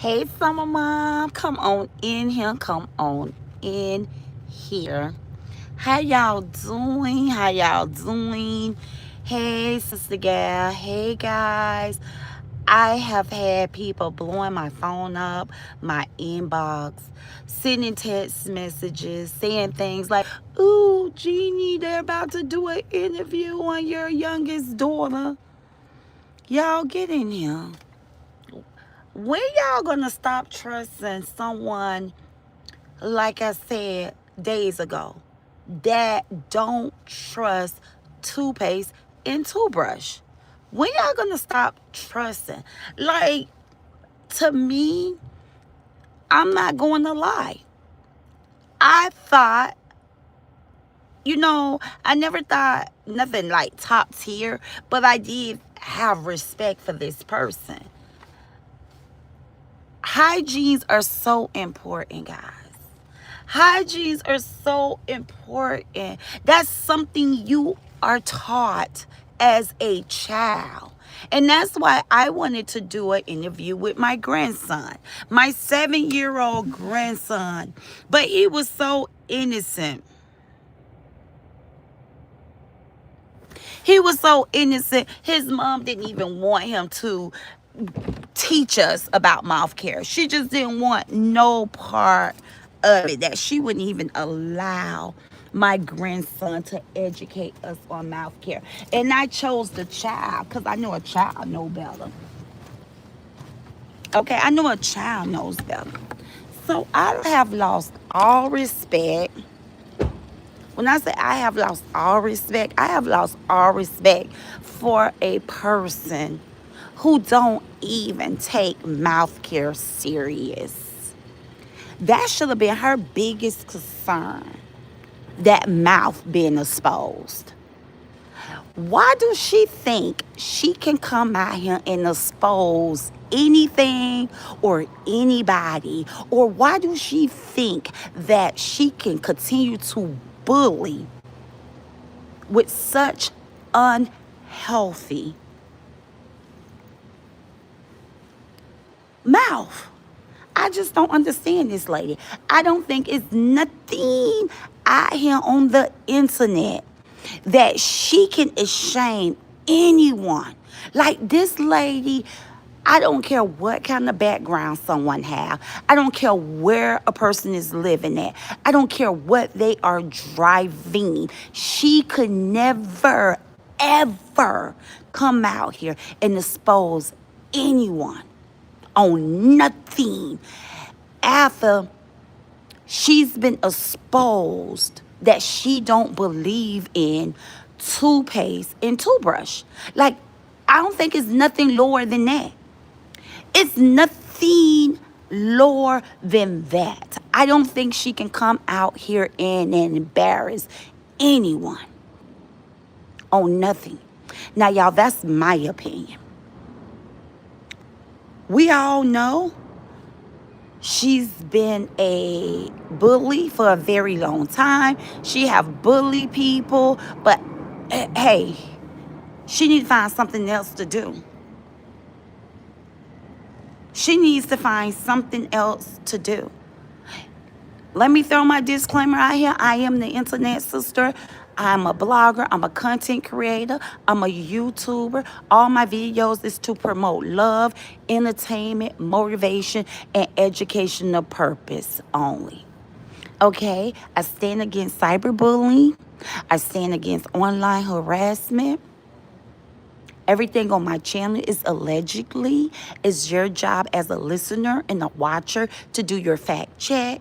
Hey, summer mom, come on in here. Come on in here. How y'all doing? How y'all doing? Hey, Sister Gal. Hey, guys. I have had people blowing my phone up, my inbox, sending text messages, saying things like, "Ooh, Jeannie, they're about to do an interview on your youngest daughter." Y'all get in here. When y'all gonna stop trusting someone, like I said days ago, that don't trust toothpaste and toothbrush? When y'all gonna stop trusting? Like, to me, I'm not going to lie. I thought, I never thought nothing like top tier, but I did have respect for this person. Hygienes are so important, guys. Hygienes are so important. That's something you are taught as a child. And that's why I wanted to do an interview with my grandson, my 7-year-old grandson. But he was so innocent. He was so innocent. His mom didn't even want him to teach us about mouth care. She just didn't want no part of it, that she wouldn't even allow my grandson to educate us on mouth care. And I chose the child because I know a child know better. Okay, I know a child knows better. So I have lost all respect. When I say I have lost all respect, I have lost all respect for a person who don't even take mouth care serious. That should have been her biggest concern, that mouth being exposed. Why do she think she can come out here and expose anything or anybody? Or why do she think that she can continue to bully with such unhealthy mouth? I just don't understand this lady. I don't think it's nothing out here on the internet that she can shame anyone. Like this lady, I don't care what kind of background someone have. I don't care where a person is living at. I don't care what they are driving. She could never, ever come out here and expose anyone on nothing after she's been exposed that she don't believe in toothpaste and toothbrush. Like, I don't think it's nothing lower than that. It's nothing lower than that. I don't think she can come out here and embarrass anyone on nothing. Now, y'all, that's my opinion. We all know she's been a bully for a very long time. She have bullied people, but hey, she needs to find something else to do. She needs to find something else to do. Let me throw my disclaimer out here. I am the internet sister. I'm a blogger. I'm a content creator. I'm a YouTuber. All my videos is to promote love, entertainment, motivation, and educational purpose only. Okay? I stand against cyberbullying. I stand against online harassment. Everything on my channel is allegedly. It's your job as a listener and a watcher to do your fact check.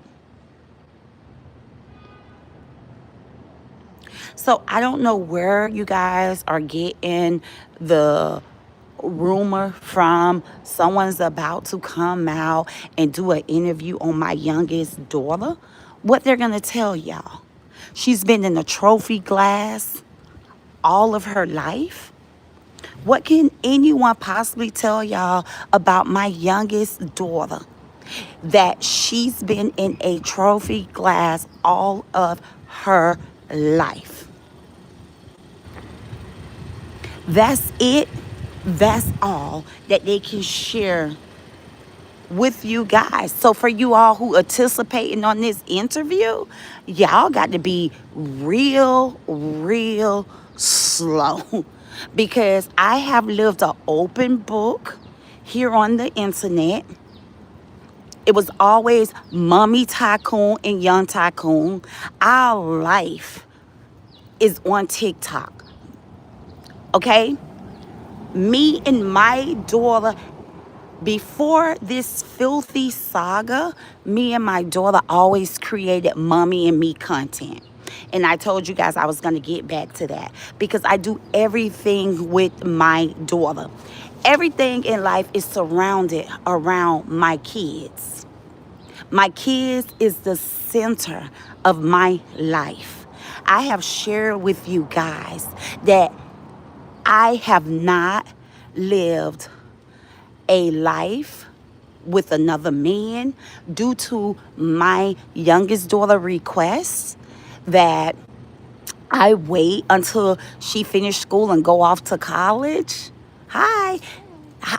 So I don't know where you guys are getting the rumor from someone's about to come out and do an interview on my youngest daughter. What they're going to tell y'all. She's been in a trophy glass all of her life. What can anyone possibly tell y'all about my youngest daughter? That she's been in a trophy glass all of her life. That's it. That's all that they can share with you guys. So for you all who anticipating on this interview, y'all got to be real slow because I have lived an open book here on the internet. It was always Mommy Tycoon and Young Tycoon. Our life is on TikTok. Okay? Me and my daughter, before this filthy saga, me and my daughter always created mommy and me content. And I told you guys I was going to get back to that because I do everything with my daughter. Everything in life is surrounded around my kids. My kids is the center of my life. I have shared with you guys that I have not lived a life with another man due to my youngest daughter request that I wait until she finished school and go off to college. Hi.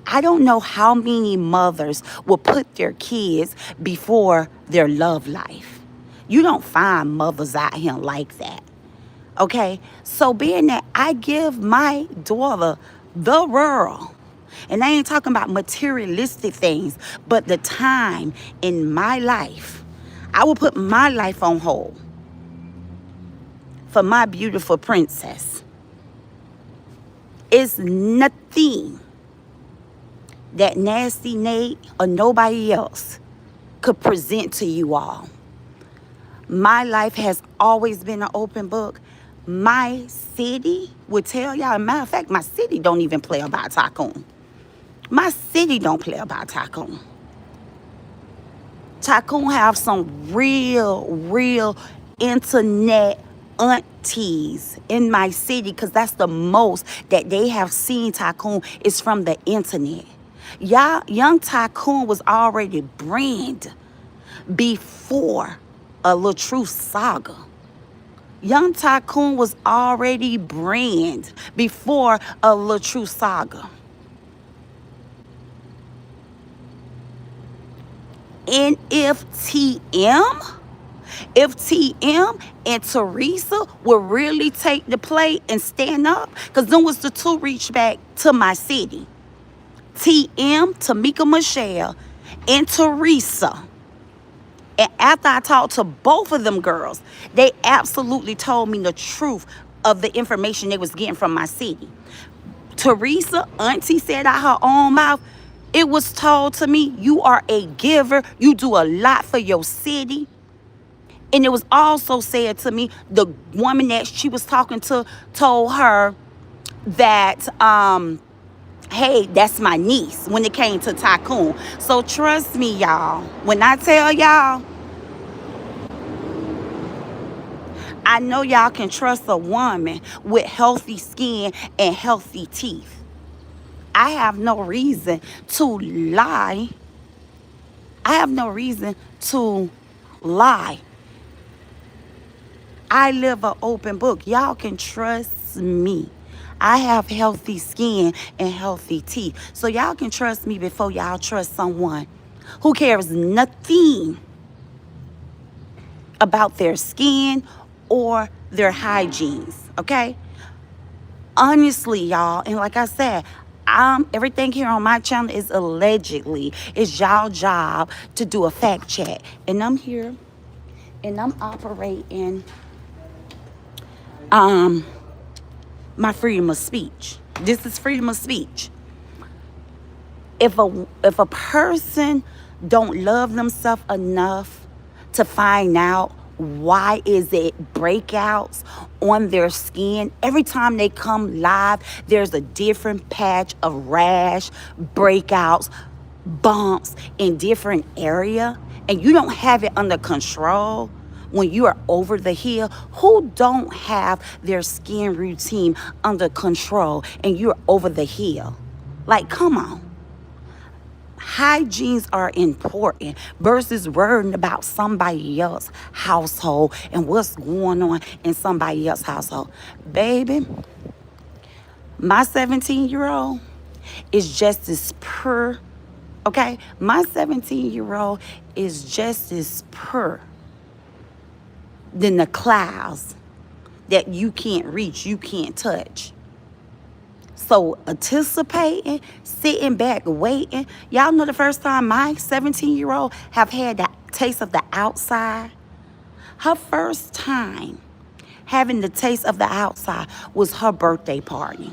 I don't know how many mothers will put their kids before their love life. You don't find mothers out here like that. Okay? So being that I give my daughter the world, and I ain't talking about materialistic things, but the time in my life, I will put my life on hold for my beautiful princess. It's nothing that Nasty Nate or nobody else could present to you all. My life has always been an open book. My city would tell y'all, as a matter of fact, my city don't even play about Tycoon. My city don't play about Tycoon. Tycoon have some real internet aunties in my city because that's the most that they have seen Tycoon is from the internet. Y'all, Young Tycoon was already branded before a little true saga. Young Tycoon was already branded before a little true saga. And if TM and Teresa will really take the plate and stand up, because them was the two reach back to my city. TM, Tamika Michelle, and Teresa. And after I talked to both of them girls, they absolutely told me the truth of the information they was getting from my city. Teresa, auntie said out her own mouth, it was told to me, you are a giver. You do a lot for your city. And it was also said to me, the woman that she was talking to told her that, hey, that's my niece when it came to Tycoon. So trust me, y'all. When I tell y'all, I know y'all can trust a woman with healthy skin and healthy teeth. I have no reason to lie. I have no reason to lie. I live an open book. Y'all can trust me. I have healthy skin and healthy teeth. So y'all can trust me before y'all trust someone who cares nothing about their skin or their hygienes, okay? Honestly, y'all, and like I said, everything here on my channel is allegedly. It's y'all job to do a fact check. And I'm here and I'm operating my freedom of speech. This is freedom of speech. If a person don't love themselves enough to find out why is it breakouts on their skin, every time they come live, there's a different patch of rash, breakouts, bumps in different area, and you don't have it under control when you are over the hill. Who don't have their skin routine under control and you're over the hill? Like, come on. Hygienes are important versus worrying about somebody else's household and what's going on in somebody else's household. Baby, my 17-year-old is just as pure Okay? My 17-year-old is just as pure than the clouds that you can't reach, you can't touch. So anticipating, sitting back, waiting. Y'all know the first time my 17-year-old have had the taste of the outside? Her first time having the taste of the outside was her birthday party.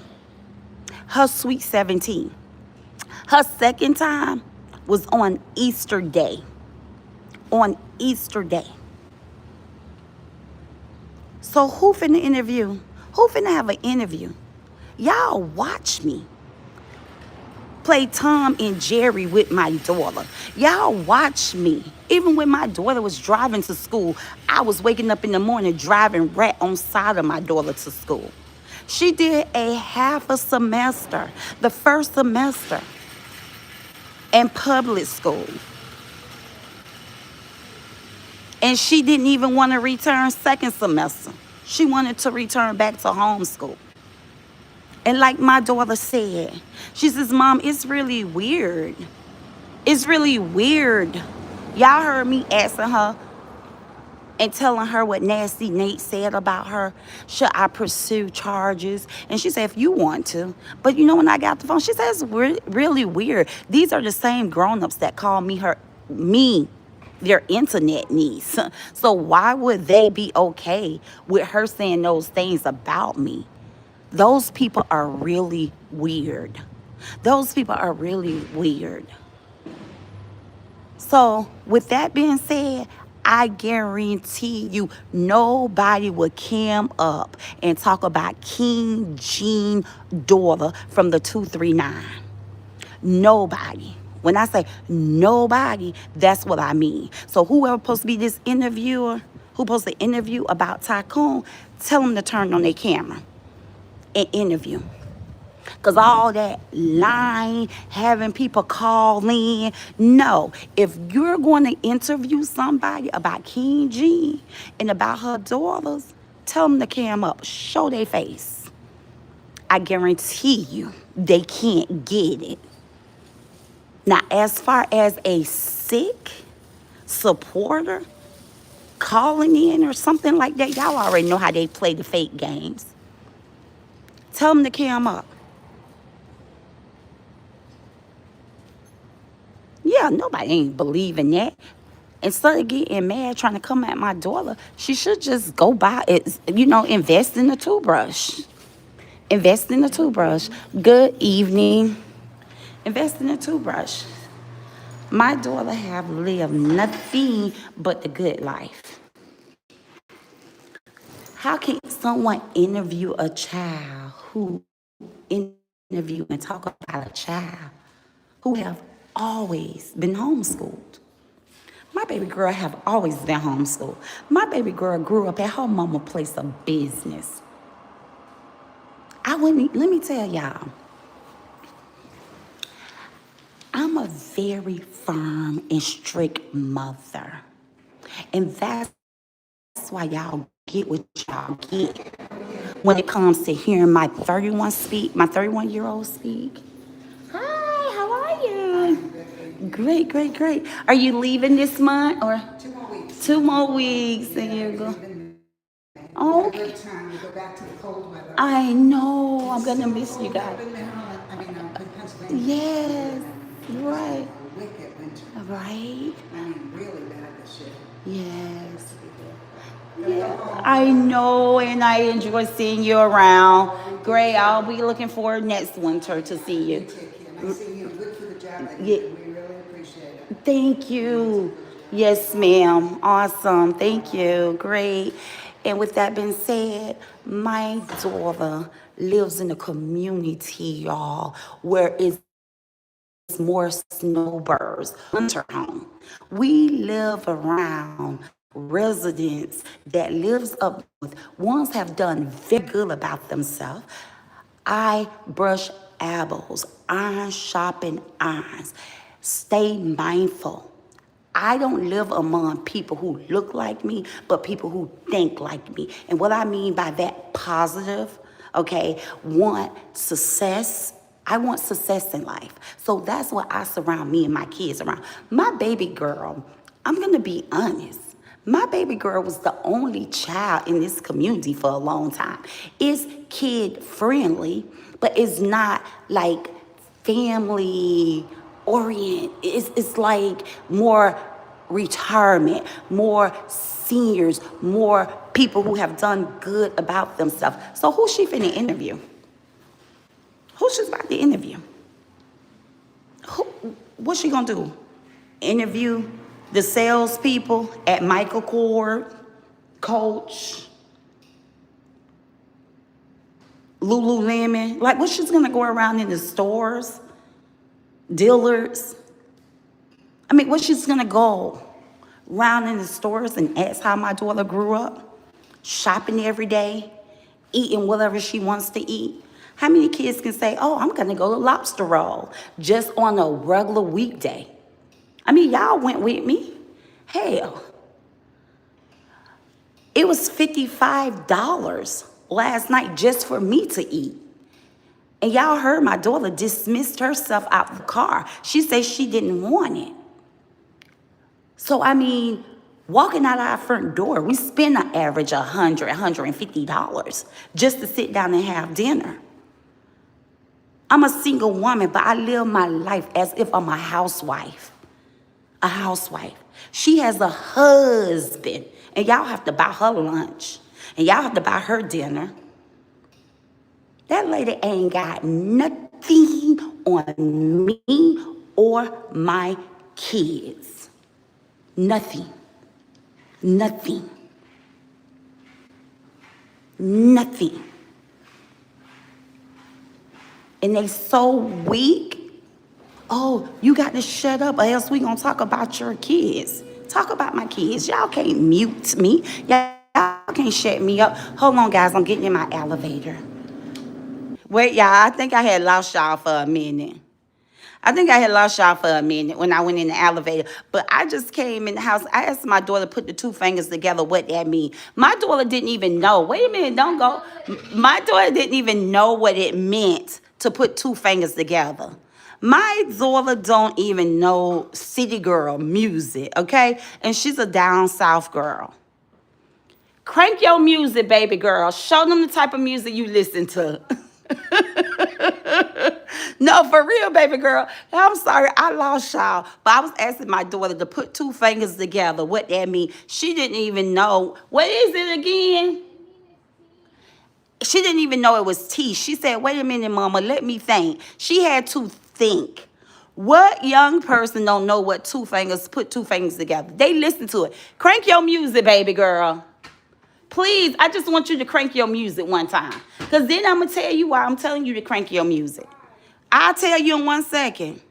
Her sweet 17. Her second time was on Easter Day. On Easter Day. So who finna interview? Who finna have an interview? Y'all watch me play Tom and Jerry with my daughter. Y'all watch me. Even when my daughter was driving to school, I was waking up in the morning driving right on side of my daughter to school. She did a half a semester, the first semester in public school. And she didn't even want to return second semester. She wanted to return back to homeschool. And like my daughter said, she says, Mom, it's really weird. It's really weird. Y'all heard me asking her and telling her what Nasty Nate said about her. Should I pursue charges? And she said, if you want to. But you know, when I got the phone, she says, it's really weird. These are the same grown-ups that call me their internet niece. So why would they be okay with her saying those things about me? Those people are really weird. Those people are really weird. So with that being said, I guarantee you nobody would cam up and talk about King Jean daughter from the 239. Nobody. When I say nobody, that's what I mean. So whoever supposed to be this interviewer, who supposed to interview about Tycoon, tell them to turn on their camera and interview. Because all that lying, having people call in, no. If you're going to interview somebody about King Jean and about her daughters, tell them to cam up, show their face. I guarantee you they can't get it. Now, as far as a sick supporter calling in or something like that, y'all already know how they play the fake games. Tell them to cam up. Yeah, nobody ain't believing that. Instead of getting mad trying to come at my daughter, she should just go buy it, invest in a toothbrush. Invest in a toothbrush. Good evening. Invest in a toothbrush. My daughter have lived nothing but the good life. How can someone interview a child who interview and talk about a child who have always been homeschooled? My baby girl have always been homeschooled. My baby girl grew up at her mama's place of business. Let me tell y'all, I'm a very firm and strict mother. And that's why y'all get what y'all get when it comes to hearing my 31-year-old speak. Hi, how are you? Great, great, great. Are you leaving this month or 2 more weeks? 2 more weeks, and you go. Oh, okay. Time to go back to the cold weather. I know. I'm gonna miss you guys. In Maryland, in Pennsylvania. Yes, right. A wicked winter. Right. I mean, really bad this year. Yes. Yeah, I know, and I enjoy seeing you around. Great. I'll be looking forward next winter to see you. Take care. I see you. Good for the job that Yeah. you do. We really appreciate it. Thank you. Yes, ma'am. Awesome. Thank you. Great. And with that being said, my daughter lives in a community, y'all, where it's more snowbirds, winter home. We live around residents that lives up with, ones have done very good about themselves. I brush elbows, iron sharpen irons. Stay mindful. I don't live among people who look like me, but people who think like me. And what I mean by that positive, okay, want success, I want success in life. So that's what I surround me and my kids around. My baby girl, I'm going to be honest. My baby girl was the only child in this community for a long time. It's kid friendly, but it's not like family oriented. It's like more retirement, more seniors, more people who have done good about themselves. So who's she finna interview? Who she's about to interview? What's she gonna do? Interview the salespeople at Michael Kors, Coach, Lululemon? Like, what she's gonna go around in the stores, dealers? I mean, what she's gonna go around in the stores and ask how my daughter grew up, shopping every day, eating whatever she wants to eat? How many kids can say, oh, I'm gonna go to lobster roll just on a regular weekday? I mean, y'all went with me. Hell, it was $55 last night just for me to eat. And y'all heard my daughter dismissed herself out the car. She said she didn't want it. So, I mean, walking out our front door, we spend an average $100, $150 just to sit down and have dinner. I'm a single woman, but I live my life as if I'm a housewife. A housewife. She has a husband, and y'all have to buy her lunch, and y'all have to buy her dinner. That lady ain't got nothing on me or my kids. Nothing. Nothing. Nothing. And they so weak. Oh, you got to shut up or else we gonna talk about your kids. Talk about my kids. Y'all can't mute me. Y'all can't shut me up. Hold on, guys. I'm getting in my elevator. Wait, y'all. I think I had lost y'all for a minute. When I went in the elevator. But I just came in the house. I asked my daughter to put the two fingers together, what that mean. My daughter didn't even know. Wait a minute, don't go. My daughter didn't even know what it meant to put two fingers together. My daughter don't even know city girl music, okay? And she's a down south girl. Crank your music, baby girl. Show them the type of music you listen to. No, for real, baby girl. I'm sorry, I lost y'all. But I was asking my daughter to put two fingers together. What that mean? She didn't even know. What is it again? She didn't even know it was T. She said, wait a minute, mama, let me think. She had to think. What young person don't know what put two fingers together? They listen to it. Crank your music, baby girl. Please, I just want you to crank your music one time. Because then I'm going to tell you why I'm telling you to crank your music. I'll tell you in 1 second.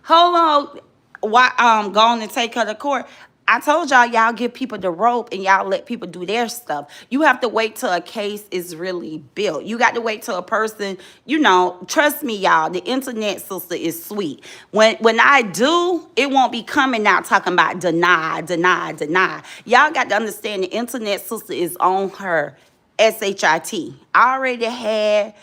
Hold on. Why going to take her to court? I told y'all give people the rope and y'all let people do their stuff. You have to wait till a case is really built. You got to wait till a person, trust me, y'all, the internet sister is sweet. When I do, it won't be coming out talking about deny. Y'all got to understand the internet sister is on her SHIT. I already had,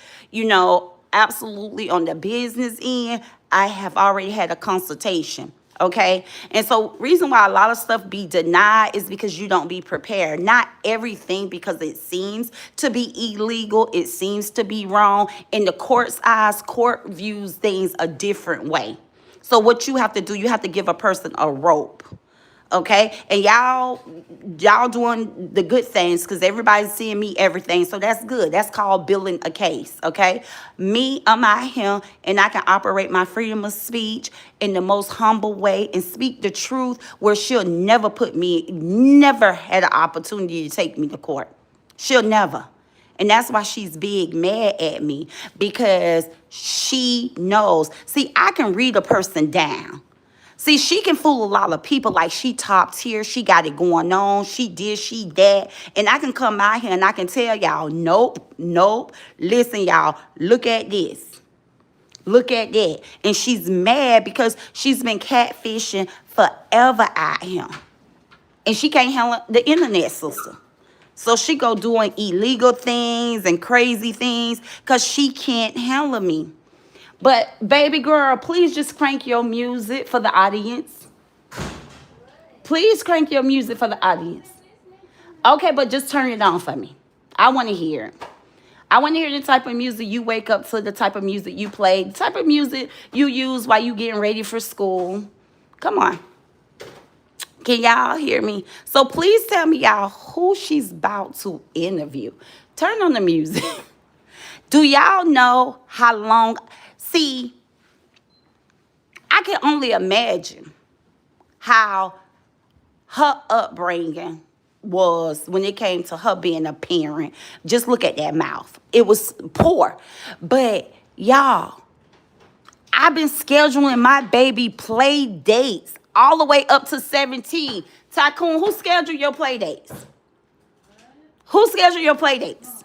absolutely on the business end, I have already had a consultation. Okay. And so reason why a lot of stuff be denied is because you don't be prepared. Not everything because it seems to be illegal. It seems to be wrong. In the court's eyes, court views things a different way. So what you have to do, you have to give a person a rope. Okay, and y'all doing the good things because everybody's seeing me everything, so that's good. That's called building a case. Okay, me, I'm out here and I can operate my freedom of speech in the most humble way and speak the truth where she'll never never had an opportunity to take me to court. She'll never. And that's why she's big mad at me, because she knows. See, I can read a person down. See, she can fool a lot of people like she top tier. She got it going on. She that. And I can come out here and I can tell y'all, nope. Listen, y'all, look at this. Look at that. And she's mad because she's been catfishing forever out here. And she can't handle the internet, sister. So she go doing illegal things and crazy things because she can't handle me. But baby girl, please just crank your music for the audience. Please crank your music for the audience. Okay, but just turn it on for me. I want to hear it. I want to hear the type of music you wake up to, the type of music you play, the type of music you use while you getting ready for school. Come on. Can y'all hear me? So please tell me, y'all, who she's about to interview. Turn on the music. Do y'all know how long? See, I can only imagine how her upbringing was when it came to her being a parent. Just look at that mouth. It was poor. But y'all, I've been scheduling my baby play dates all the way up to 17. Tycoon, who scheduled your play dates? Who scheduled your play dates?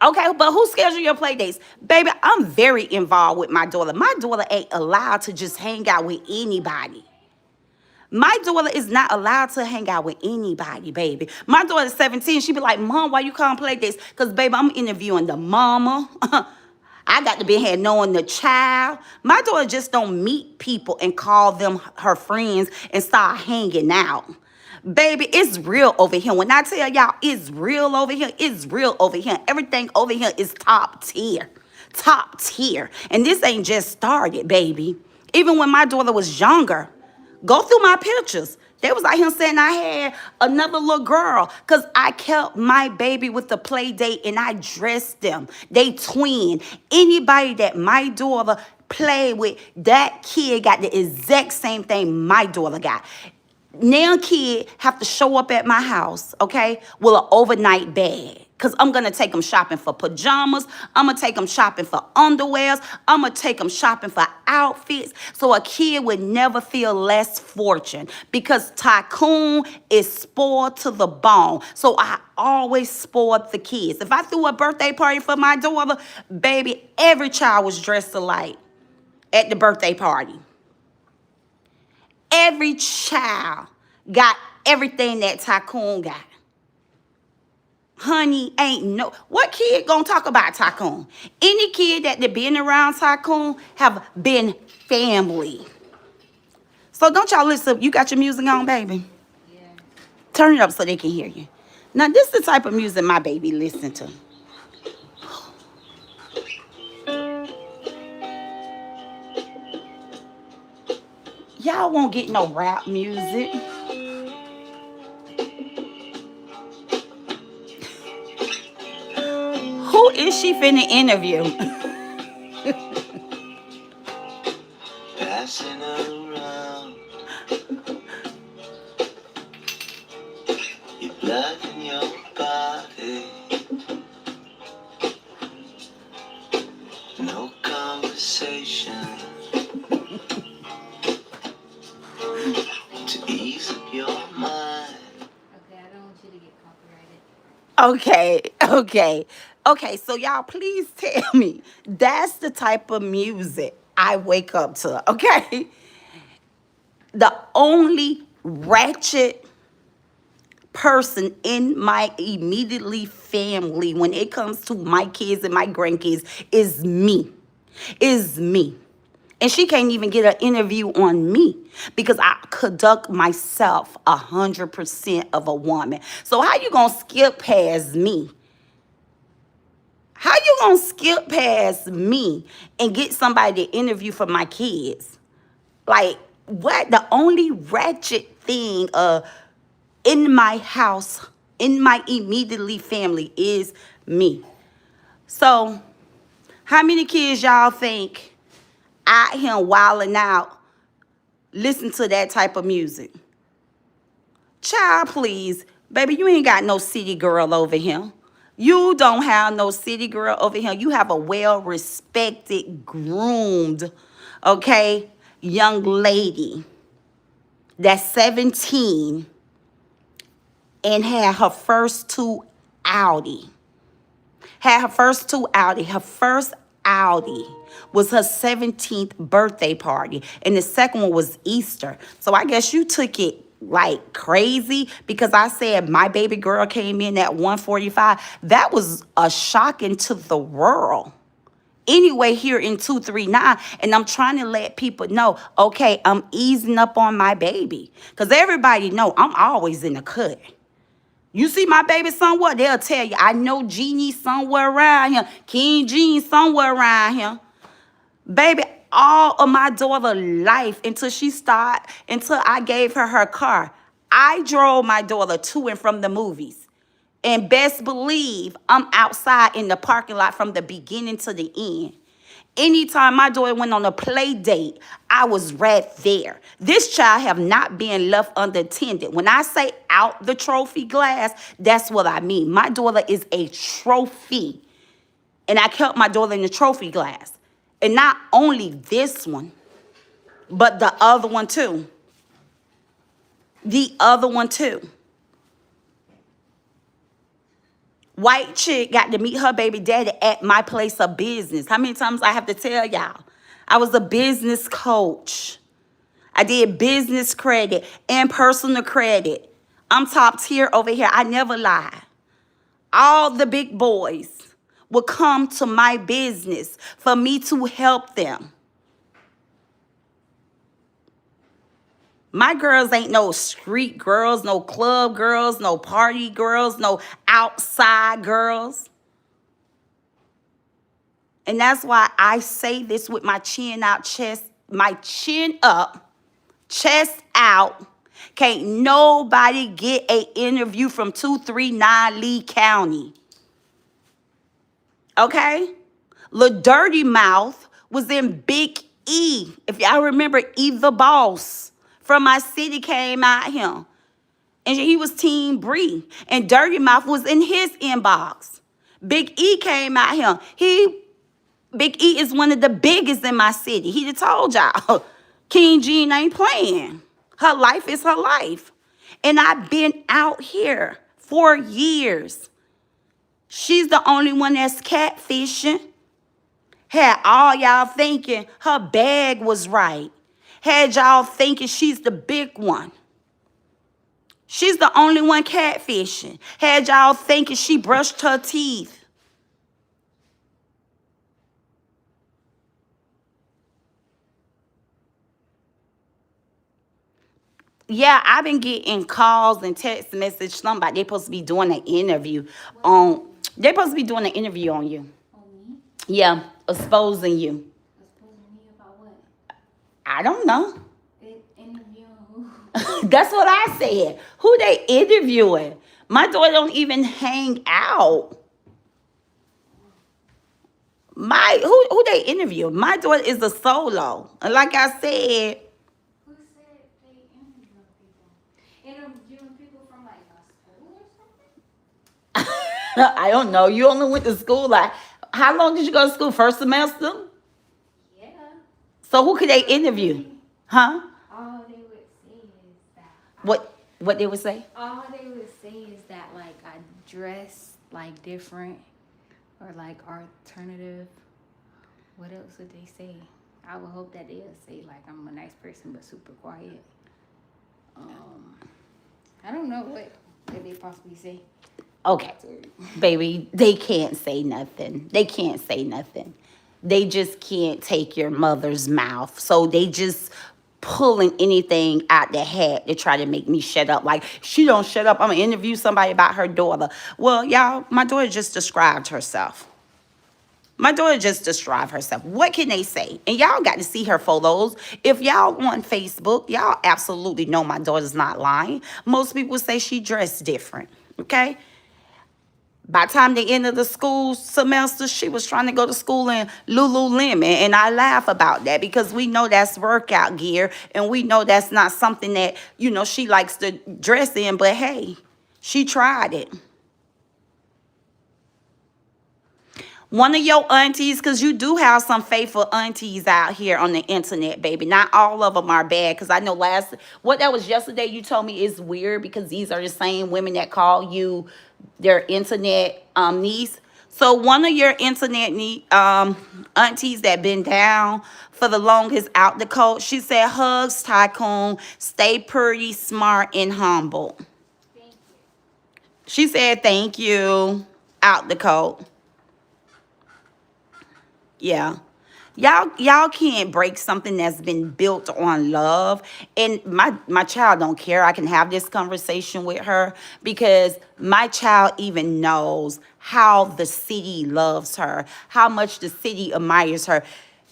Okay, but who scheduled your play dates? Baby, I'm very involved with my daughter. My daughter ain't allowed to just hang out with anybody. My daughter is not allowed to hang out with anybody, baby. My daughter's 17. She be like, Mom, why you come play dates? Because, baby, I'm interviewing the mama. I got to be here knowing the child. My daughter just don't meet people and call them her friends and start hanging out. Baby, it's real over here. When I tell y'all it's real over here, it's real over here. Everything over here is top tier. Top tier. And this ain't just started, baby. Even when my daughter was younger, go through my pictures. They was like him saying I had another little girl because I kept my baby with the play date and I dressed them. They twin. Anybody that my daughter played with, that kid got the exact same thing my daughter got. Now kid have to show up at my house, okay, with an overnight bag. Because I'm going to take them shopping for pajamas. I'm going to take them shopping for underwears. I'm going to take them shopping for outfits. So a kid would never feel less fortunate. Because Tycoon is spoiled to the bone. So I always spoiled the kids. If I threw a birthday party for my daughter, baby, every child was dressed alike at the birthday party. Every child got everything that Tycoon got. Honey, ain't no... What kid gonna talk about Tycoon? Any kid that been around Tycoon have been family. So don't y'all listen. You got your music on, baby? Yeah. Turn it up so they can hear you. Now, this is the type of music my baby listen to. Y'all won't get no rap music. Who is she finna interview? Passing around. Your blood in your body. No conversation. To ease up your mind. Okay, I don't want you to get copyrighted. Okay, so y'all please tell me, that's the type of music I wake up to, okay? The only ratchet person in my immediately family when it comes to my kids and my grandkids is me. And she can't even get an interview on me because I conduct myself 100% of a woman. So how you gonna skip past me? How you gonna skip past me and get somebody to interview for my kids? Like, what? The only ratchet thing in my house, in my immediately family is me. So, how many kids y'all think out here wilding out listen to that type of music? Child, please. Baby, you ain't got no city girl over here. You don't have no city girl over here. You have a well-respected, groomed, okay, young lady that's 17 and had her first two Audi. Her first Audi was her 17th birthday party, and the second one was Easter. So I guess you took it like crazy because I said my baby girl came in at 145. That was a shocking to the world. Anyway, here in 239, and I'm trying to let people know, okay, I'm easing up on my baby. Because everybody know I'm always in the cut. You see my baby somewhere, they'll tell you, I know Jeannie somewhere around here. King Jean somewhere around here. Baby, all of my daughter life until I gave her car. I drove my daughter to and from the movies. And best believe I'm outside in the parking lot from the beginning to the end. Anytime my daughter went on a play date, I was right there. This child have not been left unattended. When I say out the trophy glass, that's what I mean. My daughter is a trophy. And I kept my daughter in the trophy glass. And not only this one, but the other one too. The other one too. White chick got to meet her baby daddy at my place of business. How many times I have to tell y'all? I was a business coach. I did business credit and personal credit. I'm top tier over here. I never lie. All the big boys would come to my business for me to help them. My girls ain't no street girls, no club girls, no party girls, no outside girls. And that's why I say this with my chin out, my chin up, chest out. Can't nobody get an interview from 239 Lee County. Okay? Lil Dirty Mouth was in Big E. If y'all remember, E the Boss from my city came out here. And he was Team Bree. And Dirty Mouth was in his inbox. Big E came out here. Big E is one of the biggest in my city. He done told y'all. King Jean ain't playing. Her life is her life. And I've been out here for years. She's the only one that's catfishing. Had all y'all thinking her bag was right. Had y'all thinking she's the big one. She's the only one catfishing. Had y'all thinking she brushed her teeth. Yeah, I've been getting calls and text messages. Somebody, they supposed to be doing an interview on, they supposed to be doing an interview on you. On me? Yeah, exposing you. Exposing me about what? I don't know. Interviewing who? That's what I said. Who they interviewing? My daughter don't even hang out. Who they interviewing? My daughter is a solo. And like I said, Who said they interviewing people? Interviewing people from like a school or something? I don't know. You only went to school like, how long did you go to school? First semester? Yeah. So who could they interview? Huh? All they would say is that. What they would say? All they would say is that like I dress like different or like alternative. What else would they say? I would hope that they'll say like I'm a nice person but super quiet. I don't know what they possibly say. Okay, baby, they can't say nothing. They can't say nothing. They just can't take your mother's mouth. So they just pulling anything out the hat to try to make me shut up. Like, she don't shut up. I'm going to interview somebody about her daughter. Well, y'all, my daughter just described herself. My daughter just described herself. What can they say? And y'all got to see her photos. If y'all on Facebook, y'all absolutely know my daughter's not lying. Most people say she dressed different, okay? By the time the end of the school semester, she was trying to go to school in Lululemon. And I laugh about that because we know that's workout gear. And we know that's not something that, she likes to dress in. But hey, she tried it. One of your aunties, because you do have some faithful aunties out here on the internet, baby. Not all of them are bad. Because I know what that was yesterday you told me is weird because these are the same women that call you their internet niece. So one of your internet aunties that been down for the longest out the cult, she said, hugs, Tycoon, stay pretty, smart, and humble. Thank you. She said, thank you, out the cult. Yeah. Y'all can't break something that's been built on love. And my child don't care. I can have this conversation with her because my child even knows how the city loves her, how much the city admires her.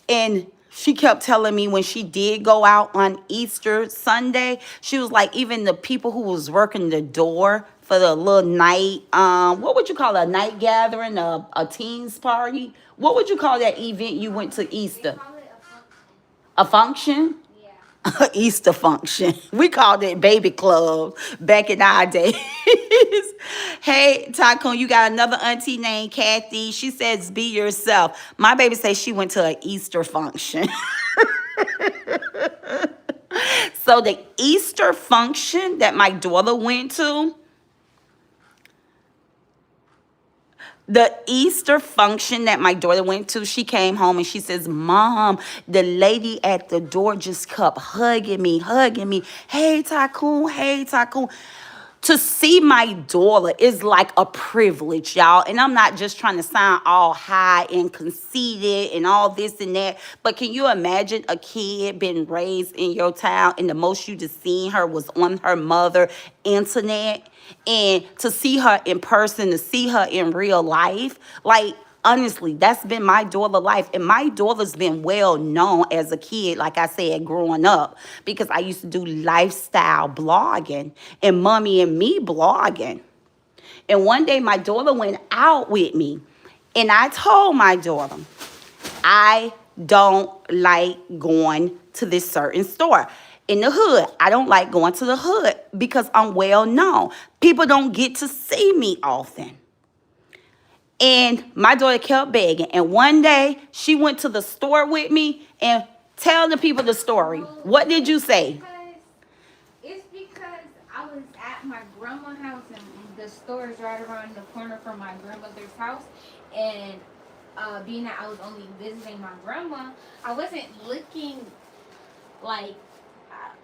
And she kept telling me when she did go out on Easter Sunday, she was like, even the people who was working the door for the little night, what would you call a night gathering, a teens party? What would you call that event you went to They Easter? call it a function. A function? Yeah. Easter function. We called it baby club back in our days. Hey, Tycoon, you got another auntie named Kathy. She says, be yourself. My baby says she went to an Easter function. So the Easter function that my daughter went to, she came home and she says, Mom, the lady at the door just kept hugging me, hugging me. Hey, Tycoon, hey, Tycoon. To see my daughter is like a privilege, y'all. And I'm not just trying to sound all high and conceited and all this and that. But can you imagine a kid being raised in your town and the most you just seen her was on her mother internet? And to see her in person, to see her in real life, like, honestly, that's been my daughter life. And my daughter's been well known as a kid, like I said, growing up, because I used to do lifestyle blogging and mommy and me blogging. And one day my daughter went out with me and I told my daughter, I don't like going to this certain store. In the hood, I don't like going to the hood because I'm well known. People don't get to see me often. And my daughter kept begging. And one day she went to the store with me and tell the people the story. What did you say? It's because I was at my grandma's house and the store is right around the corner from my grandmother's house. And being that I was only visiting my grandma, I wasn't looking like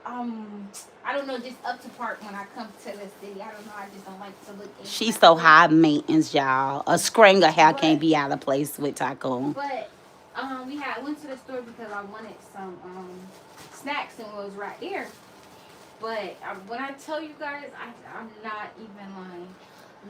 I don't know, just up to park when I come to the city. I don't know, I just don't like to look. She's so high maintenance, y'all. A scranger hair can't be out of place with Tycoon. But went to the store because I wanted some snacks and it was right there. But when I tell you guys, I'm not even lying.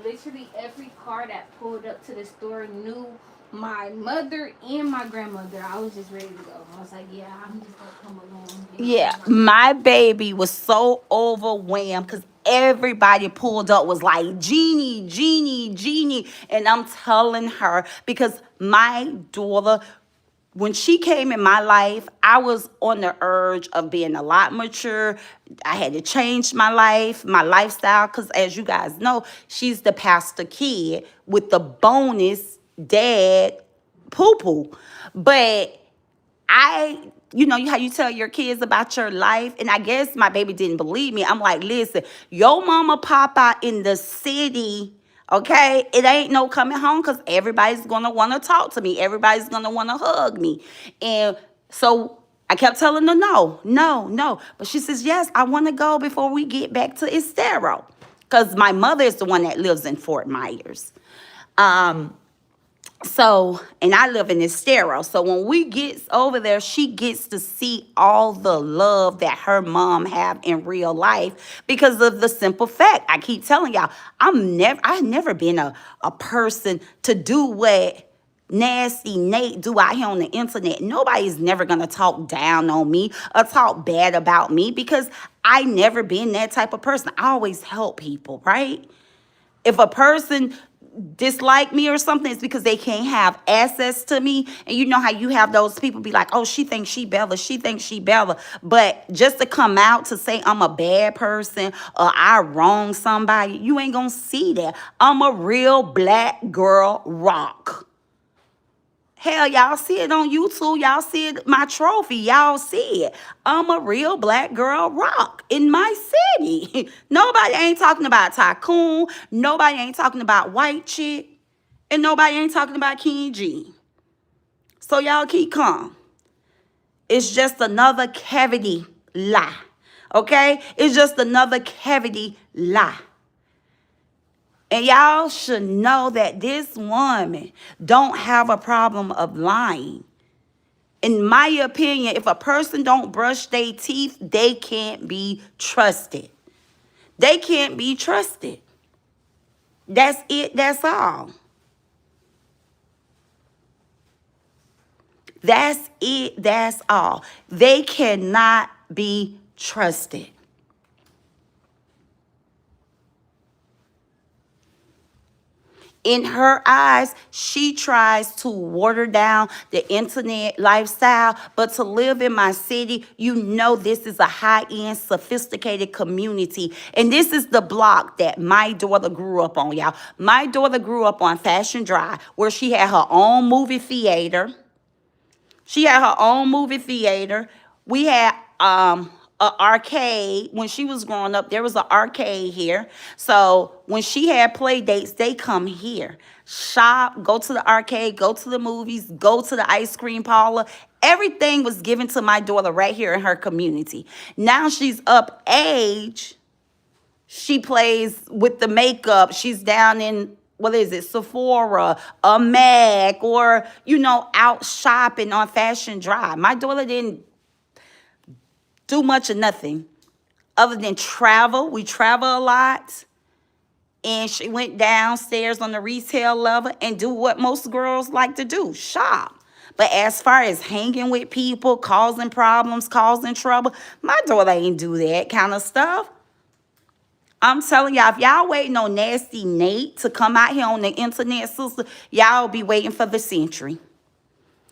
Literally every car that pulled up to the store knew my mother and my grandmother. I was just ready to go. I was like, yeah, I'm just gonna come along. Yeah, my baby was so overwhelmed because everybody pulled up was like, Genie, Genie, Genie. And I'm telling her because my daughter, when she came in my life, I was on the urge of being a lot mature. I had to change my life, my lifestyle, because as you guys know, she's the pastor kid with the bonus dad poo-poo. But you know how you tell your kids about your life, and I guess my baby didn't believe me. I'm like, listen, your mama papa in the city, okay? It ain't no coming home because everybody's gonna want to talk to me. Everybody's gonna want to hug me. And so I kept telling her no, no, no. But she says, yes, I want to go before we get back to Estero. Because my mother is the one that lives in Fort Myers. So, and I live in Estero. So when we get over there, she gets to see all the love that her mom have in real life because of the simple fact. I keep telling y'all, I've never been a person to do what Nasty Nate do out here on the internet. Nobody's never going to talk down on me or talk bad about me because I never been that type of person. I always help people, right? If a person dislike me or something, it's because they can't have access to me. And you know how you have those people be like, oh, she thinks she Bella. She thinks she Bella. But just to come out to say I'm a bad person or I wrong somebody, you ain't going to see that. I'm a real black girl rock. Hell, y'all see it on YouTube. Y'all see it, my trophy. Y'all see it. I'm a real black girl rock in my city. Nobody ain't talking about Tycoon. Nobody ain't talking about white chick. And nobody ain't talking about King G. So y'all keep calm. It's just another cavity lie. Okay? It's just another cavity lie. And y'all should know that this woman don't have a problem of lying. In my opinion, if a person don't brush their teeth, they can't be trusted. They can't be trusted. That's it. That's all. That's it. That's all. They cannot be trusted. In her eyes, she tries to water down the internet lifestyle, but to live in my city, you know this is a high-end, sophisticated community. And this is the block that my daughter grew up on, y'all. My daughter grew up on Fashion Drive, where she had her own movie theater. She had her own movie theater. We had an arcade. When she was growing up, there was an arcade here. So when she had play dates, they come here. Shop, go to the arcade, go to the movies, go to the ice cream parlor. Everything was given to my daughter right here in her community. Now she's up age. She plays with the makeup. She's down in, what is it, Sephora, a Mac, or, out shopping on Fashion Drive. My daughter didn't do much of nothing other than travel. We travel a lot. And she went downstairs on the retail level and do what most girls like to do, shop. But as far as hanging with people, causing problems, causing trouble, my daughter ain't do that kind of stuff. I'm telling y'all, if y'all waiting on Nasty Nate to come out here on the internet, sister, y'all will be waiting for the century.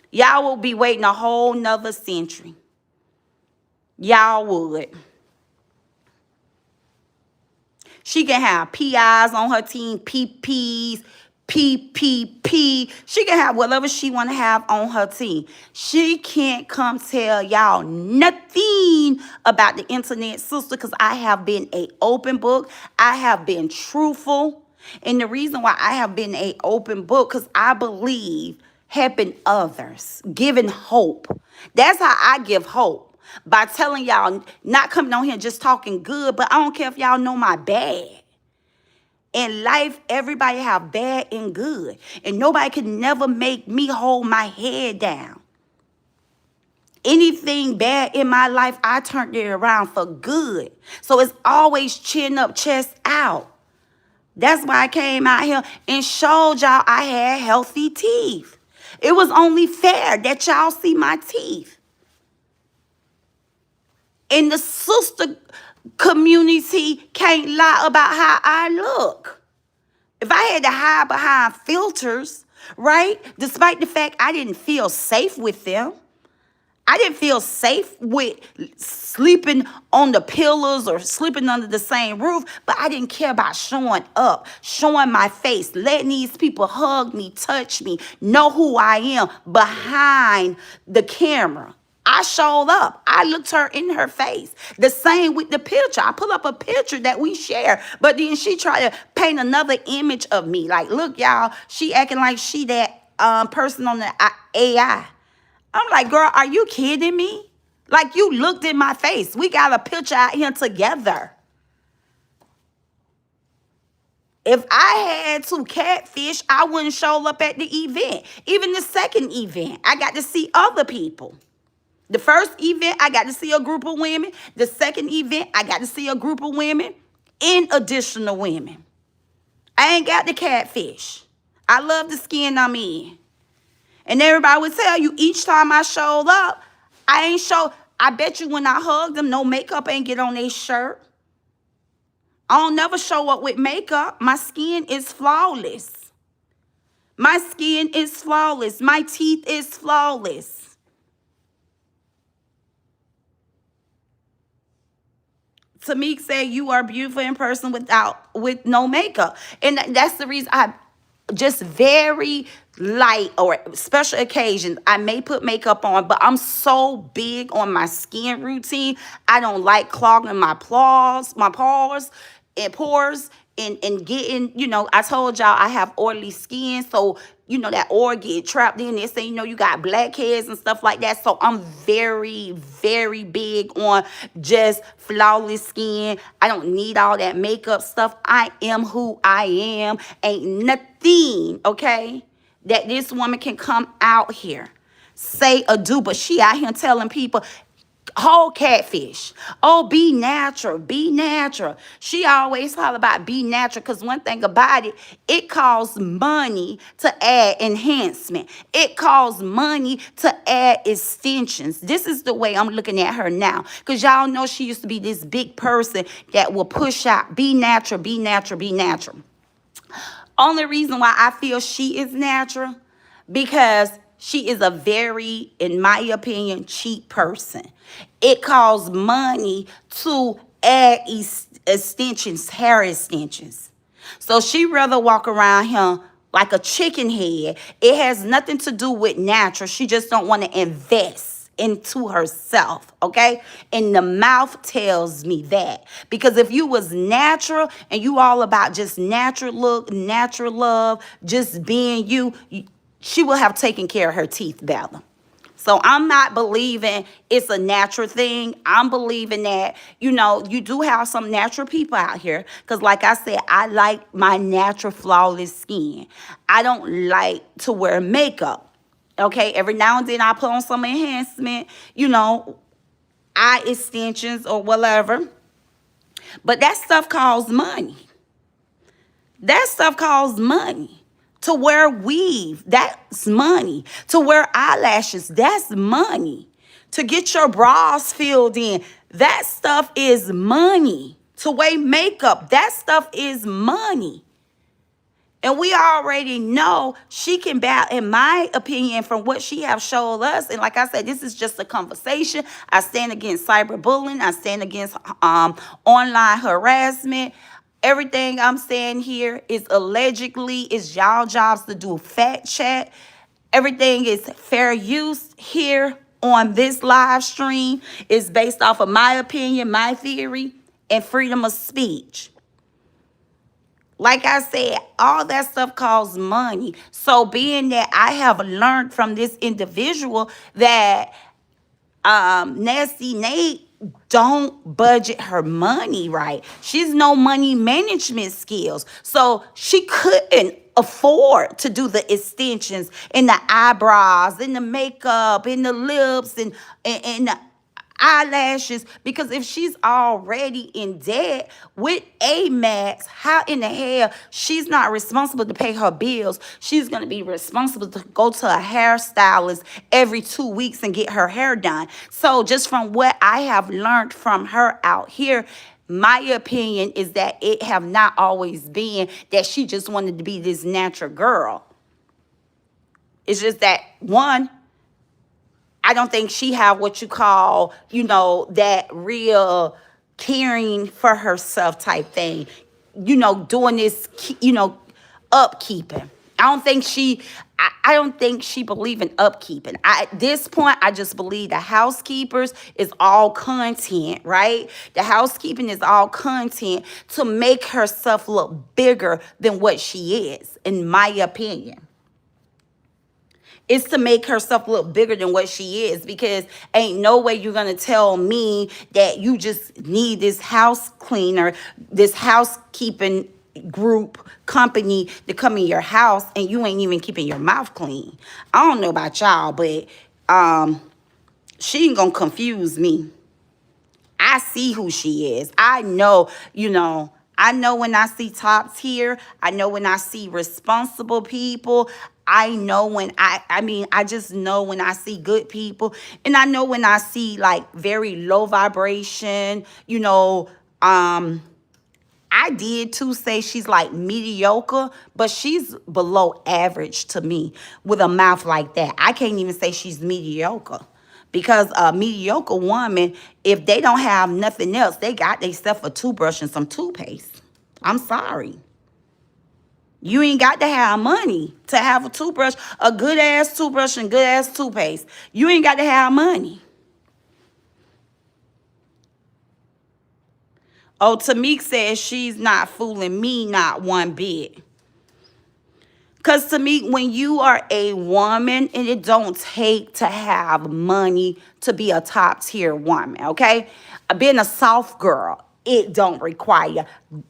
Y'all will be waiting a whole nother century. Y'all would. She can have PIs on her team, PPs, PPP. She can have whatever she want to have on her team. She can't come tell y'all nothing about the internet, sister, because I have been an open book. I have been truthful. And the reason why I have been an open book, because I believe helping others, giving hope. That's how I give hope. By telling y'all, not coming on here just talking good, but I don't care if y'all know my bad. In life, everybody have bad and good. And nobody can never make me hold my head down. Anything bad in my life, I turned it around for good. So it's always chin up, chest out. That's why I came out here and showed y'all I had healthy teeth. It was only fair that y'all see my teeth. And the sister community can't lie about how I look. If I had to hide behind filters, right? Despite the fact I didn't feel safe with them. I didn't feel safe with sleeping on the pillars or sleeping under the same roof, but I didn't care about showing up, showing my face, letting these people hug me, touch me, know who I am behind the camera. I showed up. I looked her in her face. The same with the picture. I put up a picture that we share, but then she tried to paint another image of me. Like, look, y'all, she acting like she that person on the AI. I'm like, girl, are you kidding me? Like, you looked in my face. We got a picture out here together. If I had to catfish, I wouldn't show up at the event. Even the second event, I got to see other people. The first event, I got to see a group of women. The second event, I got to see a group of women and additional women. I ain't got the catfish. I love the skin I'm in. And everybody would tell you each time I showed up, I bet you when I hugged them, no makeup ain't get on their shirt. I don't never show up with makeup. My skin is flawless. My skin is flawless. My teeth is flawless. Tamik said you are beautiful in person with no makeup. And that's the reason I just very light or special occasions, I may put makeup on, but I'm so big on my skin routine. I don't like clogging my pores and pores. and getting, I told y'all I have oily skin, so that oil get trapped in there. Say, you got blackheads and stuff like that. So I'm very, very big on just flawless skin. I don't need all that makeup stuff. I am who I am. Ain't nothing, okay, that this woman can come out here say or do, but she out here telling people whole catfish. Oh, be natural, be natural. She always holler about be natural, because one thing about it, it costs money to add enhancement. It costs money to add extensions. This is the way I'm looking at her now, because y'all know she used to be this big person that will push out, be natural, be natural, be natural. Only reason why I feel she is natural, because she is a very, in my opinion, cheap person. It costs money to add extensions, hair extensions. So she rather walk around here like a chicken head. It has nothing to do with natural. She just don't want to invest into herself, okay? And the mouth tells me that. Because if you was natural and you all about just natural look, natural love, just being you, she will have taken care of her teeth better. So I'm not believing it's a natural thing. I'm believing that, you do have some natural people out here. Because like I said, I like my natural flawless skin. I don't like to wear makeup. Okay, every now and then I put on some enhancement, eye extensions or whatever. But that stuff costs money. That stuff costs money. To wear weave, that's money. To wear eyelashes, that's money. To get your bras filled in, that stuff is money. To wear makeup, that stuff is money. And we already know she can battle, in my opinion, from what she have showed us. And like I said, this is just a conversation. I stand against cyberbullying. I stand against online harassment. Everything I'm saying here is allegedly, it's y'all jobs to do fact check. Everything is fair use here on this live stream. Is based off of my opinion, my theory, and freedom of speech. Like I said, all that stuff costs money. So being that I have learned from this individual that Nasty Nate don't budget her money right. She's no money management skills. So she couldn't afford to do the extensions and the eyebrows and the makeup and the lips and the eyelashes, because if she's already in debt with Amex, how in the hell she's not responsible to pay her bills? She's going to be responsible to go to a hairstylist every 2 weeks and get her hair done. So just from what I have learned from her out here, my opinion is that it have not always been that she just wanted to be this natural girl. It's just that, one, I don't think she have what you call, that real caring for herself type thing. Doing this, upkeeping. I don't think she believe in upkeeping. At this point, I just believe the housekeepers is all content, right? The housekeeping is all content to make herself look bigger than what she is, in my opinion. It's to make herself look bigger than what she is, because ain't no way you're going to tell me that you just need this house cleaner, this housekeeping group company to come in your house and you ain't even keeping your mouth clean. I don't know about y'all, but she ain't going to confuse me. I see who she is. I know, I know when I see top tier. I know when I see responsible people. I know when I just know when I see good people. And I know when I see like very low vibration, I did too say she's like mediocre, but she's below average to me with a mouth like that. I can't even say she's mediocre. Because a mediocre woman, if they don't have nothing else, they got themselves a toothbrush and some toothpaste. I'm sorry. You ain't got to have money to have a toothbrush, a good-ass toothbrush and good-ass toothpaste. You ain't got to have money. Oh, Tamik says she's not fooling me not one bit. Because to me, when you are a woman, and it don't take to have money to be a top tier woman, okay? Being a soft girl, it don't require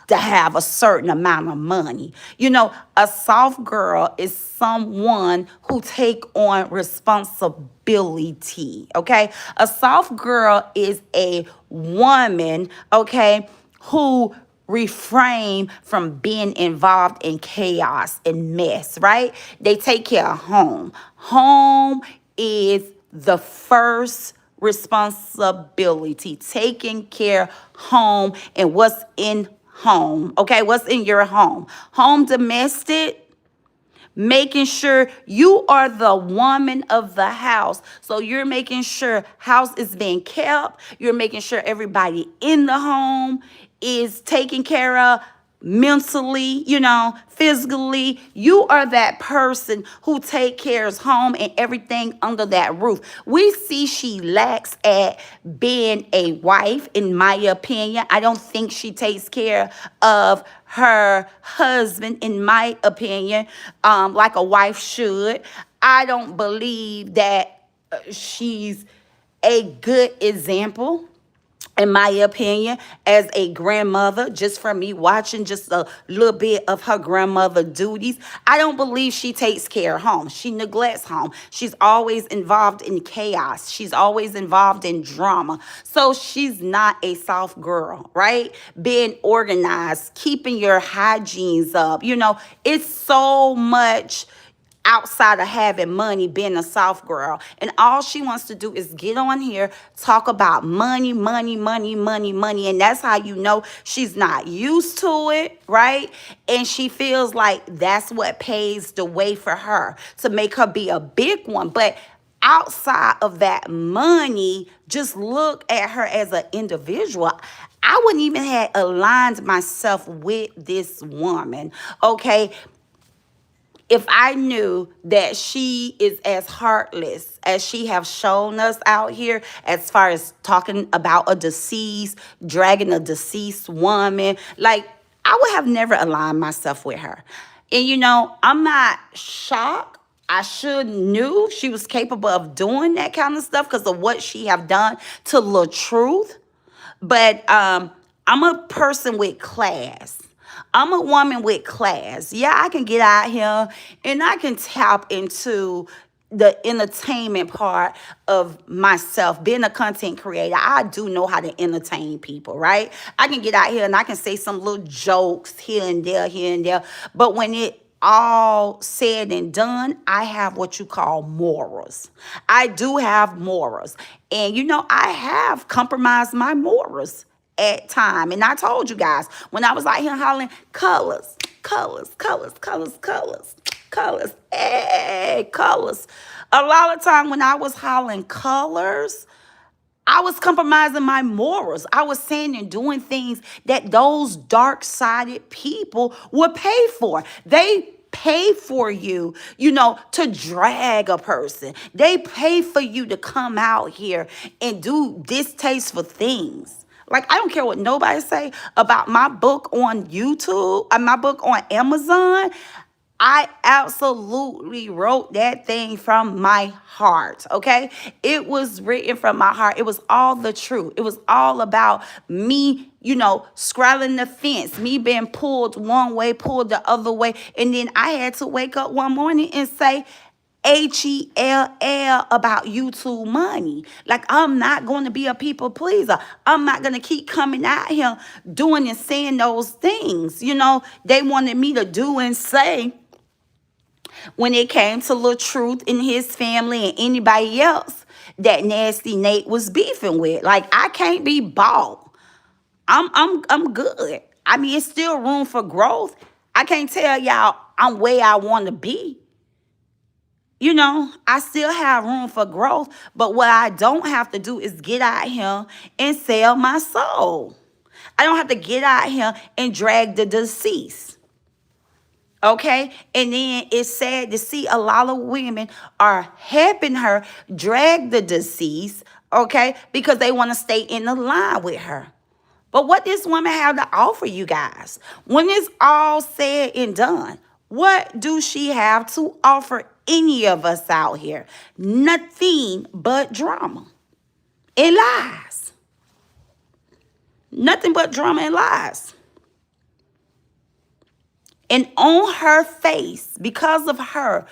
to have a certain amount of money. You know, a soft girl is someone who take on responsibility, okay? A soft girl is a woman, okay, who refrain from being involved in chaos and mess, right? They take care of home. Home is the first responsibility, taking care home and what's in home, okay? What's in your home? Home domestic, making sure you are the woman of the house. So you're making sure house is being kept. You're making sure everybody in the home is taken care of mentally, physically. You are that person who take care of home and everything under that roof. We see she lacks at being a wife, in my opinion. I don't think she takes care of her husband, in my opinion, like a wife should. I don't believe that she's a good example, in my opinion, as a grandmother. Just from me watching just a little bit of her grandmother duties, I don't believe she takes care of home. She neglects home. She's always involved in chaos. She's always involved in drama. So she's not a soft girl, right? Being organized, keeping your hygienes up. It's so much outside of having money, being a soft girl. And all she wants to do is get on here, talk about money, money, money, money, money. And that's how you know she's not used to it, right? And she feels like that's what paves the way for her to make her be a big one. But outside of that money, just look at her as an individual. I wouldn't even have aligned myself with this woman, okay? If I knew that she is as heartless as she have shown us out here, as far as talking about a deceased, dragging a deceased woman, like, I would have never aligned myself with her. And I'm not shocked. I should knew she was capable of doing that kind of stuff because of what she have done to La Truth. But I'm a person with class. I'm a woman with class. Yeah, I can get out here and I can tap into the entertainment part of myself. Being a content creator, I do know how to entertain people, right? I can get out here and I can say some little jokes here and there, here and there. But when it all said and done, I have what you call morals. I do have morals. And I have compromised my morals at time. And I told you guys, when I was out here hollering colors, colors, colors, colors, colors, colors, hey, colors. A lot of time when I was hollering colors, I was compromising my morals. I was saying and doing things that those dark-sided people would pay for. They pay for you, to drag a person. They pay for you to come out here and do distasteful things. Like, I don't care what nobody say about my book on YouTube, my book on Amazon. I absolutely wrote that thing from my heart, okay? It was written from my heart. It was all the truth. It was all about me, straddling the fence, me being pulled one way, pulled the other way. And then I had to wake up one morning and say, HELL about YouTube money. Like, I'm not going to be a people pleaser. I'm not going to keep coming out here doing and saying those things. They wanted me to do and say when it came to La Truth and his family and anybody else that Nasty Nate was beefing with. Like, I can't be bought. I'm good. I mean, it's still room for growth. I can't tell y'all I'm where I want to be. I still have room for growth, but what I don't have to do is get out here and sell my soul. I don't have to get out here and drag the deceased. Okay? And then it's sad to see a lot of women are helping her drag the deceased, okay? Because they want to stay in the line with her. But what this woman have to offer you guys? When it's all said and done, what do she have to offer any of us out here? Nothing but drama and lies. Nothing but drama and lies. And on her face, because of her,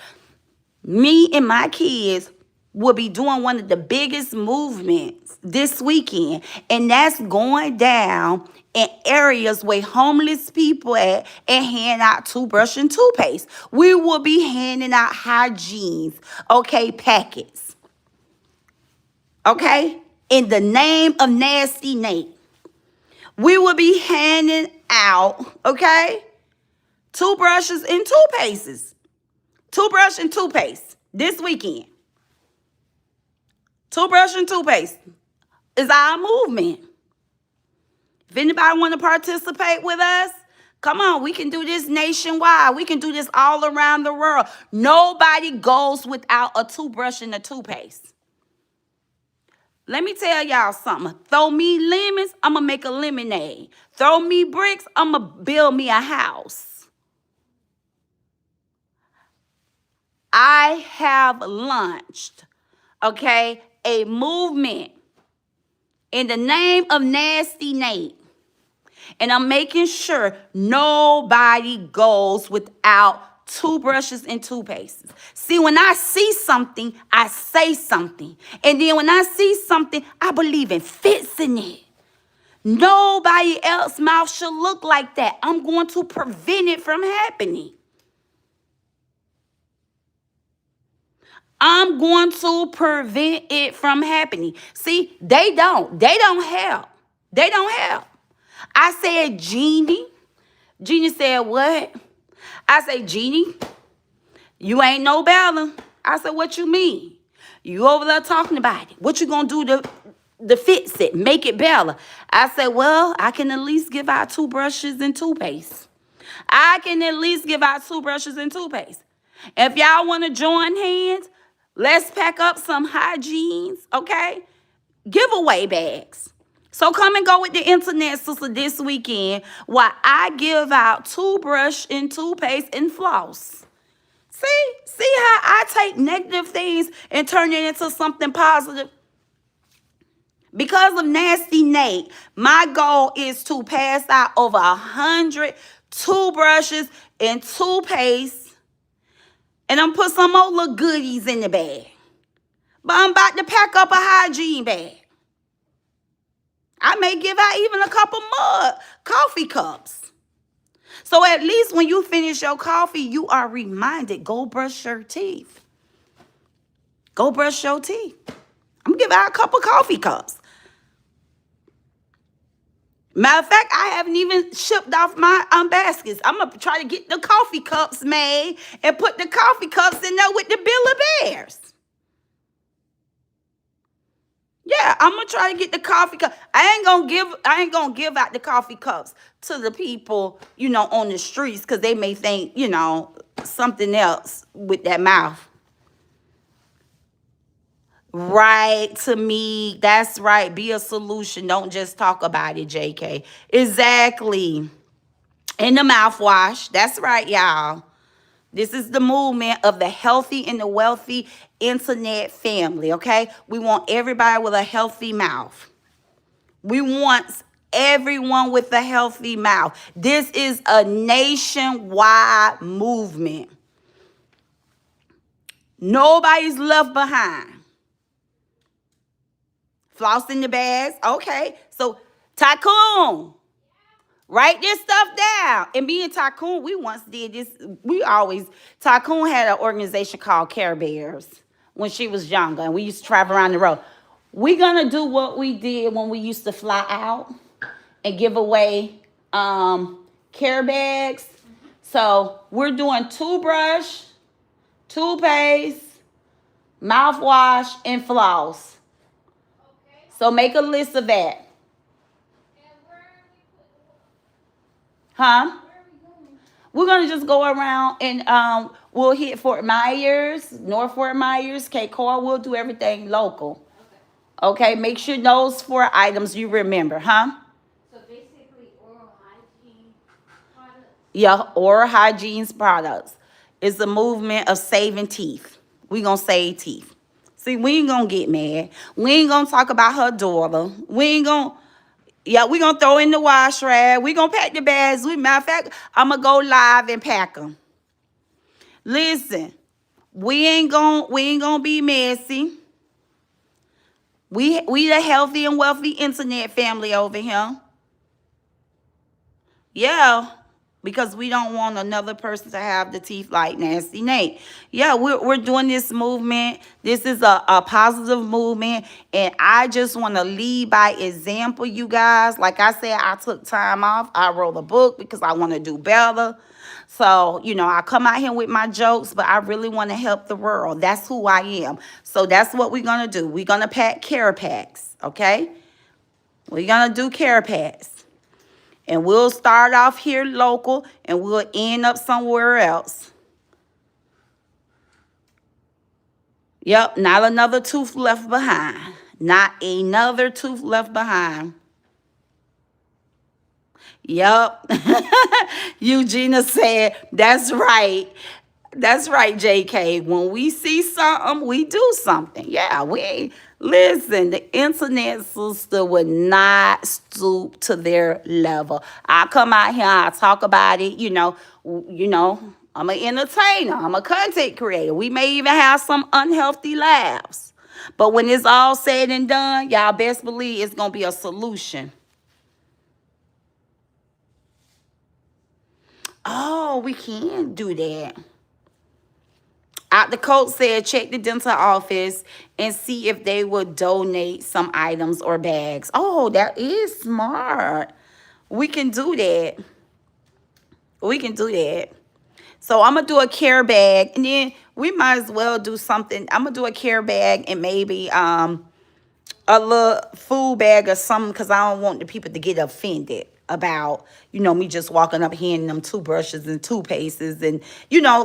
me and my kids will be doing one of the biggest movements this weekend. And that's going down in areas where homeless people at and hand out toothbrush and toothpaste. We will be handing out Hygiene, okay, packets. Okay? In the name of Nasty Nate. We will be handing out, okay, toothbrushes and toothpastes. Toothbrush and toothpaste this weekend. Toothbrush and toothpaste is our movement. If anybody want to participate with us, come on, we can do this nationwide. We can do this all around the world. Nobody goes without a toothbrush and a toothpaste. Let me tell y'all something. Throw me lemons, I'm going to make a lemonade. Throw me bricks, I'm going to build me a house. I have launched, okay, a movement in the name of Nasty Nate. And I'm making sure nobody goes without toothbrushes and toothpastes. See, when I see something, I say something. And then when I see something, I believe in fixing it. Nobody else's mouth should look like that. I'm going to prevent it from happening. I'm going to prevent it from happening. See, they don't help. They don't help. I said, Jeannie. Jeannie said, what? I said, Jeannie, you ain't no better. I said, what you mean? You over there talking about it. What you gonna do to fix it, make it better? I said, well, I can at least give out toothbrushes and toothpaste. I can at least give out toothbrushes and toothpaste. If y'all want to join hands, let's pack up some Hygienes, okay? Giveaway bags. So come and go with the internet, sister, this weekend while I give out toothbrush and toothpaste and floss. See how I take negative things and turn it into something positive? Because of Nasty Nate, my goal is to pass out over 100 toothbrushes and toothpaste. And I'm put some more little goodies in the bag. But I'm about to pack up a Hygiene bag. I may give out even a couple more coffee cups. So at least when you finish your coffee, you are reminded, go brush your teeth. Go brush your teeth. I'm giving out a couple coffee cups. Matter of fact, I haven't even shipped off my baskets. I'm going to try to get the coffee cups made and put the coffee cups in there with the Build-A-Bears. Yeah, I'm gonna try to get the coffee cup. I ain't gonna give out the coffee cups to the people, on the streets, because they may think, something else with that mouth. Right, to me, that's right. Be a solution. Don't just talk about it, JK. Exactly. And the mouthwash. That's right, y'all. This is the movement of the healthy and the wealthy internet family, okay? We want everybody with a healthy mouth. We want everyone with a healthy mouth. This is a nationwide movement. Nobody's left behind. Floss in the bags, okay. So, Tycoon. Write this stuff down. And me and Tycoon, we once did this. Tycoon had an organization called Care Bears when she was younger. And we used to travel around the road. We're going to do what we did when we used to fly out and give away care bags. So we're doing toothbrush, toothpaste, mouthwash, and floss. So make a list of that. Huh? We're going to just go around and we'll hit Fort Myers, North Fort Myers, Cape Coral. We'll do everything local. Okay, make sure those 4 items you remember, huh? So this Yeah, oral hygiene products. It's a movement of saving teeth. We gonna save teeth. See, we ain't gonna get mad. We ain't gonna talk about her daughter. We ain't gonna, yeah, we gonna throw in the wash rag. We gonna pack the bags. Matter of fact, I'm gonna go live and pack them. Listen, we ain't gonna be messy. We the healthy and wealthy internet family over here. Yeah, because we don't want another person to have the teeth like Nasty Nate. Yeah, we're doing this movement. This is a positive movement. And I just want to lead by example, you guys. Like I said, I took time off. I wrote a book because I want to do better. So, I come out here with my jokes, but I really want to help the world. That's who I am. So that's what we're going to do. We're going to pack care packs, okay? We're going to do care packs. And we'll start off here local and we'll end up somewhere else. Yep, not another tooth left behind. Not another tooth left behind. Yep. Eugenia said, that's right. That's right, JK. When we see something, we do something. Yeah, we ain't. Listen, the internet sister would not stoop to their level. I come out here, I talk about it, I'm an entertainer, I'm a content creator. We may even have some unhealthy laughs. But when it's all said and done, y'all best believe it's going to be a solution. Oh, we can do that. Out the Coat said, check the dental office and see if they will donate some items or bags. Oh, that is smart. We can do that. We can do that. So I'm going to do a care bag. And then we might as well do something. I'm going to do a care bag and maybe a little food bag or something because I don't want the people to get offended about, me just walking up handing them toothbrushes and toothpastes and,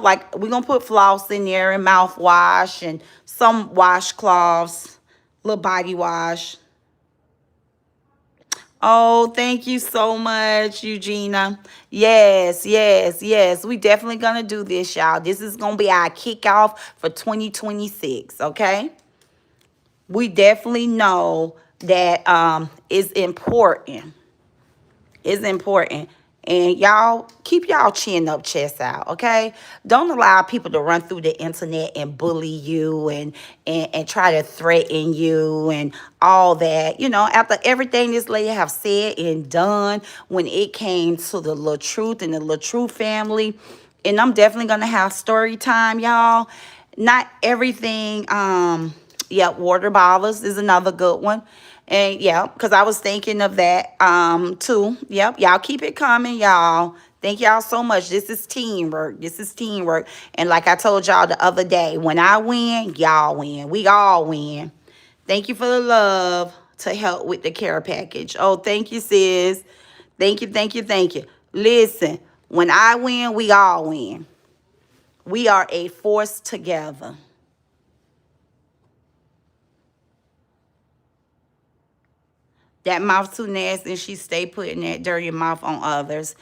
like we're going to put floss in there and mouthwash and some washcloths, little body wash. Oh, thank you so much, Eugenia. Yes, yes, yes. We definitely going to do this, y'all. This is going to be our kickoff for 2026, okay? We definitely know that it's important. It's important. And y'all, keep y'all chin up, chest out, okay? Don't allow people to run through the internet and bully you and try to threaten you and all that. After everything this lady have said and done when it came to the LaTruth and the LaTruth family, and I'm definitely going to have story time, y'all. Not everything, water bottles is another good one. And because I was thinking of that too. Yep, y'all keep it coming, y'all. Thank y'all so much. This is teamwork. This is teamwork. And like I told y'all the other day, when I win, y'all win. We all win. Thank you for the love to help with the care package. Oh, thank you, sis. Thank you, thank you, thank you. Listen, when I win, we all win. We are a force together. That mouth too nasty and she stay putting that dirty mouth on others.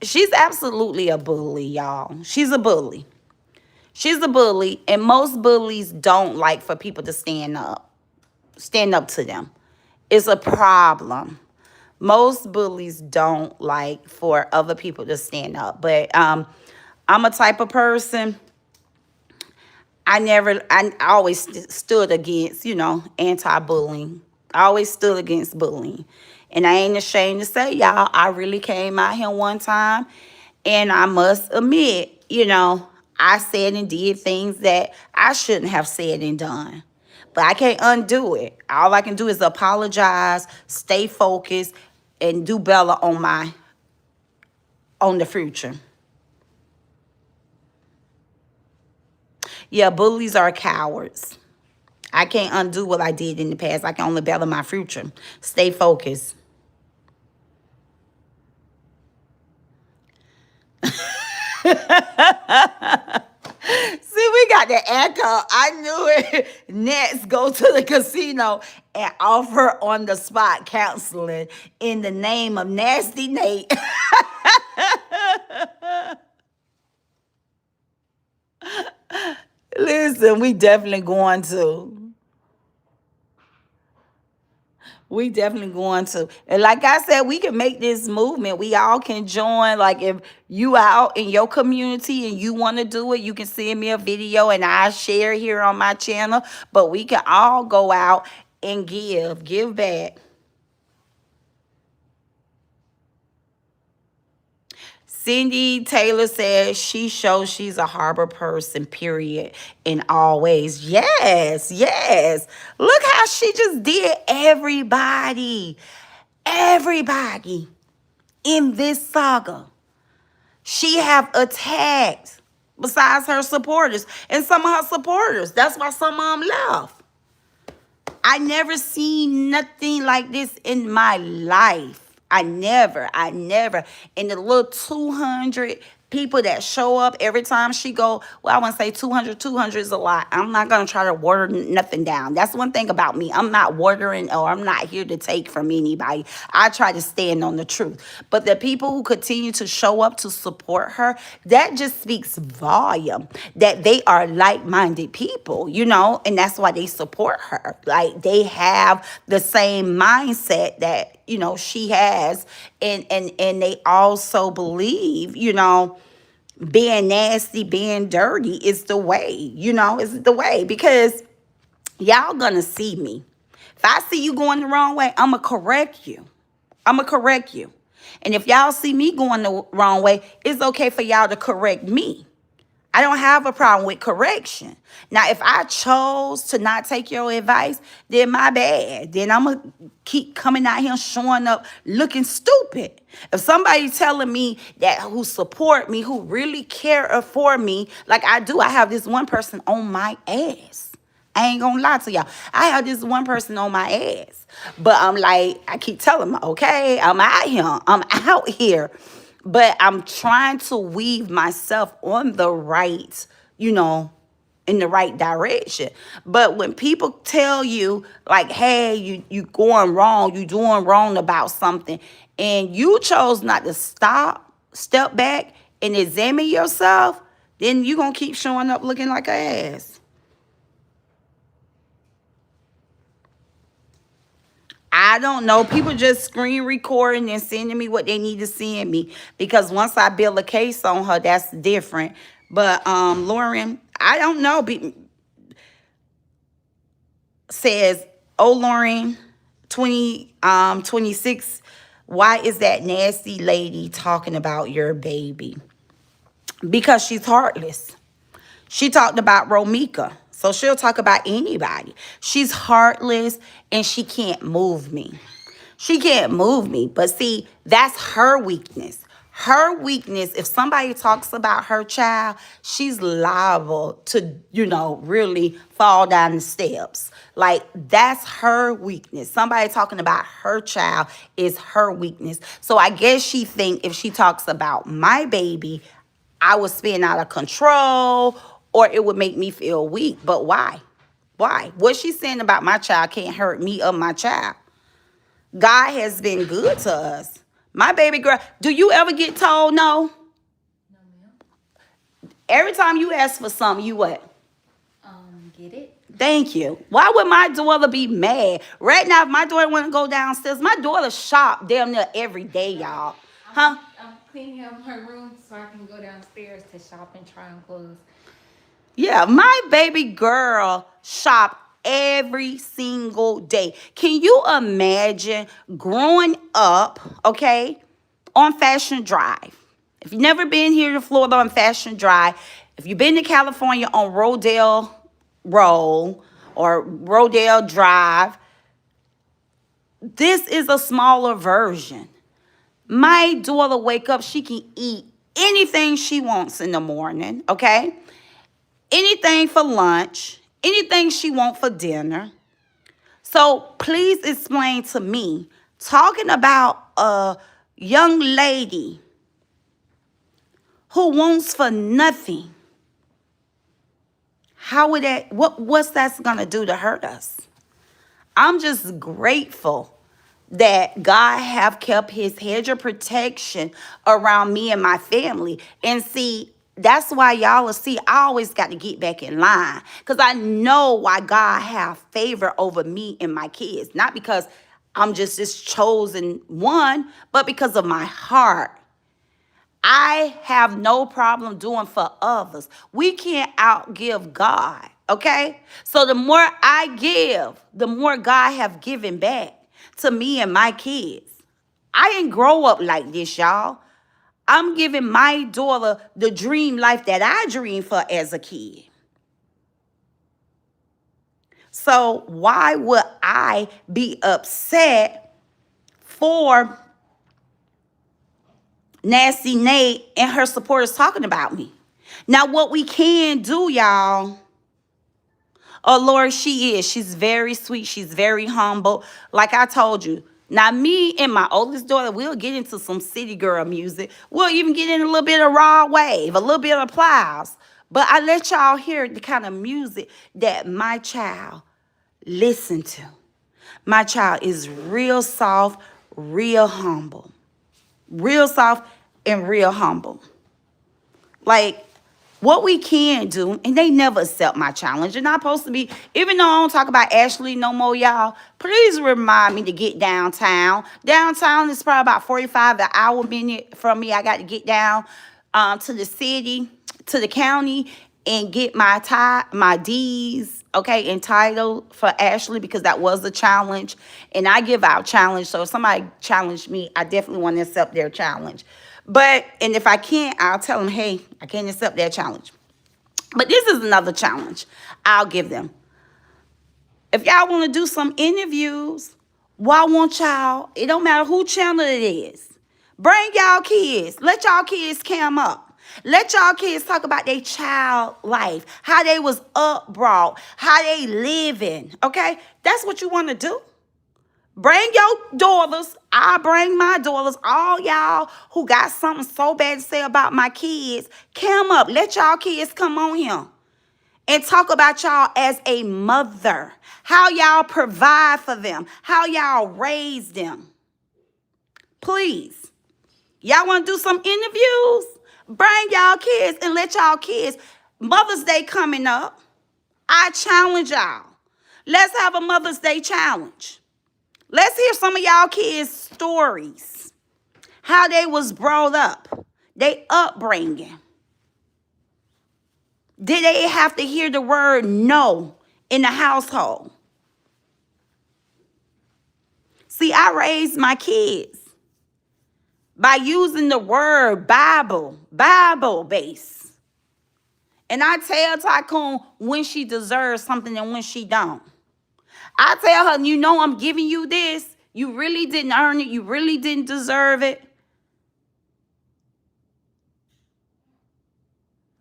She's absolutely a bully, y'all. She's a bully. She's a bully, and most bullies don't like for people to stand up to them. It's a problem. Most bullies don't like for other people to stand up. But I'm a type of person, I always stood against, anti-bullying. I always stood against bullying. And I ain't ashamed to say, y'all, I really came out here one time and I must admit, I said and did things that I shouldn't have said and done. But I can't undo it. All I can do is apologize, stay focused, and do better on the future. Yeah, bullies are cowards. I can't undo what I did in the past. I can only better my future. Stay focused. See, we got the echo. I knew it. Next, go to the casino and offer on the spot counseling in the name of Nasty Nate. Listen, we definitely going to. We definitely going to. And like I said, we can make this movement. We all can join. Like if you out in your community and you want to do it, you can send me a video and I share here on my channel. But we can all go out and give back. Cindy Taylor says she shows she's a harbor person, period, in all ways. Yes, yes. Look how she just did everybody in this saga. She have attacked besides her supporters and some of her supporters. That's why some of them left. I never seen nothing like this in my life. I never. And the little 200 people that show up every time she go, well, I want to say 200 is a lot. I'm not going to try to water nothing down. That's one thing about me. I'm not watering or I'm not here to take from anybody. I try to stand on the truth. But the people who continue to show up to support her, that just speaks volume that they are like-minded people, and that's why they support her. Like they have the same mindset that she has, and they also believe being nasty, being dirty is the way, is the way, because y'all gonna see me. If I see you going the wrong way, I'ma correct you. And if y'all see me going the wrong way, it's okay for y'all to correct me. I don't have a problem with correction. Now, if I chose to not take your advice, then my bad. Then I'm going to keep coming out here showing up looking stupid. If somebody telling me that who support me, who really care for me, like I do, I have this one person on my ass. I ain't going to lie to y'all. I have this one person on my ass. But I'm like, I keep telling them, okay, I'm out here. But I'm trying to weave myself on the right, in the right direction. But when people tell you, like, hey, you going wrong, you doing wrong about something, and you chose not to step back, and examine yourself, then you're going to keep showing up looking like an ass. I don't know. People just screen recording and sending me what they need to send me. Because once I build a case on her, that's different. But Lauren, I don't know. Says, oh, Lauren, 26, why is that nasty lady talking about your baby? Because she's heartless. She talked about Romika. So she'll talk about anybody. She's heartless and she can't move me. But see, that's her weakness. Her weakness, if somebody talks about her child, she's liable to, really fall down the steps. Like, that's her weakness. Somebody talking about her child is her weakness. So I guess she think if she talks about my baby, I would spin out of control, or it would make me feel weak. But why? Why? What she's saying about my child can't hurt me or my child. God has been good to us. My baby girl, do you ever get told no? No, ma'am. Every time you ask for something, you what? Get it. Thank you. Why would my daughter be mad? Right now, if my daughter want to go downstairs, my daughter shop damn near every day, y'all. Huh? I'm cleaning up her room so I can go downstairs to shop and try on clothes. Yeah, my baby girl shop every single day. Can you imagine growing up, okay, on Fashion Drive? If you've never been here to Florida on Fashion Drive, if you've been to California on Rodale Road or Rodale Drive, this is a smaller version. My daughter wake up, she can eat anything she wants in the morning, okay? Anything for lunch, anything she wants for dinner. So please explain to me, talking about a young lady who wants for nothing, how would what's that gonna do to hurt us? I'm just grateful that God have kept his hedge of protection around me and my family. And see, that's why y'all will see I always got to get back in line, because I know why God have favor over me and my kids. Not because I'm just this chosen one, but because of my heart. I have no problem doing for others. We can't outgive God, okay? So the more I give, the more God have given back to me and my kids. I didn't grow up like this, y'all. I'm giving my daughter the dream life that I dreamed for as a kid. So why would I be upset for Nasty Nate and her supporters talking about me? Now, what we can do, y'all. Oh, Lord, she is. She's very sweet. She's very humble. Like I told you. Now, me and my oldest daughter, we'll get into some city girl music. We'll even get in a little bit of raw wave, a little bit of Plows. But I let y'all hear the kind of music that my child listen to. My child is real soft, real humble. Real soft and real humble. Like, what we can do, and they never accept my challenge. You're not supposed to be, even though I don't talk about Ashley no more, y'all, please remind me to get downtown. Downtown is probably about 45 an hour minute from me. I got to get down to the city, to the county, and get my D's, okay, entitled for Ashley, because that was a challenge. And I give out challenge. So if somebody challenged me, I definitely want to accept their challenge. And if I can't, I'll tell them, hey, I can't accept that challenge. But this is another challenge I'll give them. If y'all want to do some interviews, why won't y'all, it don't matter who channel it is, bring y'all kids. Let y'all kids cam up. Let y'all kids talk about their child life, how they was brought, how they living, okay? That's what you want to do. Bring your daughters. I bring my daughters. All y'all who got something so bad to say about my kids, come up. Let y'all kids come on here and talk about y'all as a mother. How y'all provide for them. How y'all raise them. Please. Y'all want to do some interviews? Bring y'all kids and let y'all kids. Mother's Day coming up. I challenge y'all. Let's have a Mother's Day challenge. Let's hear some of y'all kids' stories. How they was brought up. They upbringing. Did they have to hear the word no in the household? See, I raised my kids by using the word Bible base. And I tell Tycoon when she deserves something and when she don't. I tell her, you know, I'm giving you this. You really didn't earn it. You really didn't deserve it.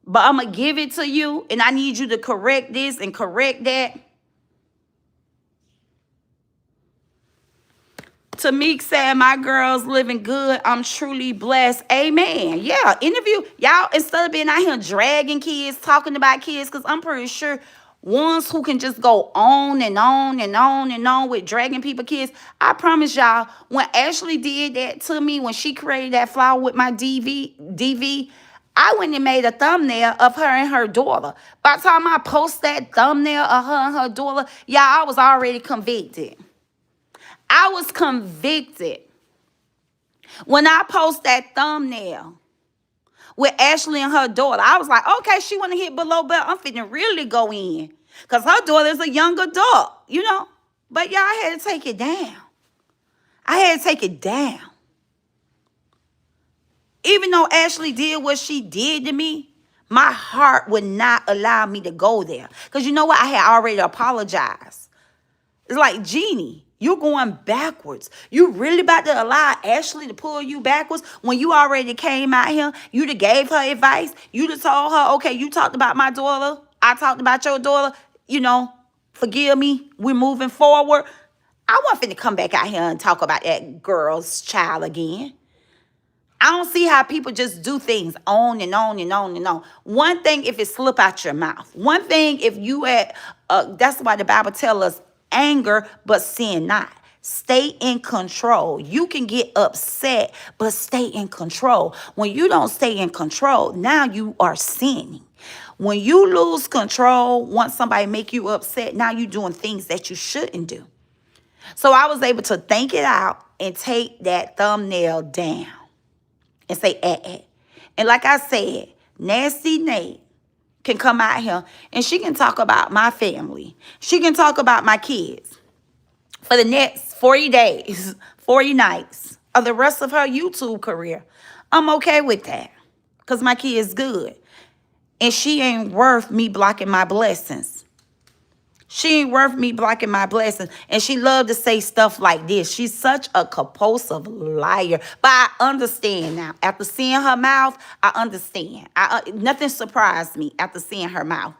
But I'm going to give it to you, and I need you to correct this and correct that. Tamik said, my girl's living good. I'm truly blessed. Amen. Yeah, interview. Y'all, instead of being out here dragging kids, talking about kids, because I'm pretty sure ones who can just go on and on and on and on with dragging people kids. I promise y'all, when Ashley did that to me, when she created that flower with my DV, I went and made a thumbnail of her and her daughter. By the time I post that thumbnail of her and her daughter, y'all, I was already convicted. I was convicted. When I post that thumbnail with Ashley and her daughter, I was like, okay, she want to hit below belt. I'm finna really go in. Because her daughter is a young adult, you know. But y'all, I had to take it down. I had to take it down. Even though Ashley did what she did to me, my heart would not allow me to go there. Because you know what? I had already apologized. It's like, Jeannie, you're going backwards. You really about to allow Ashley to pull you backwards when you already came out here? You done gave her advice. You done told her, okay, you talked about my daughter. I talked about your daughter. You know, forgive me. We're moving forward. I wasn't finna come back out here and talk about that girl's child again. I don't see how people just do things on and on and on and on. One thing if it slip out your mouth. One thing if you that's why the Bible tells us anger, but sin not. Stay in control. You can get upset, but stay in control. When you don't stay in control, now you are sinning. When you lose control, once somebody make you upset, now you're doing things that you shouldn't do. So I was able to think it out and take that thumbnail down and say, And like I said, Nasty Nate can come out here and she can talk about my family. She can talk about my kids for the next 40 days, 40 nights of the rest of her YouTube career. I'm okay with that because my kid is good. And she ain't worth me blocking my blessings. She ain't worth me blocking my blessings. And she loved to say stuff like this. She's such a compulsive liar. But I understand now. After seeing her mouth, I understand. Nothing surprised me after seeing her mouth.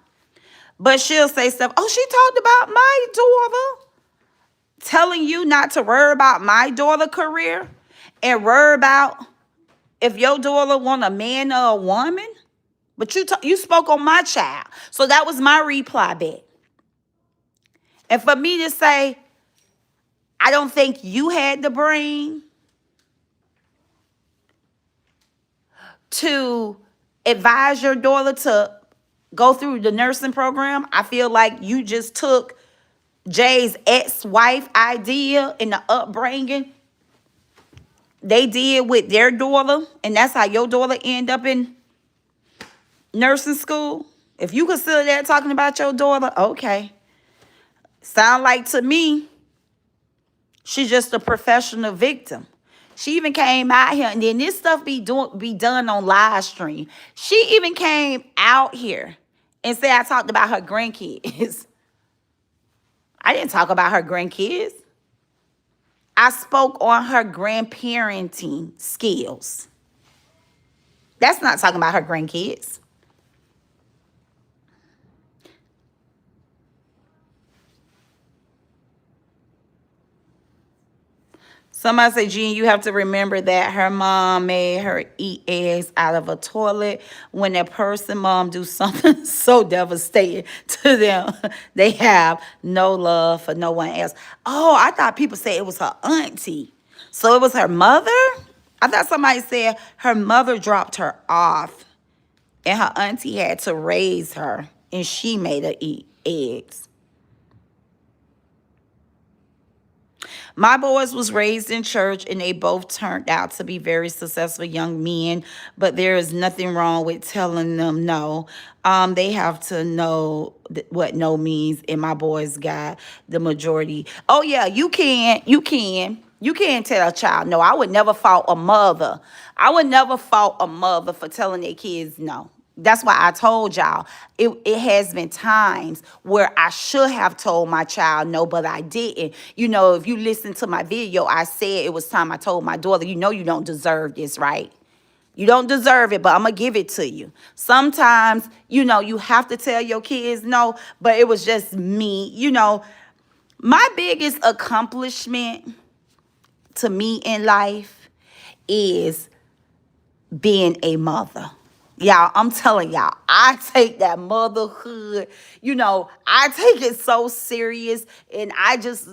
But she'll say stuff. Oh, she talked about my daughter. Telling you not to worry about my daughter career and worry about if your daughter want a man or a woman. But you spoke on my child. So that was my reply back. And for me to say, I don't think you had the brain to advise your daughter to go through the nursing program, I feel like you just took Jay's ex-wife idea in the upbringing they did with their daughter, and that's how your daughter end up in nursing school. If you consider that talking about your daughter, okay. Sound like to me, she's just a professional victim. She even came out here, and then this stuff be done on live stream. She even came out here and said I talked about her grandkids. I didn't talk about her grandkids. I spoke on her grandparenting skills. That's not talking about her grandkids. Somebody say, Jean, you have to remember that her mom made her eat eggs out of a toilet. When a person mom do something so devastating to them, they have no love for no one else. Oh, I thought people said it was her auntie. So it was her mother? I thought somebody said her mother dropped her off and her auntie had to raise her and she made her eat eggs. My boys was raised in church and they both turned out to be very successful young men, but there is nothing wrong with telling them no. They have to know what no means, and my boys got the majority. Oh yeah, you can tell a child no. I would never fault a mother. I would never fault a mother for telling their kids no. That's why I told y'all, it has been times where I should have told my child no, but I didn't. You know, if you listen to my video, I said it was time I told my daughter, you know you don't deserve this, right? You don't deserve it, but I'm going to give it to you. Sometimes, you know, you have to tell your kids no, but it was just me. You know, my biggest accomplishment to me in life is being a mother. Y'all, I'm telling y'all, I take that motherhood, you know, I take it so serious, and I just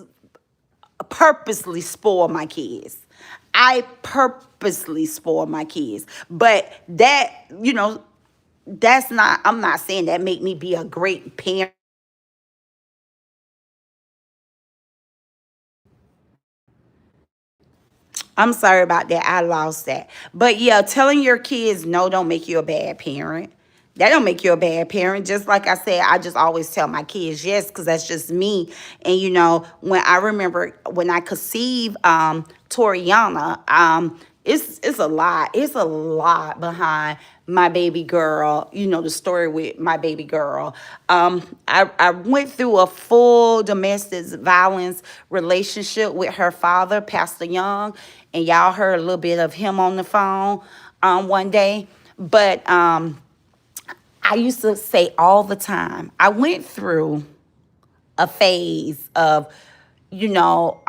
purposely spoil my kids. I purposely spoil my kids. But that, you know, that's not, I'm not saying that make me be a great parent. I'm sorry about that. I lost that. But yeah, telling your kids no don't make you a bad parent. That don't make you a bad parent. Just like I said, I just always tell my kids yes, because that's just me. And you know, when I remember when I conceived Toriana, it's a lot. It's a lot behind my baby girl. You know, the story with my baby girl. I went through a full domestic violence relationship with her father, Pastor Young, and y'all heard a little bit of him on the phone one day. But I used to say all the time, I went through a phase of, you know,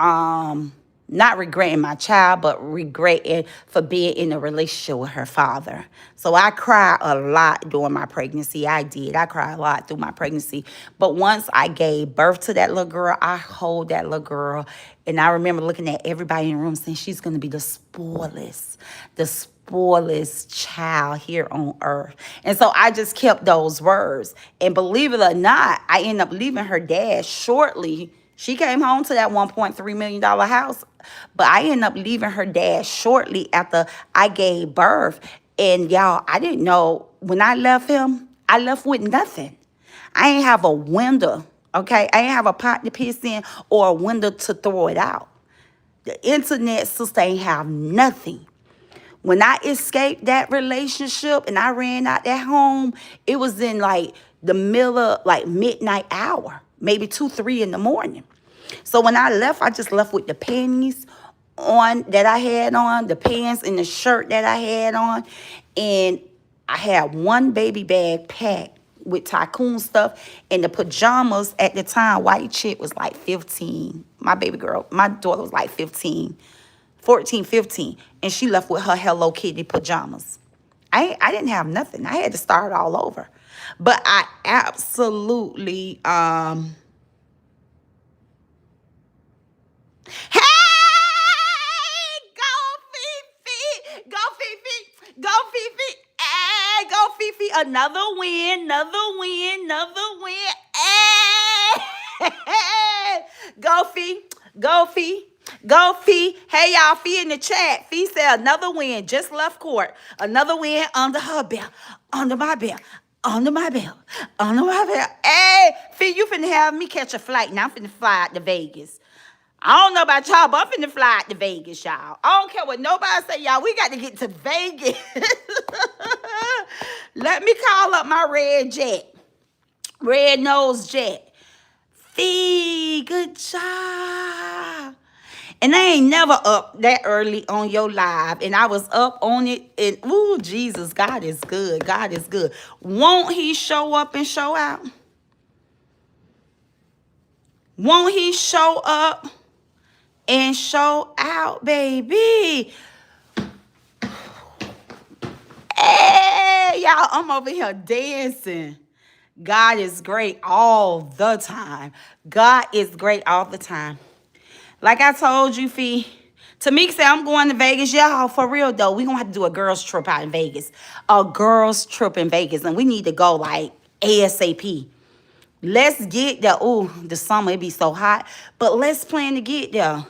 Not regretting my child, but regretting for being in a relationship with her father. So I cried a lot during my pregnancy. I did. I cried a lot through my pregnancy. But once I gave birth to that little girl, I hold that little girl. And I remember looking at everybody in the room saying, she's going to be the spoilest child here on earth. And so I just kept those words. And believe it or not, I ended up leaving her dad shortly. She came home to that $1.3 million house, but I ended up leaving her dad shortly after I gave birth. And y'all, I didn't know when I left him, I left with nothing. I ain't have a window, okay? I ain't have a pot to piss in or a window to throw it out. The internet sister ain't have nothing. When I escaped that relationship and I ran out that home, it was in like the middle of like midnight hour, maybe 2, 3 in the morning. So when I left, I just left with the panties on that I had on, the pants and the shirt that I had on. And I had one baby bag packed with tycoon stuff, and the pajamas at the time, white chick was like 15. My baby girl, my daughter was like 15. 14, 15, and she left with her Hello Kitty pajamas. I didn't have nothing. I had to start all over. But I absolutely hey, go Fifi, go Fifi, go Fifi, hey, go Fifi, another win, another win, another win, hey, go Fifi, go Fifi. Go, Fee. Hey, y'all, Fee in the chat. Fee said another win. Just left court. Another win under her belt. Under my belt. Under my belt. Under my belt. Hey, Fee, you finna have me catch a flight. Now I'm finna fly out to Vegas. I don't know about y'all, but I'm finna fly out to Vegas, y'all. I don't care what nobody say, y'all. We got to get to Vegas. Let me call up my red jet. Red nose jet. Fee, good job. And I ain't never up that early on your live. And I was up on it. And, ooh, Jesus, God is good. God is good. Won't he show up and show out? Won't he show up and show out, baby? Hey, y'all, I'm over here dancing. God is great all the time. God is great all the time. Like I told you, Fee, Tamika said, I'm going to Vegas. Y'all, for real, though, we're going to have to do a girls trip out in Vegas. A girls trip in Vegas. And we need to go, like, ASAP. Let's get there. Ooh, the summer, it be so hot. But let's plan to get there.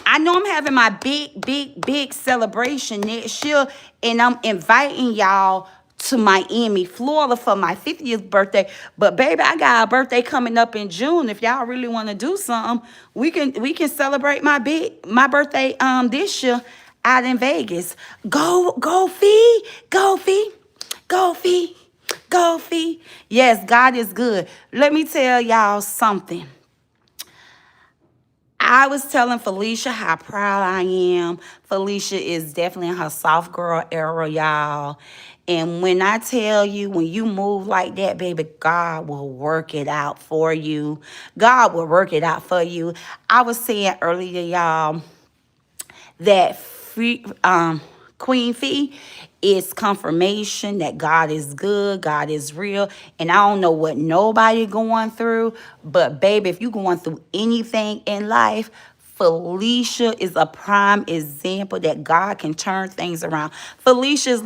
I know I'm having my big celebration next year. And I'm inviting y'all to Miami, Florida for my 50th birthday. But baby, I got a birthday coming up in June. If y'all really want to do something, we can celebrate my birthday this year out in Vegas. Go Fee, go Fee, go Fee, go Fee. Yes, God is good. Let me tell y'all something. I was telling Felicia how proud I am. Felicia is definitely in her soft girl era, y'all. And when I tell you, when you move like that, baby, God will work it out for you. God will work it out for you. I was saying earlier, y'all, that Queen Fee is confirmation that God is good, God is real. And I don't know what nobody going through, but baby, if you going through anything in life, Felicia is a prime example that God can turn things around. Felicia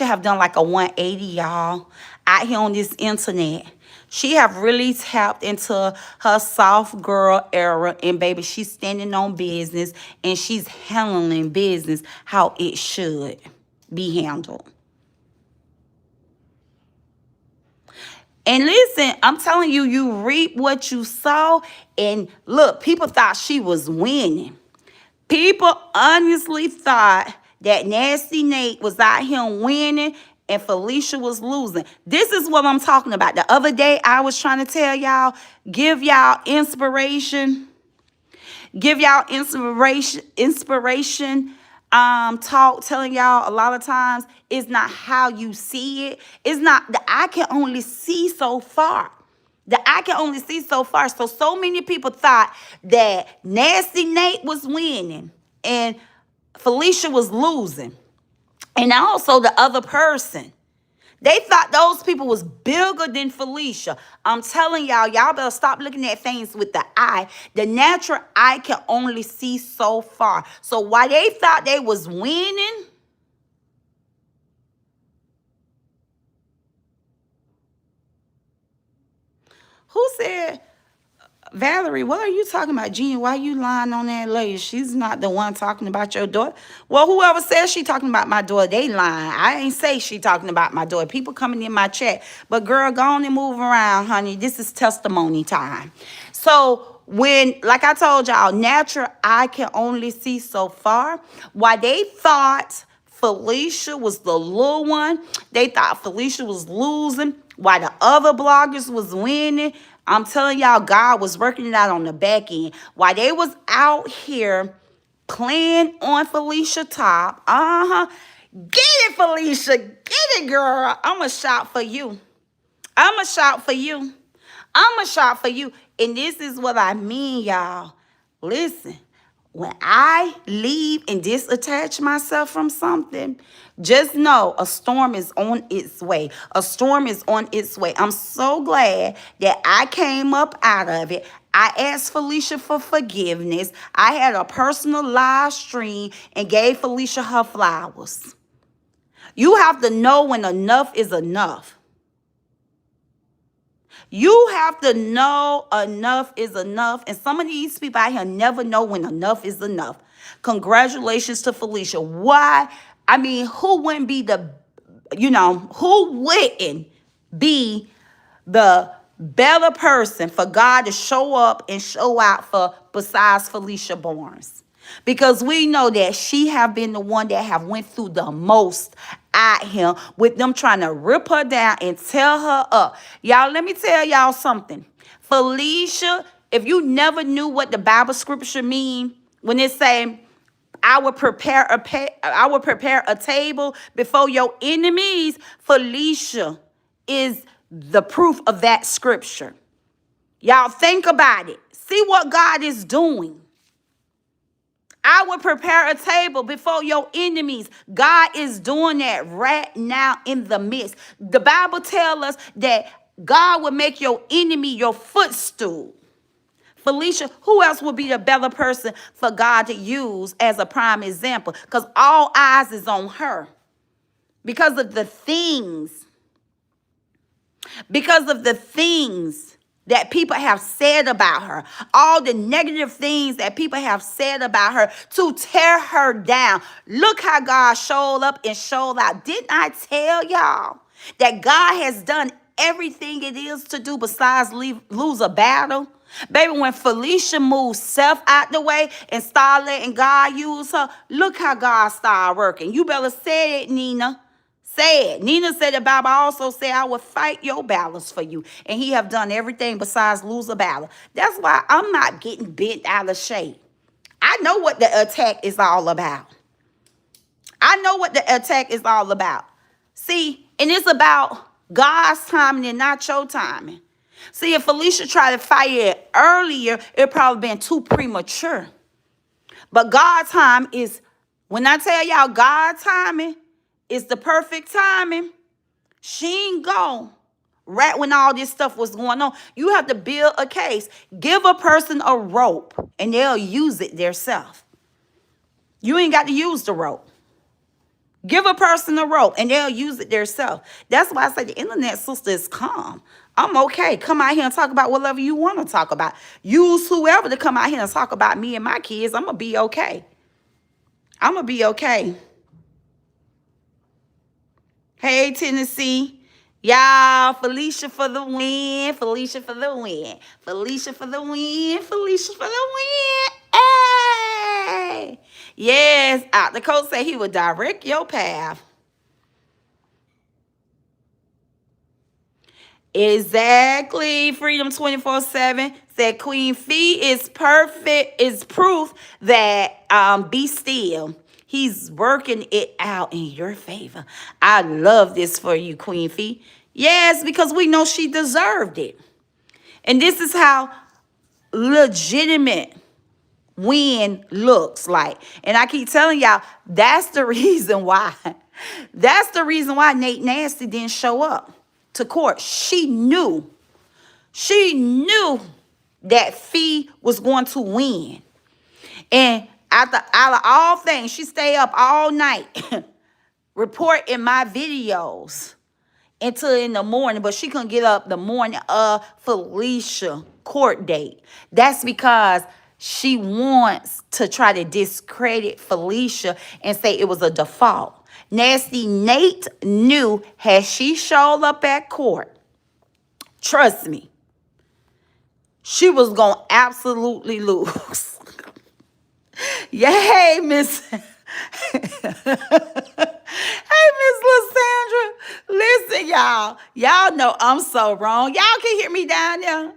have done like a 180, y'all, out here on this internet. She have really tapped into her soft girl era, and baby, she's standing on business and she's handling business how it should be handled. And listen, I'm telling you, you reap what you sow. And look, people thought she was winning. People honestly thought that Nasty Nate was out here winning and Felicia was losing. This is what I'm talking about. The other day, I was trying to tell y'all, give y'all inspiration. Give y'all inspiration talk, telling y'all a lot of times it's not how you see it. It's not that I can only see so far. The eye can only see so far. So many people thought that Nasty Nate was winning and Felicia was losing. And also the other person. They thought those people was bigger than Felicia. I'm telling y'all better stop looking at things with the eye. The natural eye can only see so far. So while they thought they was winning, who said, Valerie, what are you talking about? Gina, why you lying on that lady? She's not the one talking about your daughter. Well, whoever says she talking about my daughter, they lying. I ain't say she talking about my daughter. People coming in my chat. But girl, go on and move around, honey. This is testimony time. So when, like I told y'all, natural eye can only see so far. Why they thought Felicia was the little one. They thought Felicia was losing while the other bloggers was winning. I'm telling y'all, God was working it out on the back end. While they was out here playing on Felicia top. Get it, Felicia. Get it, girl. I'ma shout for you. I'ma shout for you. I'ma shout for you. And this is what I mean, y'all. Listen. When I leave and disattach myself from something, just know a storm is on its way. A storm is on its way. I'm so glad that I came up out of it. I asked Felicia for forgiveness. I had a personal live stream and gave Felicia her flowers. You have to know when enough is enough. You have to know enough is enough. And some of these people out here never know when enough is enough. Congratulations to Felicia. Why? I mean, who wouldn't be who wouldn't be the better person for God to show up and show out for besides Felicia Barnes? Because we know that she have been the one that have went through the most at him with them trying to rip her down and tear her up. Y'all, let me tell y'all something. Felicia, if you never knew what the Bible scripture mean when it say, I will prepare a table before your enemies, Felicia is the proof of that scripture. Y'all think about it. See what God is doing. I will prepare a table before your enemies. God is doing that right now in the midst. The Bible tells us that God will make your enemy your footstool. Felicia, who else would be the better person for God to use as a prime example? Because all eyes is on her. Because of the things that people have said about her, all the negative things that people have said about her to tear her down. Look how God showed up and showed out. Didn't I tell y'all that God has done everything it is to do besides lose a battle? Baby, when Felicia moved self out the way and started letting God use her, look how God started working. You better say it, Nina. Say it. Nina said the Bible also said, I will fight your battles for you. And he have done everything besides lose a battle. That's why I'm not getting bent out of shape. I know what the attack is all about. I know what the attack is all about. See, and it's about God's timing and not your timing. See, if Felicia tried to fight it earlier, it probably been too premature. But God's time is, when I tell y'all God's timing, it's the perfect timing. She ain't gone right when all this stuff was going on. You have to build a case. Give a person a rope and they'll use it themselves. You ain't got to use the rope. Give a person a rope and they'll use it themselves. That's why I say the internet, sister, is calm. I'm okay. Come out here and talk about whatever you want to talk about. Use whoever to come out here and talk about me and my kids. I'm going to be okay. I'm going to be okay. Hey, Tennessee. Y'all, Felicia for the win. Felicia for the win. Felicia for the win. Felicia for the win. Hey. Yes, out the coach said he would direct your path. Exactly. Freedom 24/7 said Queen Fee is perfect, is proof that be still. He's working it out in your favor. I love this for you, Queen Fee. Yes, because we know she deserved it. And this is how legitimate win looks like. And I keep telling y'all, that's the reason why. That's the reason why Nate Nasty didn't show up to court. She knew that Fee was going to win. And after out of all things, she stayed up all night reporting my videos until in the morning, but she couldn't get up the morning of Felicia court date. That's because she wants to try to discredit Felicia and say it was a default. Nasty Nate knew had she showed up at court, trust me, she was going to absolutely lose. Yay, Miss. Hey, Miss Lysandra. Listen, y'all. Y'all know I'm so wrong. Y'all can hear me down there?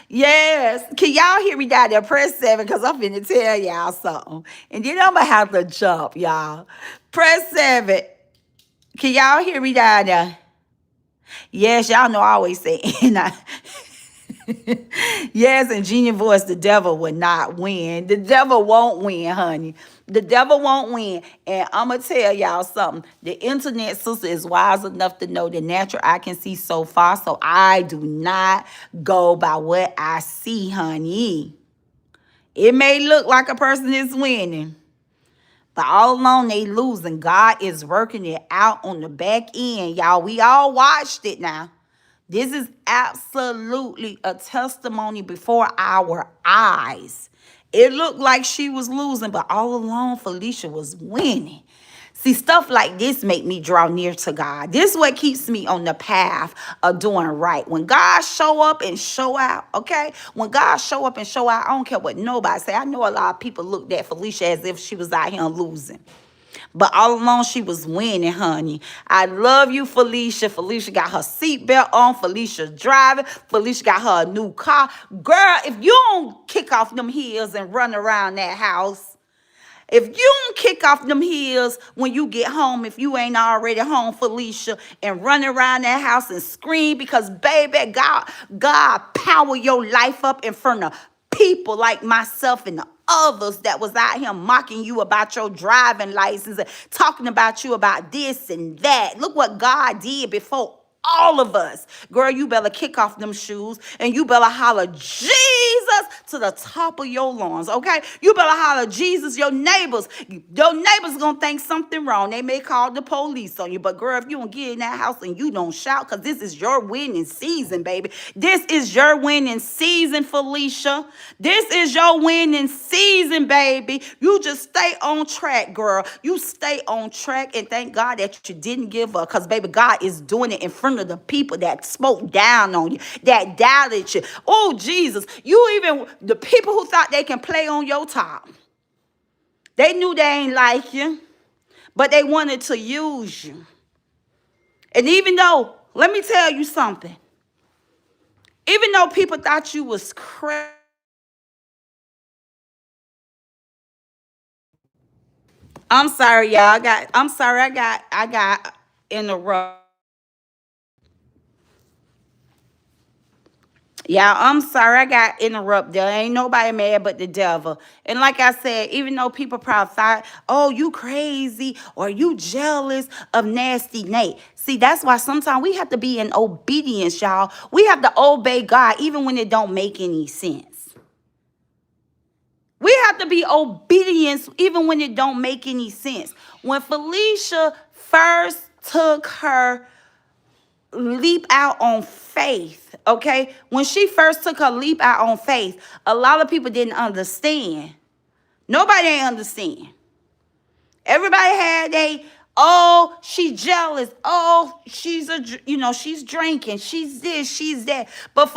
Yes. Can y'all hear me down there? Press 7 because I'm finna tell y'all something. And then I'm going to have to jump, y'all. Press 7. Can y'all hear me down there? Yes, y'all know I always say, and yes, in Genius Voice, the devil will not win. The devil won't win, honey. The devil won't win. And I'm going to tell y'all something. The internet sister is wise enough to know the natural eye can see so far. So I do not go by what I see, honey. It may look like a person is winning, but all along they losing. God is working it out on the back end, y'all. We all watched it now. This is absolutely a testimony before our eyes. It looked like she was losing, but all along Felicia was winning. See, stuff like this make me draw near to God. This is what keeps me on the path of doing right. When God show up and show out, okay? When God show up and show out, I don't care what nobody say. I know a lot of people looked at Felicia as if she was out here losing. But all along, she was winning, honey. I love you, Felicia. Felicia got her seatbelt on. Felicia driving. Felicia got her a new car. Girl, if you don't kick off them heels and run around that house, if you don't kick off them heels when you get home, if you ain't already home, Felicia, and run around that house and scream because, baby, God power your life up in front of people like myself and the others that was out here mocking you about your driving license and talking about you about this and that. Look what God did before all of us. Girl, you better kick off them shoes and you better holler Jesus to the top of your lungs, okay? You better holler Jesus. Your neighbors gonna think something wrong. They may call the police on you, but girl, if you don't get in that house and you don't shout, because this is your winning season, baby. This is your winning season, Felicia. This is your winning season, baby. You just stay on track, girl. You stay on track and thank God that you didn't give up, because baby, God is doing it in front of the people that spoke down on you, that doubted you. Oh, Jesus. The people who thought they can play on your top. They knew they ain't like you, but they wanted to use you. And even though, let me tell you something. Even though people thought you was crazy. I'm sorry, y'all. I got interrupted. Yeah, I'm sorry I got interrupted. There ain't nobody mad but the devil. And like I said, even though people probably thought, oh, you crazy or you jealous of Nasty Nate. See, that's why sometimes we have to be in obedience, y'all. We have to obey God even when it don't make any sense. We have to be obedient even when it don't make any sense. When Felicia first took her leap out on faith, okay? When she first took her leap out on faith, a lot of people didn't understand. Nobody ain't understand. Everybody had oh, she's jealous. Oh, she's she's drinking. She's this, she's that. But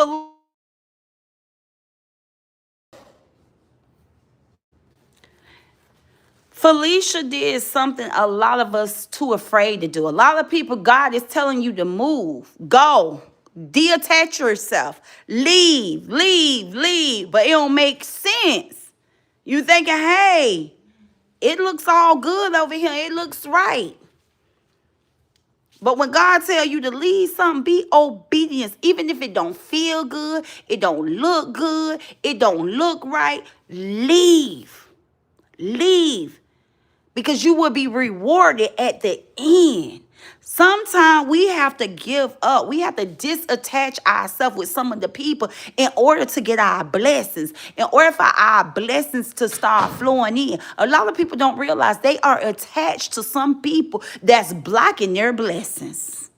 Felicia did something a lot of us too afraid to do. A lot of people, God is telling you to move, go, detach yourself, leave, but it don't make sense. You thinking, hey, it looks all good over here. It looks right. But when God tell you to leave something, be obedience. Even if it don't feel good, it don't look good, it don't look right, leave. Leave. Because you will be rewarded at the end. Sometimes we have to give up. We have to disattach ourselves with some of the people in order to get our blessings, in order for our blessings to start flowing in. A lot of people don't realize they are attached to some people that's blocking their blessings.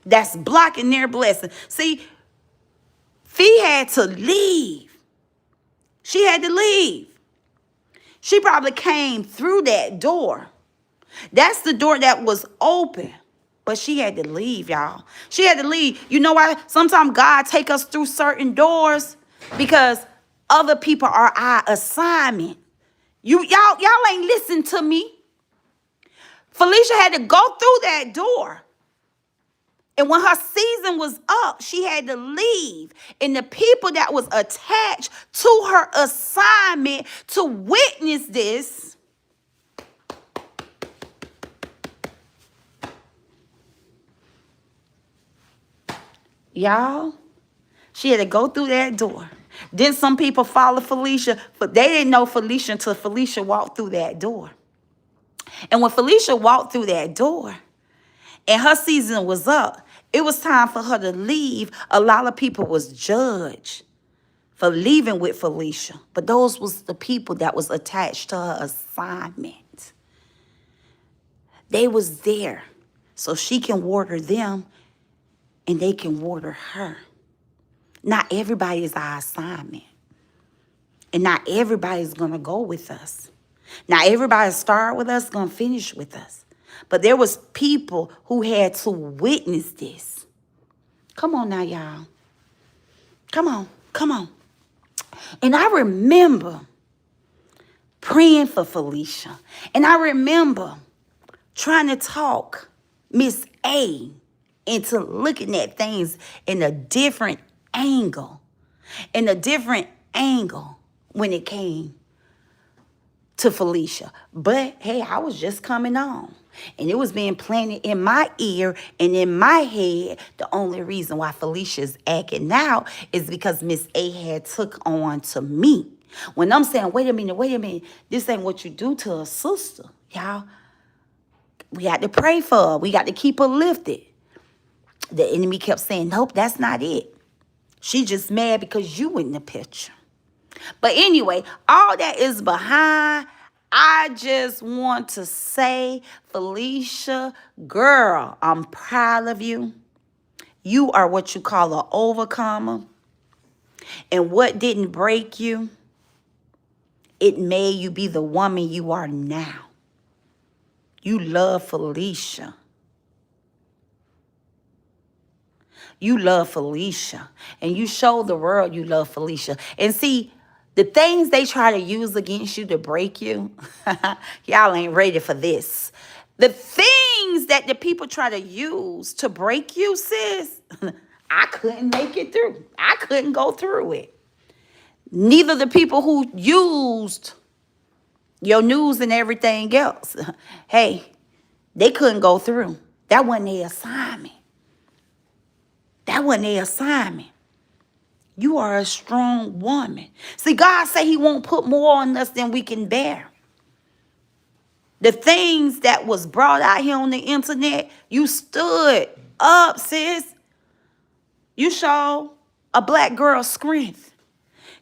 That's blocking their blessing. See, Fee had to leave. She had to leave. She probably came through that door. That's the door that was open. But she had to leave, y'all. She had to leave. You know why? Sometimes God take us through certain doors because other people are our assignment. Y'all ain't listen to me. Felicia had to go through that door. And when her season was up, she had to leave. And the people that was attached to her assignment to witness this, y'all, she had to go through that door. Then some people followed Felicia, but they didn't know Felicia until Felicia walked through that door. And when Felicia walked through that door and her season was up, it was time for her to leave. A lot of people was judged for leaving with Felicia. But those was the people that was attached to her assignment. They was there so she can water them and they can water her. Not everybody is our assignment. And not everybody's going to go with us. Not everybody start with us, going to finish with us. But there was people who had to witness this. Come on now, y'all. Come on, come on. And I remember praying for Felicia. And I remember trying to talk Miss A into looking at things in a different angle. In a different angle when it came to Felicia. But hey, I was just coming on. And it was being planted in my ear and in my head. The only reason why Felicia's acting now is because Miss A had took on to me. When I'm saying, wait a minute, this ain't what you do to a sister, y'all. We got to pray for her. We got to keep her lifted. The enemy kept saying, nope, that's not it. She just mad because you in the picture. But anyway, all that is behind. I just want to say, Felicia, girl, I'm proud of you. You are what you call an overcomer. And what didn't break you, it made you be the woman you are now. You love Felicia. You love Felicia. And you show the world you love Felicia. And see, the things they try to use against you to break you, y'all ain't ready for this. The things that the people try to use to break you, sis, I couldn't make it through. I couldn't go through it. Neither the people who used your news and everything else. Hey, they couldn't go through. That wasn't their assignment. That wasn't their assignment. You are a strong woman. See, God said he won't put more on us than we can bear. The things that was brought out here on the internet, you stood up, sis. You showed a black girl's strength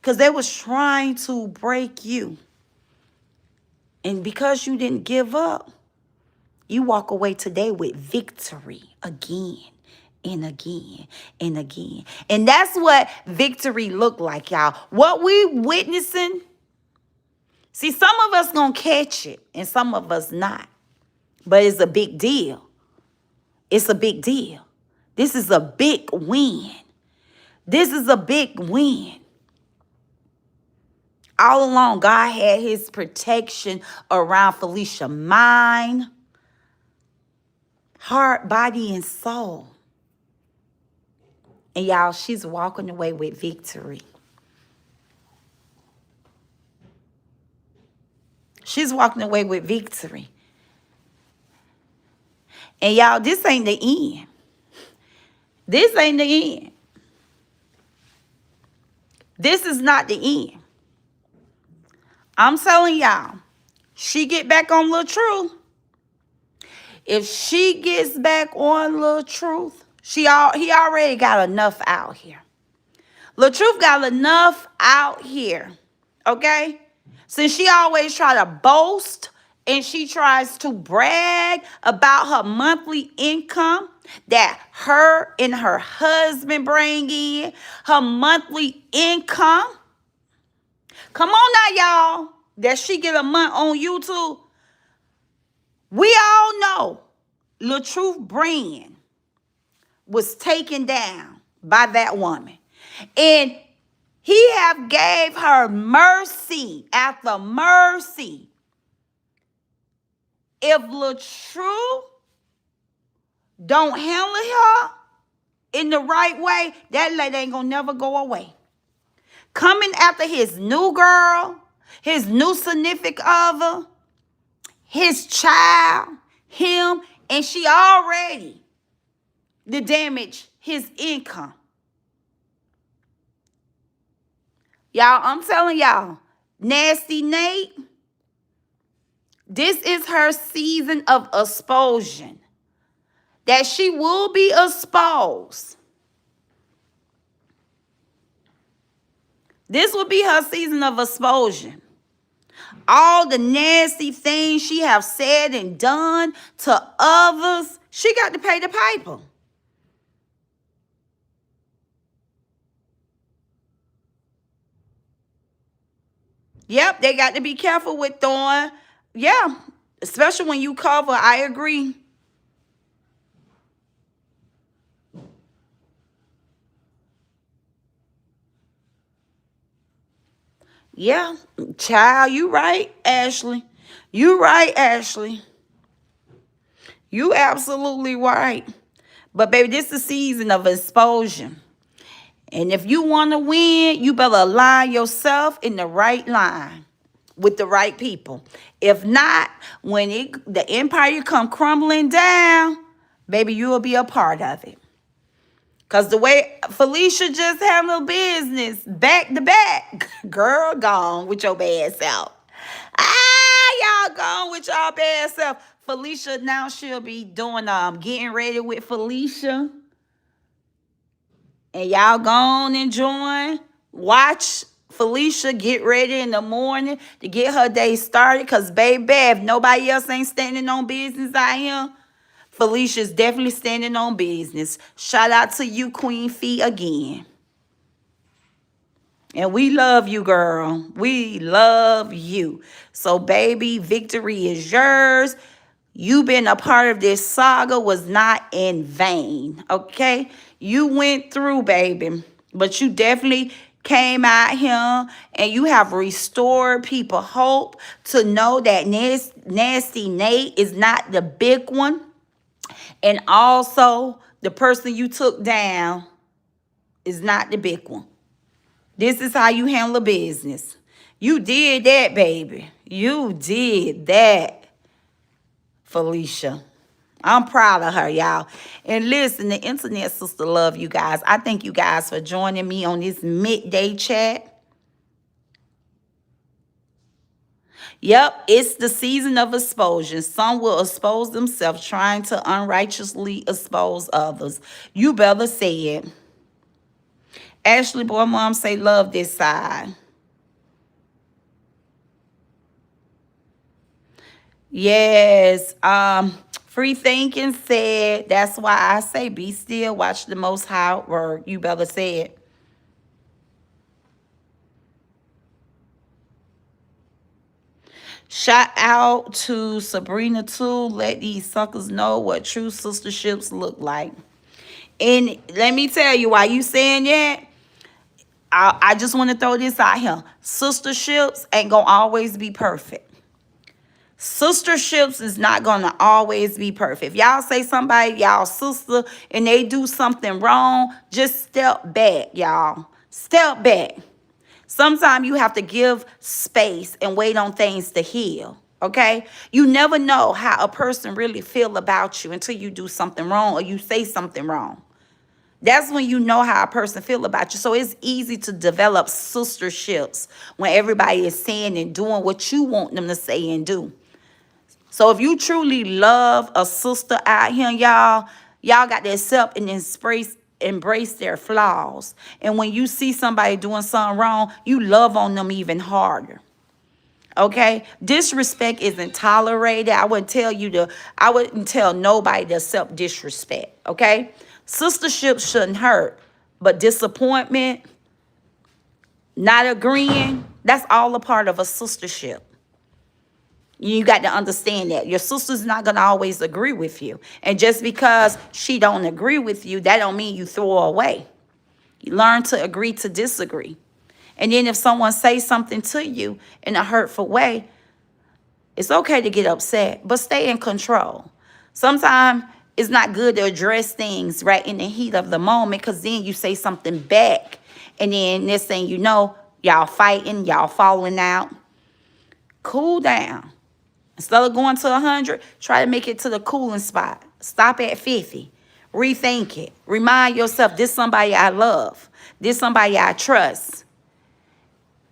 because they was trying to break you. And because you didn't give up, you walk away today with victory again. And again and again. And that's what victory look like, y'all. What we witnessing, see, some of us gonna catch it and some of us not. But it's a big deal. It's a big deal. This is a big win. This is a big win. All along, God had his protection around Felicia. Mind, heart, body, and soul. And y'all, she's walking away with victory. She's walking away with victory. And y'all, this ain't the end. This ain't the end. This is not the end. I'm telling y'all, she get back on Lil Truth. If she gets back on Lil Truth, he already got enough out here. Lil Truth got enough out here, okay? Since she always try to boast and she tries to brag about her monthly income that her and her husband bring in, her monthly income. Come on now, y'all, that she get a month on YouTube. We all know Lil Truth brand was taken down by that woman. And he have gave her mercy after mercy. If Lil Truth don't handle her in the right way, that lady ain't gonna never go away. Coming after his new girl, his new significant other, his child, him, and she already did damage his income. Y'all, I'm telling y'all, Nasty Nate, this is her season of exposure. That she will be exposed. This will be her season of exposure. All the nasty things she have said and done to others, she got to pay the piper. Yep, they got to be careful with throwing. Yeah, especially when you cover, I agree. Yeah, child, you right, Ashley. You right, Ashley. You absolutely right. But baby, this is a season of exposure. And if you want to win, you better align yourself in the right line with the right people. If not, when the empire come crumbling down, baby, you will be a part of it. Because the way Felicia just handled business back to back, girl, gone with your bad self. Y'all gone with y'all bad self. Felicia, now she'll be doing getting ready with Felicia. And y'all go on and join. Watch Felicia get ready in the morning to get her day started. Because, baby, if nobody else ain't standing on business out here, Felicia's definitely standing on business. Shout out to you, Queen Fee, again. And we love you, girl. We love you. So, baby, victory is yours. You being a part of this saga was not in vain, okay? You went through, baby, but you definitely came out here and you have restored people hope to know that Nasty Nate is not the big one. And also, the person you took down is not the big one. This is how you handle business. You did that, baby. You did that, Felicia. I'm proud of her, y'all. And listen, the internet sister love you guys. I thank you guys for joining me on this midday chat. Yep, it's the season of exposure. Some will expose themselves trying to unrighteously expose others. You better say it. Ashley, boy, mom say love this side. Yes. Free thinking said, that's why I say be still, watch the Most High work. You better say it. Shout out to Sabrina too. Let these suckers know what true sisterships look like. And let me tell you, why you saying that, I just want to throw this out here. Sisterships ain't gonna always be perfect. Sisterships is not gonna always be perfect. If y'all say somebody, y'all sister, and they do something wrong, just step back, y'all. Step back. Sometimes you have to give space and wait on things to heal, Okay? You never know how a person really feel about you until you do something wrong or you say something wrong. That's when you know how a person feel about you. So it's easy to develop sisterships when everybody is saying and doing what you want them to say and do. So if you truly love a sister out here, y'all got to accept and embrace their flaws. And when you see somebody doing something wrong, you love on them even harder. Okay? Disrespect isn't tolerated. I wouldn't tell nobody to accept disrespect. Okay? Sistership shouldn't hurt. But disappointment, not agreeing, that's all a part of a sistership. You got to understand that your sister's not going to always agree with you. And just because she don't agree with you, that don't mean you throw her away. You learn to agree to disagree. And then if someone says something to you in a hurtful way, it's okay to get upset, but stay in control. Sometimes it's not good to address things right in the heat of the moment, because then you say something back. And then next thing you know, y'all fighting, y'all falling out. Cool down. Instead of going to 100, try to make it to the cooling spot. Stop at 50. Rethink it. Remind yourself, this somebody I love. This somebody I trust.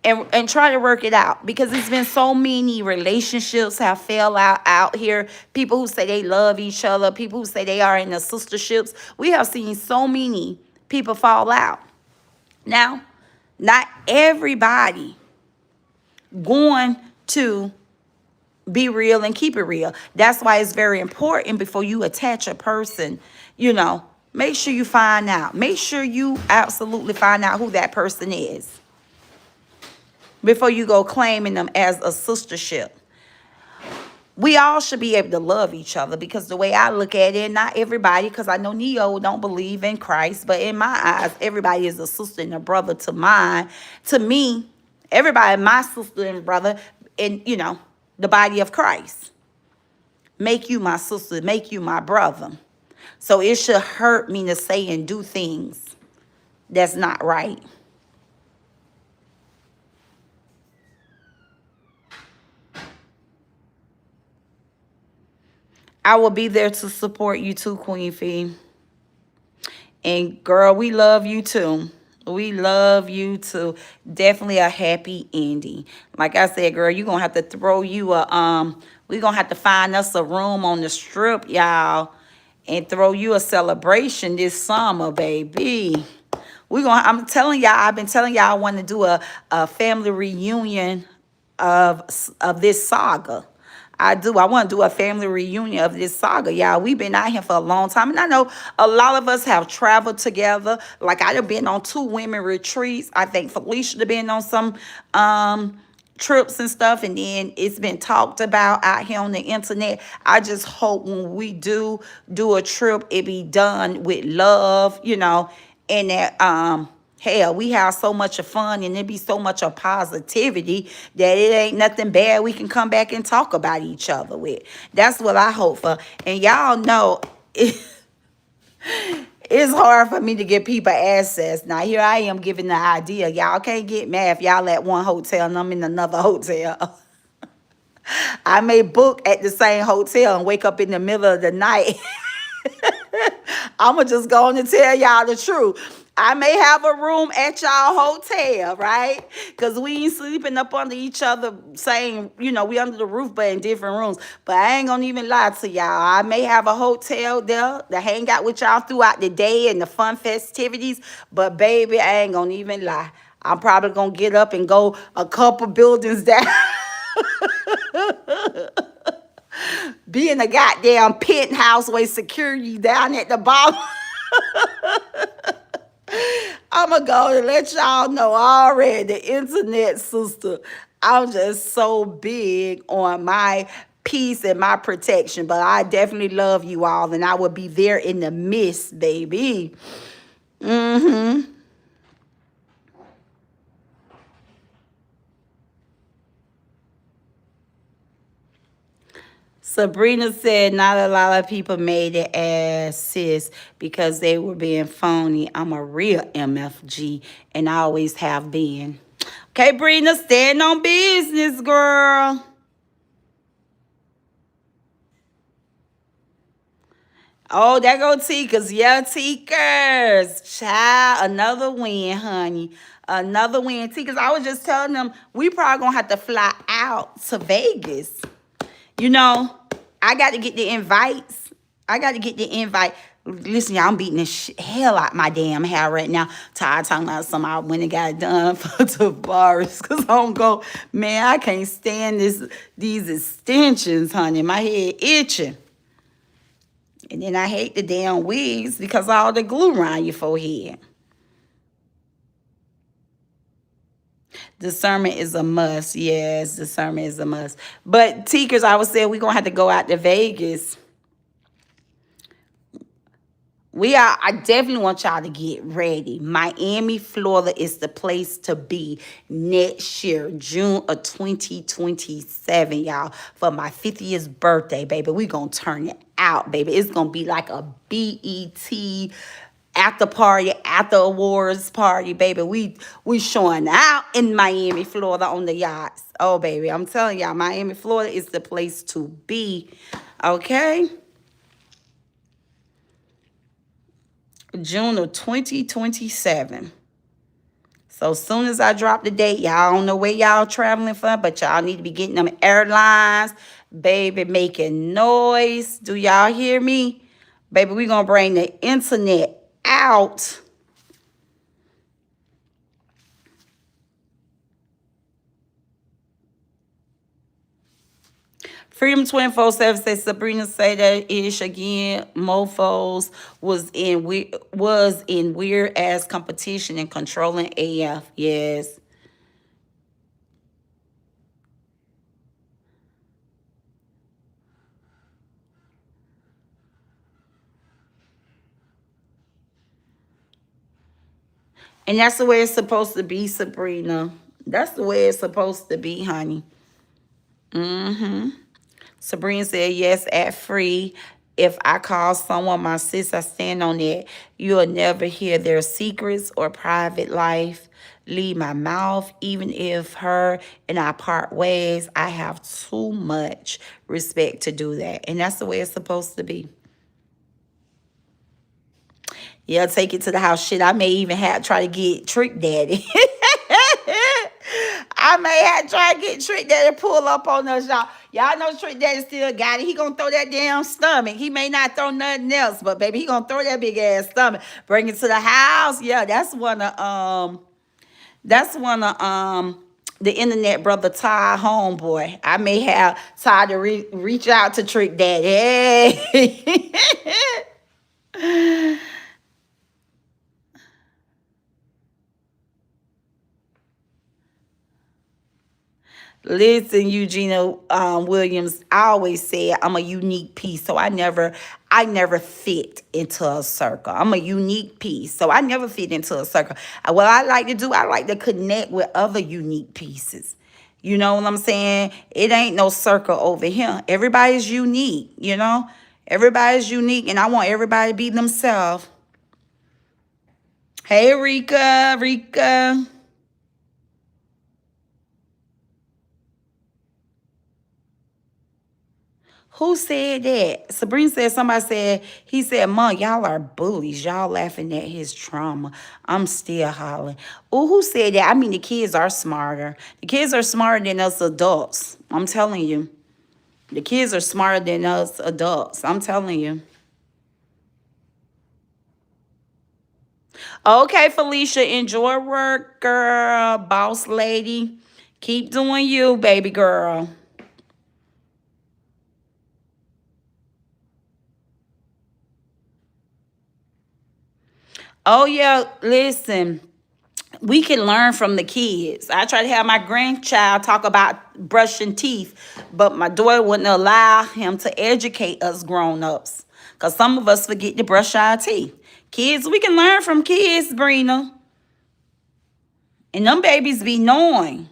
And try to work it out, because it's been so many relationships have fell out here. People who say they love each other. People who say they are in the sisterships. We have seen so many people fall out. Now, not everybody going to be real and keep it real. That's why it's very important before you attach a person, make sure you find out. Make sure you absolutely find out who that person is before you go claiming them as a sistership. We all should be able to love each other, because the way I look at it, not everybody, because I know Neo don't believe in Christ, but in my eyes, everybody is a sister and a brother to mine. To me, everybody, my sister and brother in, the body of Christ. Make you my sister, make you my brother. So it should hurt me to say and do things that's not right. I will be there to support you too, Queen Fee. And girl, we love you too. We love you too. Definitely a happy ending. Like I said, girl, you're gonna have to throw you we're gonna have to find us a room on the strip, y'all, and throw you a celebration this summer, baby. I'm telling y'all, I've been telling y'all I want to do a family reunion of this saga. I do. I want to do a family reunion of this saga, y'all. We've been out here for a long time. And I know a lot of us have traveled together. Like, I've been on 2 women retreats. I think Felicia have been on some trips and stuff. And then it's been talked about out here on the internet. I just hope when we do a trip, it be done with love, and that hell, we have so much of fun, and it be so much of positivity that it ain't nothing bad we can come back and talk about each other with. That's what I hope for. And y'all know it's hard for me to get people access. Now, here I am giving the idea. Y'all can't get mad if y'all at one hotel and I'm in another hotel. I may book at the same hotel and wake up in the middle of the night. I'm going to just go on and tell y'all the truth. I may have a room at y'all hotel, right? Because we ain't sleeping up under each other, saying, we under the roof, but in different rooms. But I ain't going to even lie to y'all. I may have a hotel there to hang out with y'all throughout the day and the fun festivities. But, baby, I ain't going to even lie. I'm probably going to get up and go a couple buildings down. Be in a goddamn penthouse with security down at the bottom. I'm going to go and let y'all know already, the internet sister. I'm just so big on my peace and my protection. But I definitely love you all, and I will be there in the midst, baby. Sabrina said not a lot of people made it as sis because they were being phony. I'm a real MFG, and I always have been. Okay, Brina, stand on business, girl. Oh, there go Tikers. Yeah, Tikers. Child, another win, honey. Another win. Tikers, I was just telling them we probably gonna have to fly out to Vegas. You know, I got to get the invites. I got to get the invite. Listen, y'all, I'm beating the hell out my damn hair right now. Tired talking about something I went and got it done for Tavares. Because I don't go, man, I can't stand these extensions, honey. My head itching. And then I hate the damn wigs because all the glue around your forehead. Discernment is a must. Yes, discernment is a must. But Teakers, I was saying we're gonna have to go out to Vegas. I definitely want y'all to get ready. Miami, Florida is the place to be next year, June of 2027, y'all. For my 50th birthday, baby. We gonna turn it out, baby. It's gonna be like a BET after party, after awards party, baby. We showing out in Miami, Florida on the yachts. Oh, baby, I'm telling y'all, Miami, Florida is the place to be. Okay? June of 2027. So as soon as I drop the date, y'all don't know where y'all traveling for, but y'all need to be getting them airlines, baby, making noise. Do y'all hear me? Baby, we gonna bring the internet out. Freedom 24/7 says Sabrina say that ish again. Mofos was in weird ass competition and controlling AF. Yes. And that's the way it's supposed to be, Sabrina. That's the way it's supposed to be, honey. Mm-hmm. Sabrina said, yes, at free. If I call someone my sis, I stand on it. You'll never hear their secrets or private life leave my mouth. Even if her and I part ways, I have too much respect to do that. And that's the way it's supposed to be. Yeah, take it to the house. Shit, I may even try to get Trick Daddy. I may have try to get Trick Daddy to pull up on us, y'all. Y'all know Trick Daddy still got it. He gonna throw that damn stomach. He may not throw nothing else, but baby, he gonna throw that big ass stomach. Bring it to the house. Yeah, that's one of the internet brother Ty homeboy. I may have Ty to reach out to Trick Daddy. Hey. Listen, Eugenia Williams, I always say I'm a unique piece, so I never fit into a circle. I'm a unique piece, so I never fit into a circle. What I like to do, I like to connect with other unique pieces. You know what I'm saying? It ain't no circle over here. Everybody's unique, you know? Everybody's unique, and I want everybody to be themselves. Hey, Rika. Who said that? Sabrina said somebody said, he said, Mom, y'all are bullies. Y'all laughing at his trauma. I'm still hollering. Oh, who said that? I mean, the kids are smarter. The kids are smarter than us adults. I'm telling you. The kids are smarter than us adults. I'm telling you. Okay, Felicia, enjoy work, girl. Boss lady. Keep doing you, baby girl. Oh, yeah, listen. We can learn from the kids. I try to have my grandchild talk about brushing teeth, but my daughter wouldn't allow him to educate us grown-ups because some of us forget to brush our teeth. Kids, we can learn from kids, Brina. And them babies be knowing.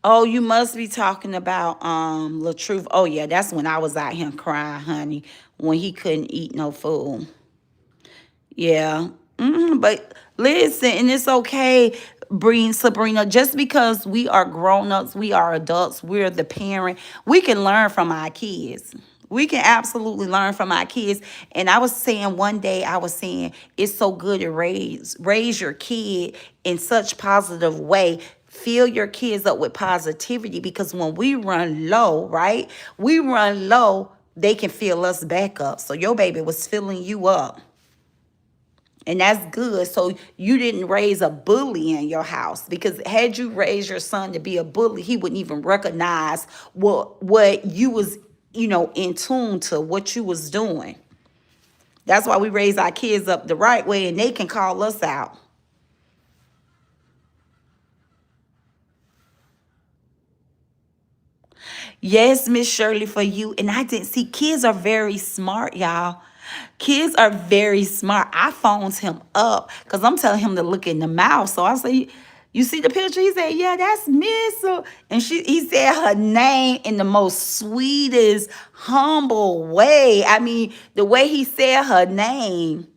Oh, you must be talking about LaTruth. Oh yeah, that's when I was out here crying, honey, when he couldn't eat no food. Yeah. But listen, and it's okay, Sabrina, just because we are grown ups, we are adults, we're the parent, we can learn from our kids. We can absolutely learn from our kids. And I was saying one day, I was saying it's so good to raise your kid in such positive way. Fill your kids up with positivity, because when we run low, right? We run low, they can fill us back up. So your baby was filling you up. And that's good. So you didn't raise a bully in your house, because had you raised your son to be a bully, he wouldn't even recognize what you was, in tune to what you was doing. That's why we raise our kids up the right way, and they can call us out. Yes, Miss Shirley, for you. And I didn't see, kids are very smart, y'all. Kids are very smart. I phones him up because I'm telling him to look in the mouth. So I say, "You see the picture?" He said, "Yeah, that's Miss." And he said her name in the most sweetest, humble way. I mean, the way he said her name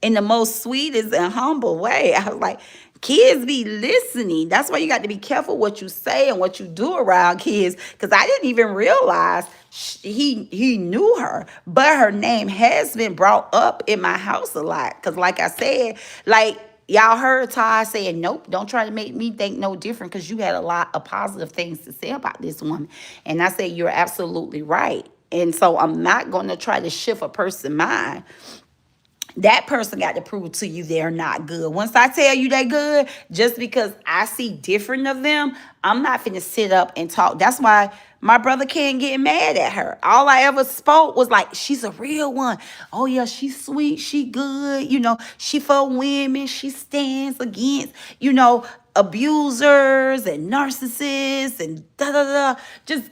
in the most sweetest and humble way. I was like, kids be listening. That's why you got to be careful what you say and what you do around kids. Because I didn't even realize he knew her, but her name has been brought up in my house a lot. Because like I said, like y'all heard Ty saying, "Nope, don't try to make me think no different, because you had a lot of positive things to say about this woman." And I said, "You're absolutely right." And so I'm not going to try to shift a person's mind. That person got to prove to you they're not good. Once I tell you they good, just because I see different of them, I'm not finna sit up and talk. That's why my brother can't get mad at her. All I ever spoke was like, she's a real one. Oh yeah, she's sweet, she good, she for women, she stands against, abusers and narcissists and da da da. Just,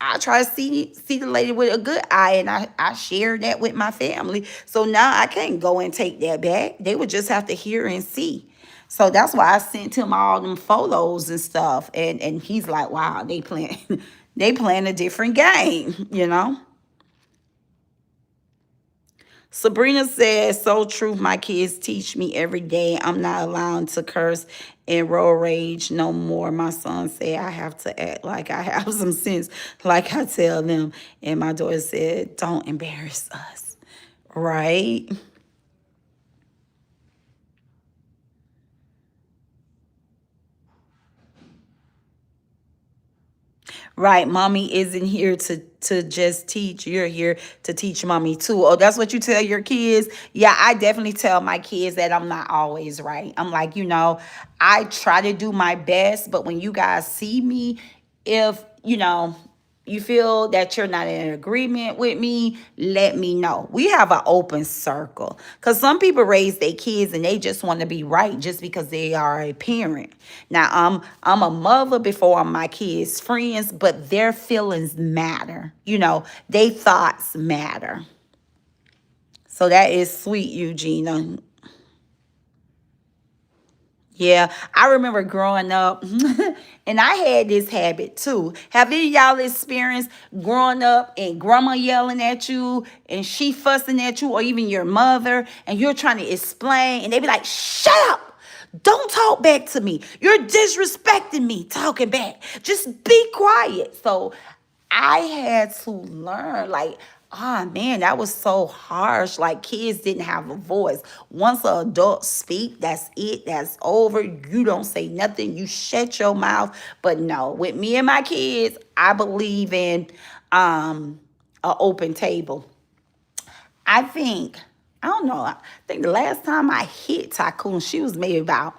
I try to see the lady with a good eye, and I share that with my family. So now I can't go and take that back. They would just have to hear and see. So that's why I sent him all them photos and stuff. And he's like, wow, they playing they playing a different game. Sabrina says, "So true. My kids teach me every day. I'm not allowed to curse and road rage no more. My son said I have to act like I have some sense, like I tell them." And my daughter said, "Don't embarrass us." Right? Right. Mommy isn't here to just teach. You're here to teach mommy too. Oh, that's what you tell your kids? Yeah, I definitely tell my kids that I'm not always right. I'm like, I try to do my best, but when you guys see me, if, you feel that you're not in agreement with me, let me know. We have an open circle, because some people raise their kids and they just want to be right just because they are a parent. Now, I'm a mother before I'm my kids' friends, but their feelings matter. Their thoughts matter. So that is sweet, Eugenia. Yeah, I remember growing up, and I had this habit too. Have any of y'all experienced growing up and grandma yelling at you and she fussing at you, or even your mother, and you're trying to explain, and they be like, "Shut up! Don't talk back to me. You're disrespecting me, talking back. Just be quiet." So I had to learn, like, oh man, that was so harsh. Like, kids didn't have a voice. Once an adult speak, that's it. That's over. You don't say nothing. You shut your mouth. But no, with me and my kids, I believe in an open table. I think, I don't know, I think the last time I hit Tycoon, she was maybe about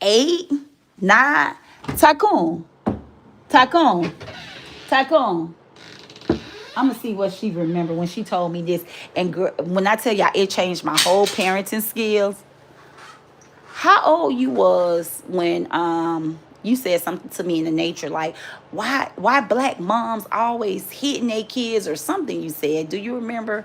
8, 9. Tycoon, Tycoon, Tycoon. I'm gonna see what she remember when she told me this. And when I tell y'all, it changed my whole parenting skills. How old you was when you said something to me in the nature like, why black moms always hitting their kids, or something you said? Do you remember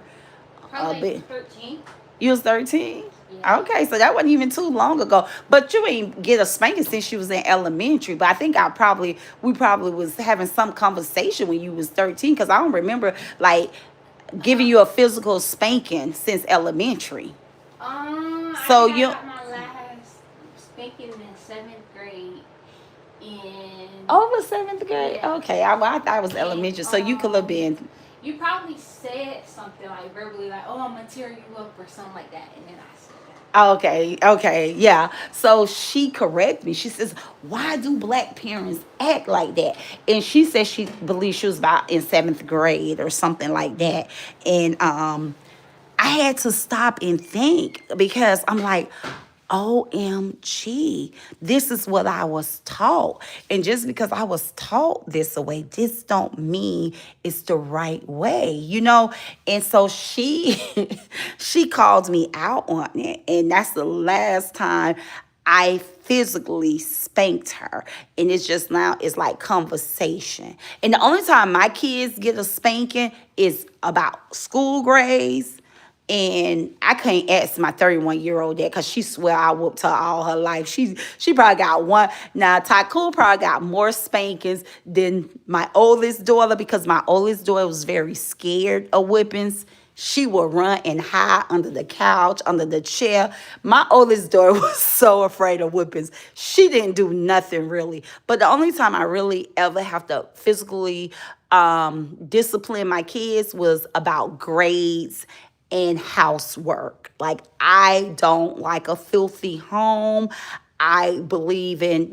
a Probably bit? 13. You was 13? Yeah. Okay, so that wasn't even too long ago. But you ain't get a spanking since you was in elementary. But I think we probably was having some conversation when you was 13, because I don't remember, like, giving you a physical spanking since elementary. I So think I you got my last spanking in seventh grade, and over seventh grade? yeah, Okay, I thought it was and elementary. So you could have been. you probably said something like verbally, like, "Oh, I'm gonna tear you up" or something like that, and then I said Okay, okay, yeah. So she corrected me. She says, "Why do black parents act like that?" And she said she believes she was about in seventh grade or something like that. And I had to stop and think because I'm like, OMG, this is what I was taught. And just because I was taught this way, this don't mean it's the right way, you know? And so she she called me out on it. And that's the last time I physically spanked her. And it's just now it's like conversation. And the only time my kids get a spanking is about school grades, and I can't ask my 31-year-old that because she swear I whooped her all her life. She probably got one. Now, Tycoon probably got more spankings than my oldest daughter because my oldest daughter was very scared of whippings. She would run and hide under the couch, under the chair. My oldest daughter was so afraid of whippings. She didn't do nothing really. But the only time I really ever have to physically discipline my kids was about grades and housework. Like, I don't like a filthy home. I believe in,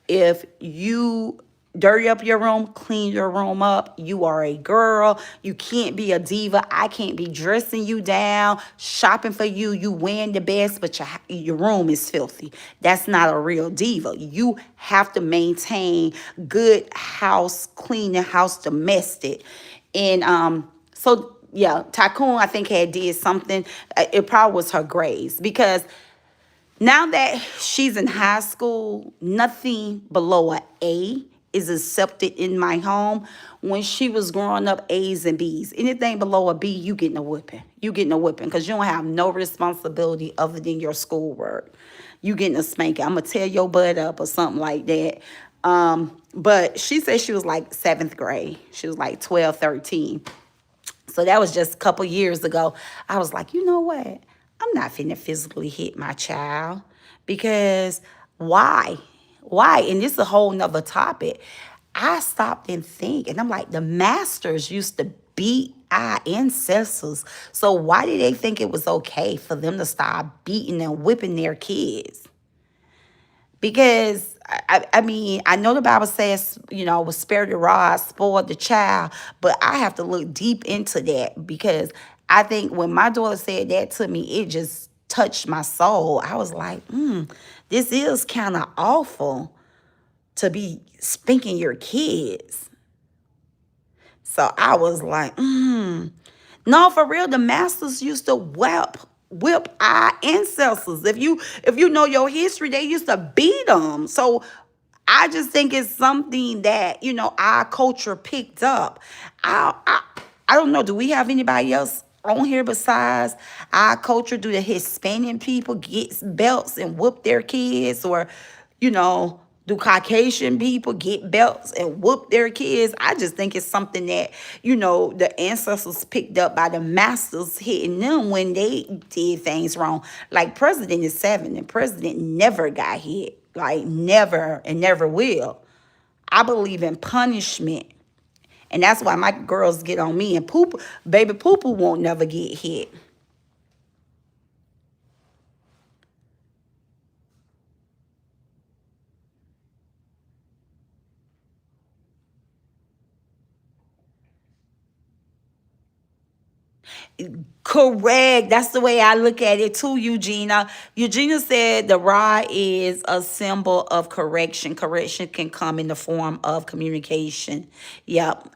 if you dirty up your room, clean your room up. You are a girl. You can't be a diva. I can't be dressing you down, shopping for you. You wearing the best, but your room is filthy. That's not a real diva. You have to maintain good house cleaning, house domestic. And so yeah, Tycoon, I think, had did something. It probably was her grades because now that she's in high school, nothing below an A is accepted in my home. When she was growing up, A's and B's. Anything below a B, you getting a whipping. You getting a whipping because you don't have no responsibility other than your schoolwork. You getting a spanking. I'm gonna tear your butt up or something like that. But she said she was like seventh grade. She was like 12, 13. So that was just a couple years ago. I was like, you know what? I'm not finna physically hit my child because why? Why? And this is a whole nother topic. I stopped and think, and I'm like, the masters used to beat our ancestors. So why did they think it was okay for them to start beating and whipping their kids? Because I mean, I know the Bible says, with spare the rod, spoil the child, but I have to look deep into that because I think when my daughter said that to me, it just touched my soul. I was like, this is kind of awful to be spanking your kids. So I was like, no, for real, the masters used to whip our ancestors. If you know your history, they used to beat them. So I just think it's something that our culture picked up. I don't know. Do we have anybody else on here besides our culture? Do the Hispanic people get belts and whoop their kids, or you know? Do Caucasian people get belts and whoop their kids? I just think it's something that, the ancestors picked up by the masters hitting them when they did things wrong. Like President is 7 and President never got hit. Like never and never will. I believe in punishment. And that's why my girls get on me and baby poo poo won't never get hit. Correct. That's the way I look at it too, Eugenia. Eugenia said the rod is a symbol of correction. Correction can come in the form of communication. Yep.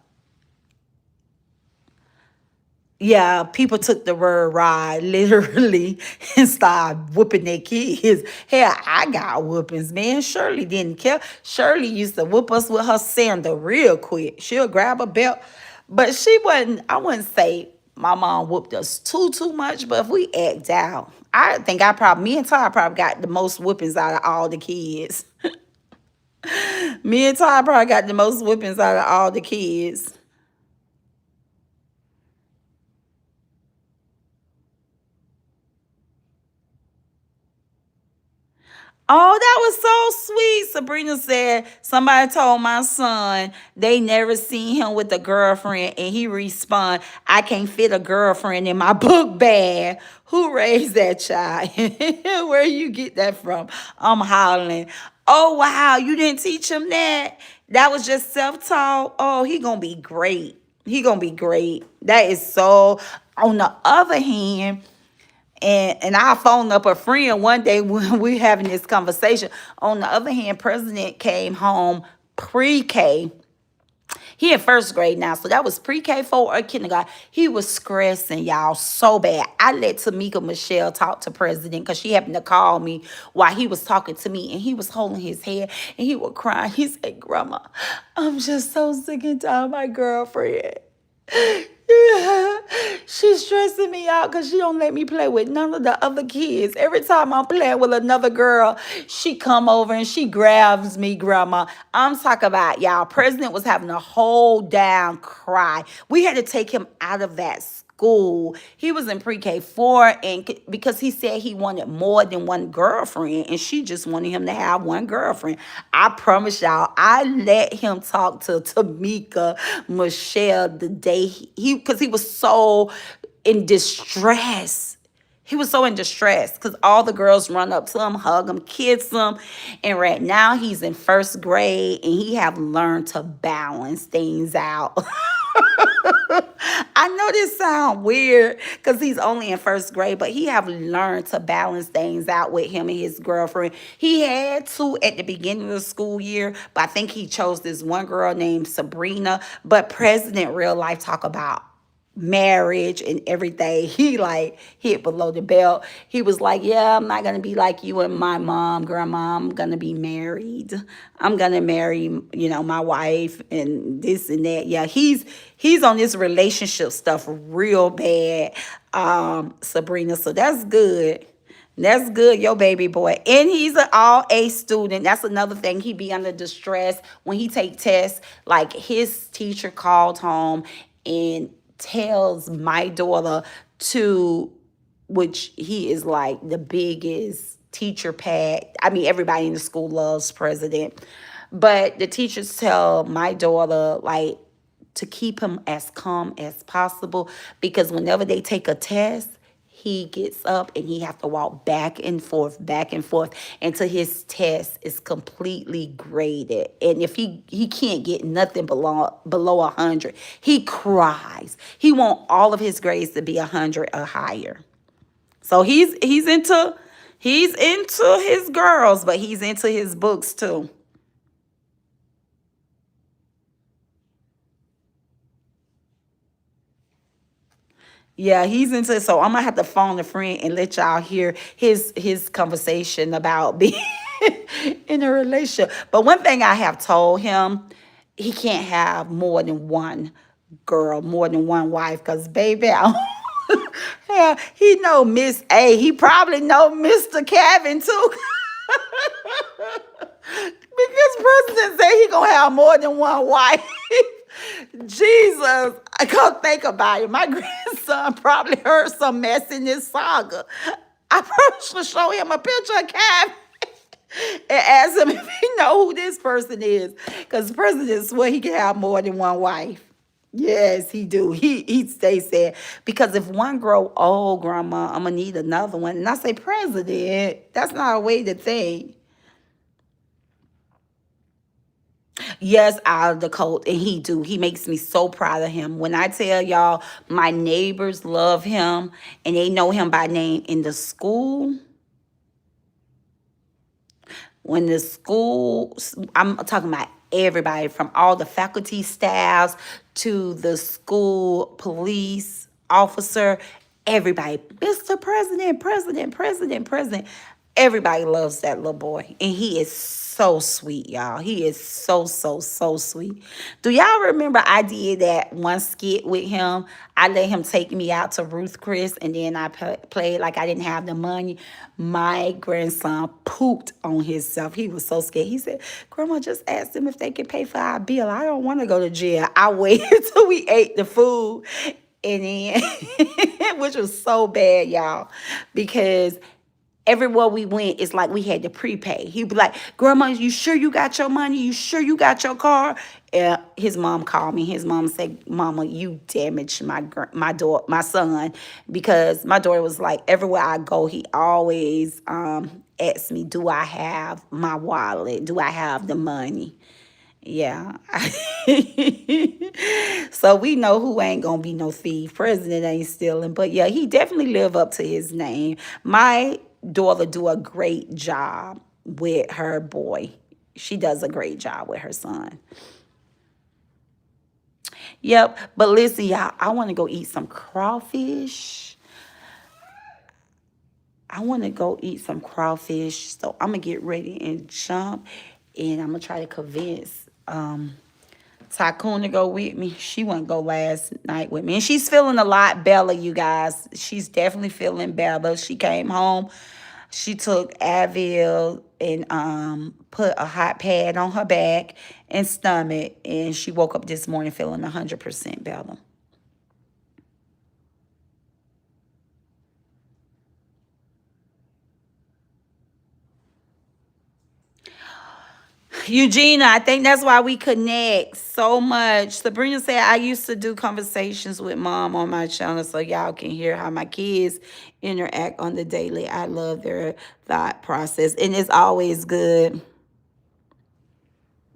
Yeah, people took the word ride literally and started whooping their kids. Hell, I got whoopings, man. Shirley didn't care. Shirley used to whoop us with her sandal real quick. She'll grab a belt. But I wouldn't say my mom whooped us too much, but if we act out, I think me and Ty probably got the most whoopings out of all the kids. Me and Ty probably got the most whippings out of all the kids. Oh, that was so sweet. Sabrina said somebody told my son they never seen him with a girlfriend, and he respond, "I can't fit a girlfriend in my book bag." Who raised that child? Where you get that from? I'm hollering. Oh wow, you didn't teach him that? That was just self-taught. Oh, he gonna be great. He gonna be great. That is so. On the other hand, and I phoned up a friend one day when we having this conversation. On the other hand, President came home pre-K. He in first grade now, so that was pre-K for or kindergarten. He was stressing y'all so bad. I let Tamika Michelle talk to President because she happened to call me while he was talking to me, and he was holding his head and he was crying. He said, "Grandma, I'm just so sick and tired of my girlfriend. Yeah, she's stressing me out because she don't let me play with none of the other kids. Every time I'm playing with another girl, she come over and she grabs me, Grandma." I'm talking about, y'all, President was having a whole down cry. We had to take him out of that school. He was in pre-K 4, and because he said he wanted more than one girlfriend, and she just wanted him to have one girlfriend. I promise y'all, I let him talk to Tamika Michelle the day because he was so in distress. He was so in distress because all the girls run up to him, hug him, kiss him. And right now he's in first grade and he have learned to balance things out. I know this sound weird because he's only in first grade, but he have learned to balance things out with him and his girlfriend. He had to at the beginning of the school year, but I think he chose this one girl named Sabrina. But President real life talk about marriage and everything. He like hit below the belt. He was like, "Yeah, I'm not gonna be like you and my mom, grandma. I'm gonna be married. I'm gonna marry, my wife and this and that." Yeah, he's on this relationship stuff real bad, Sabrina. So that's good. That's good, your baby boy. And he's an all A student. That's another thing. He be under distress when he take tests. Like his teacher called home and tells my daughter to, which he is like the biggest teacher pet. I mean, everybody in the school loves President. But the teachers tell my daughter, like, to keep him as calm as possible because whenever they take a test, he gets up and he have to walk back and forth until his test is completely graded. And if he can't get nothing below 100, he cries. He want all of his grades to be 100 or higher. So he's into his girls, but he's into his books too. Yeah, he's into, so I'm gonna have to phone a friend and let y'all hear his conversation about being in a relationship. But one thing I have told him, he can't have more than one girl, more than one wife, because baby, yeah, he know Miss A. He probably know Mr. Kevin too. Because President say he gonna have more than one wife. Jesus, I can't think about it. My grandson probably heard some mess in this saga. I probably should show him a picture of Kevin and ask him if he know who this person is. Because the president swear he can have more than one wife. Yes, he do. He stay sad. Because if one grow old, grandma, I'm gonna need another one. And I say, President, that's not a way to think. Yes, out of the coat, and he do. He makes me so proud of him. When I tell y'all, my neighbors love him, and they know him by name in the school. When the school, I'm talking about everybody from all the faculty staffs to the school police officer, everybody, Mr. President, President, President, President. Everybody loves that little boy. And he is so sweet, y'all. He is so, so, so sweet. Do y'all remember I did that one skit with him? I let him take me out to Ruth Chris and then I played like I didn't have the money. My grandson pooped on himself. He was so scared. He said, Grandma, just ask them if they can pay for our bill. I don't want to go to jail. I waited till we ate the food. And then, which was so bad, y'all, because everywhere we went, it's like we had to prepay. He'd be like, Grandma, you sure you got your money? You sure you got your car? And his mom called me. His mom said, Mama, you damaged my son, because my daughter was like, everywhere I go, he always asks me, do I have my wallet? Do I have the money? Yeah. So we know who ain't gonna be no thief. President ain't stealing. But yeah, he definitely live up to his name. My daughter do a great job with her boy. She does a great job with her son. Yep. But listen, y'all, I want to go eat some crawfish. I want to go eat some crawfish. So I'm gonna get ready and jump. And I'm gonna try to convince Tycoon to go with me. She wouldn't go last night with me. And she's feeling a lot better, you guys. She's definitely feeling better. She came home. She took Advil and put a hot pad on her back and stomach. And she woke up this morning feeling 100% better. Eugenia, I think that's why we connect so much. Sabrina said, I used to do conversations with mom on my channel so y'all can hear how my kids interact on the daily. I love their thought process, and it's always good.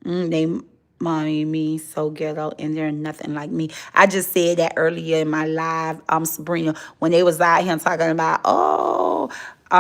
They mommy me so ghetto, and they're nothing like me. I just said that earlier in my live, Sabrina, when they was out here talking about,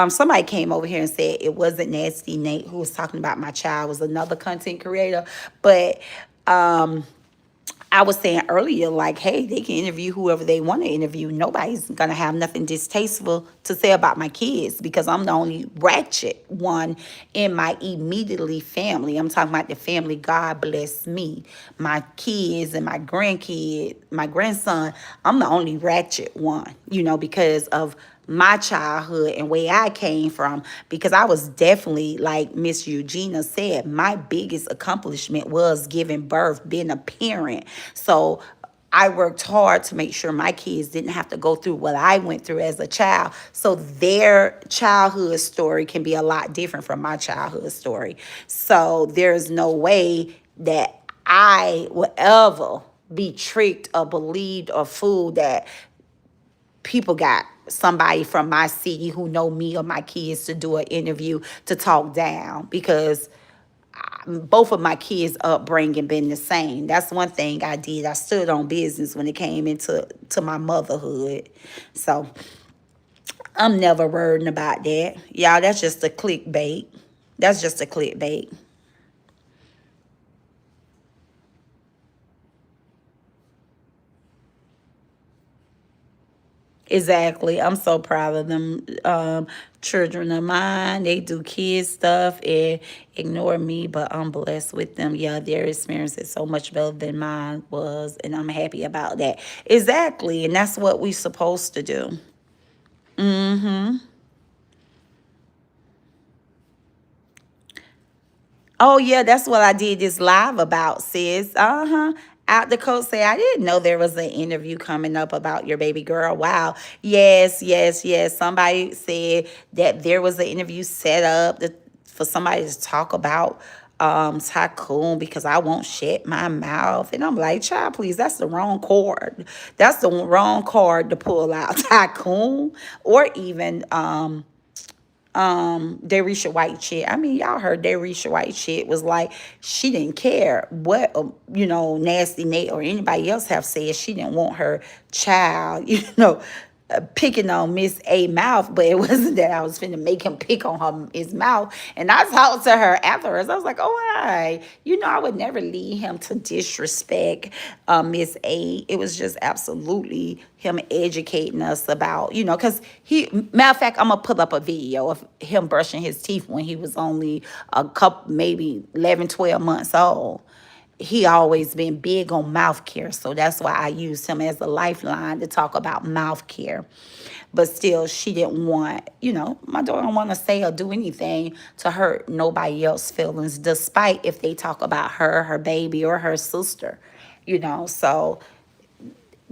somebody came over here and said it wasn't Nasty Nate who was talking about my child, it was another content creator. But I was saying earlier, like, hey, they can interview whoever they want to interview. Nobody's going to have nothing distasteful to say about my kids, because I'm the only ratchet one in my immediately family. I'm talking about the family God bless me. My kids and my grandkid, my grandson, I'm the only ratchet one, because of my childhood and where I came from, because I was definitely, like Miss Eugenia said, my biggest accomplishment was giving birth, being a parent. So I worked hard to make sure my kids didn't have to go through what I went through as a child. So their childhood story can be a lot different from my childhood story. So there's no way that I would ever be tricked or believed or fooled that people got somebody from my city who know me or my kids to do an interview to talk down, because both of my kids' upbringing been the same. That's one thing I did. I stood on business when it came into my motherhood. So I'm never worrying about that. Y'all, that's just a clickbait. That's just a clickbait. Exactly. I'm so proud of them children of mine. They do kid stuff and ignore me, but I'm blessed with them. Yeah, their experience is so much better than mine was, and I'm happy about that. Exactly. And that's what we're supposed to do. Mm-hmm. Oh yeah, that's what I did this live about, sis. Uh-huh. Out the coast say, I didn't know there was an interview coming up about your baby girl. Wow. Yes, yes, yes. Somebody said that there was an interview set up for somebody to talk about Tycoon, because I won't shut my mouth. And I'm like, child, please, that's the wrong card. That's the wrong card to pull out. Tycoon, or even Derisha White shit. I mean, y'all heard Derisha White shit was like, she didn't care what Nasty Nate or anybody else have said. She didn't want her child, picking on Miss A mouth, but it wasn't that I was finna make him pick on his mouth. And I talked to her afterwards. I was like, oh, hi. I would never lead him to disrespect Miss A. It was just absolutely him educating us about, because matter of fact, I'm going to put up a video of him brushing his teeth when he was only a couple, maybe 11, 12 months old. He always been big on mouth care. So that's why I used him as a lifeline to talk about mouth care. But still, she didn't want, my daughter don't want to say or do anything to hurt nobody else's feelings, despite if they talk about her baby, or her sister, So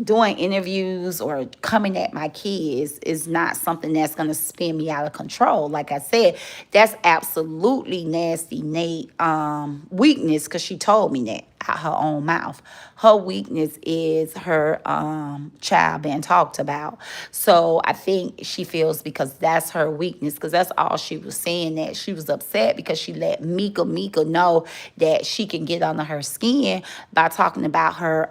doing interviews or coming at my kids is not something that's going to spin me out of control. Like I said, that's absolutely nasty Nate weakness, because she told me that out her own mouth. Her weakness is her child being talked about. So I think she feels because that's her weakness, because that's all she was saying, that she was upset because she let Mika know that she can get under her skin by talking about her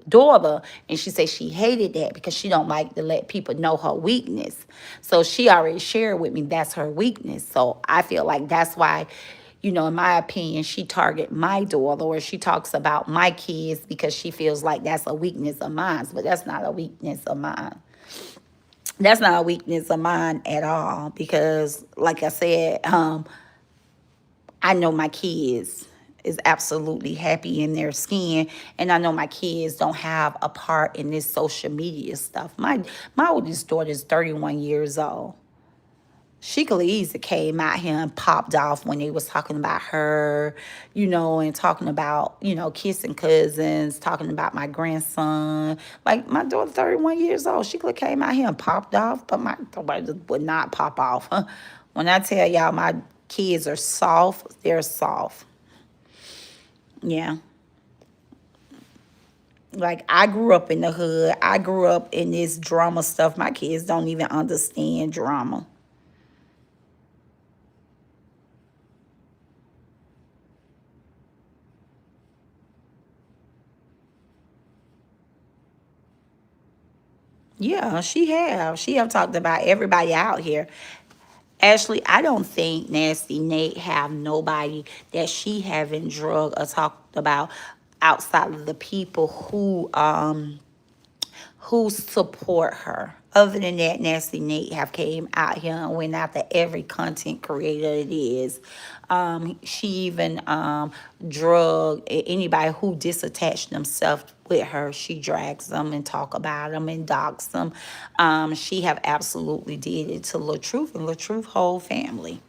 daughter, and she said she hated that because she don't like to let people know her weakness. So she already shared with me that's her weakness. So I feel like that's why, in my opinion, she target my daughter, or she talks about my kids, because she feels like that's a weakness of mine. But that's not a weakness of mine. That's not a weakness of mine at all, because like I said, I know my kids is absolutely happy in their skin, and I know my kids don't have a part in this social media stuff. My oldest daughter is 31 years old. She could easily came out here and popped off when they was talking about her, and talking about, kissing cousins, talking about my grandson. Like, my daughter, 31 years old, she could have came out here and popped off, but my daughter would not pop off. When I tell y'all my kids are soft, they're soft. Yeah. Like, I grew up in the hood. I grew up in this drama stuff. My kids don't even understand drama. Yeah, She have talked about everybody out here. Ashley, I don't think Nasty Nate have nobody that she haven't drug or talked about outside of the people who support her. Other than that, Nasty Nate have came out here and went after every content creator it is. She even drug anybody who disattached themselves with her. She drags them and talk about them and dox them. She have absolutely did it to LaTruth and LaTruth whole family.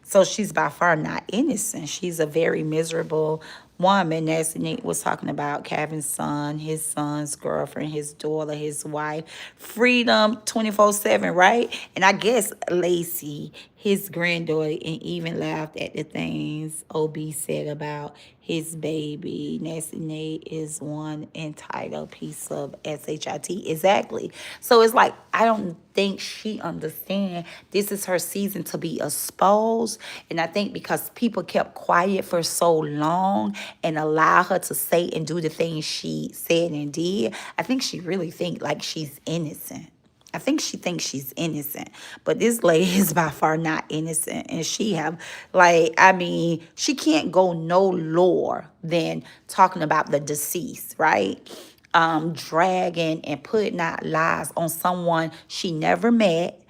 So she's by far not innocent. She's a very miserable woman. As Nick was talking about, Kevin's son, his son's girlfriend, his daughter, his wife. Freedom 24/7, right? And I guess Lacey, his granddaughter, and even laughed at the things OB said about his baby. Nasty Nate is one entitled piece of shit. Exactly. So it's like, I don't think she understands this is her season to be exposed. And I think because people kept quiet for so long and allow her to say and do the things she said and did, I think she really think like she's innocent. I think she thinks she's innocent, but this lady is by far not innocent. And she have, like, I mean, she can't go no lower than talking about the deceased, right? Dragging and putting out lies on someone she never met,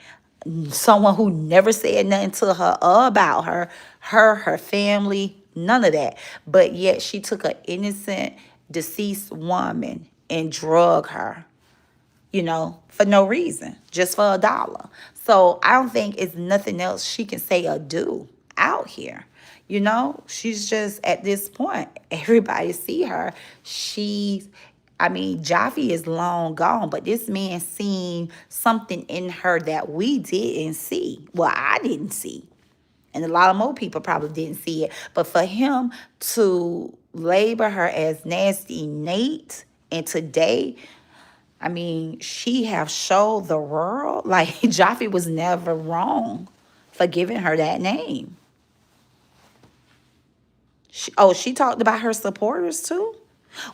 someone who never said nothing to her or about her family, none of that. But yet she took an innocent, deceased woman and drug her, for no reason, just for $1. So I don't think it's nothing else she can say or do out here. She's just at this point, everybody see her. Jaffe is long gone, but this man seen something in her that we didn't see. Well, I didn't see. And a lot of more people probably didn't see it. But for him to label her as Nasty Nate, and today, she have showed the world, like, Jaffe was never wrong for giving her that name. She talked about her supporters too?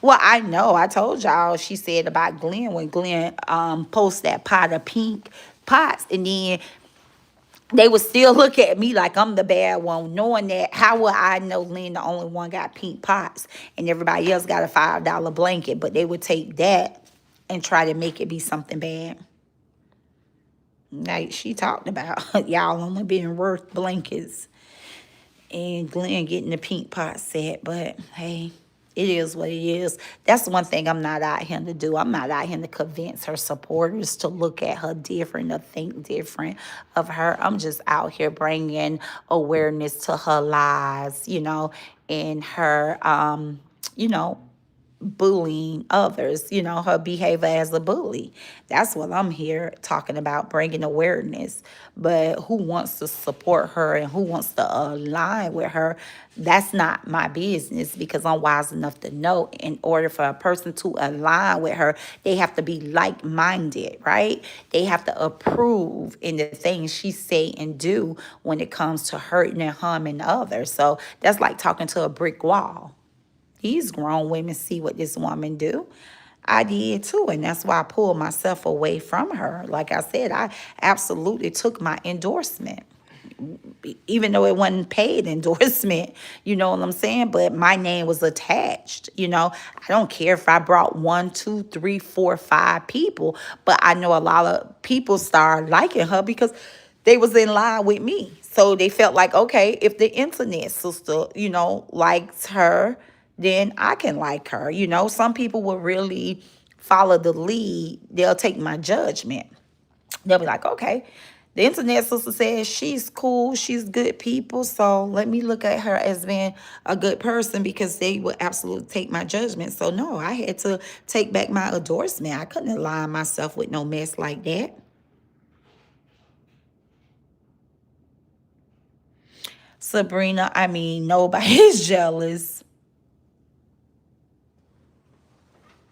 Well, I know. I told y'all she said about Glenn when Glenn posted that pot of pink pots, and then they would still look at me like I'm the bad one, knowing that how would I know Lynn the only one got pink pots and everybody else got a $5 blanket, but they would take that and try to make it be something bad. Like she talked about y'all only being worth blankets and Glenn getting the pink pot set, but hey, it is what it is. That's one thing I'm not out here to do. I'm not out here to convince her supporters to look at her different or think different of her. I'm just out here bringing awareness to her lies, and her, bullying others, her behavior as a bully. That's what I'm here talking about, bringing awareness. But who wants to support her and who wants to align with her, that's not my business, because I'm wise enough to know in order for a person to align with her, they have to be like-minded, right? They have to approve in the things she say and do when it comes to hurting and harming others. So that's like talking to a brick wall. These grown women see what this woman do. I did too, and that's why I pulled myself away from her. Like I said, I absolutely took my endorsement, even though it wasn't paid endorsement, you know what I'm saying? But my name was attached, I don't care if I brought 1, 2, 3, 4, 5 people, but I know a lot of people started liking her because they was in line with me. So they felt like, okay, if the internet sister, likes her, then I can like her. Some people will really follow the lead. They'll take my judgment. They'll be like, okay, the internet sister says she's cool, she's good people, so let me look at her as being a good person, because they would absolutely take my judgment. So no, I had to take back my endorsement. I couldn't align myself with no mess like that. Sabrina, I mean, nobody is jealous.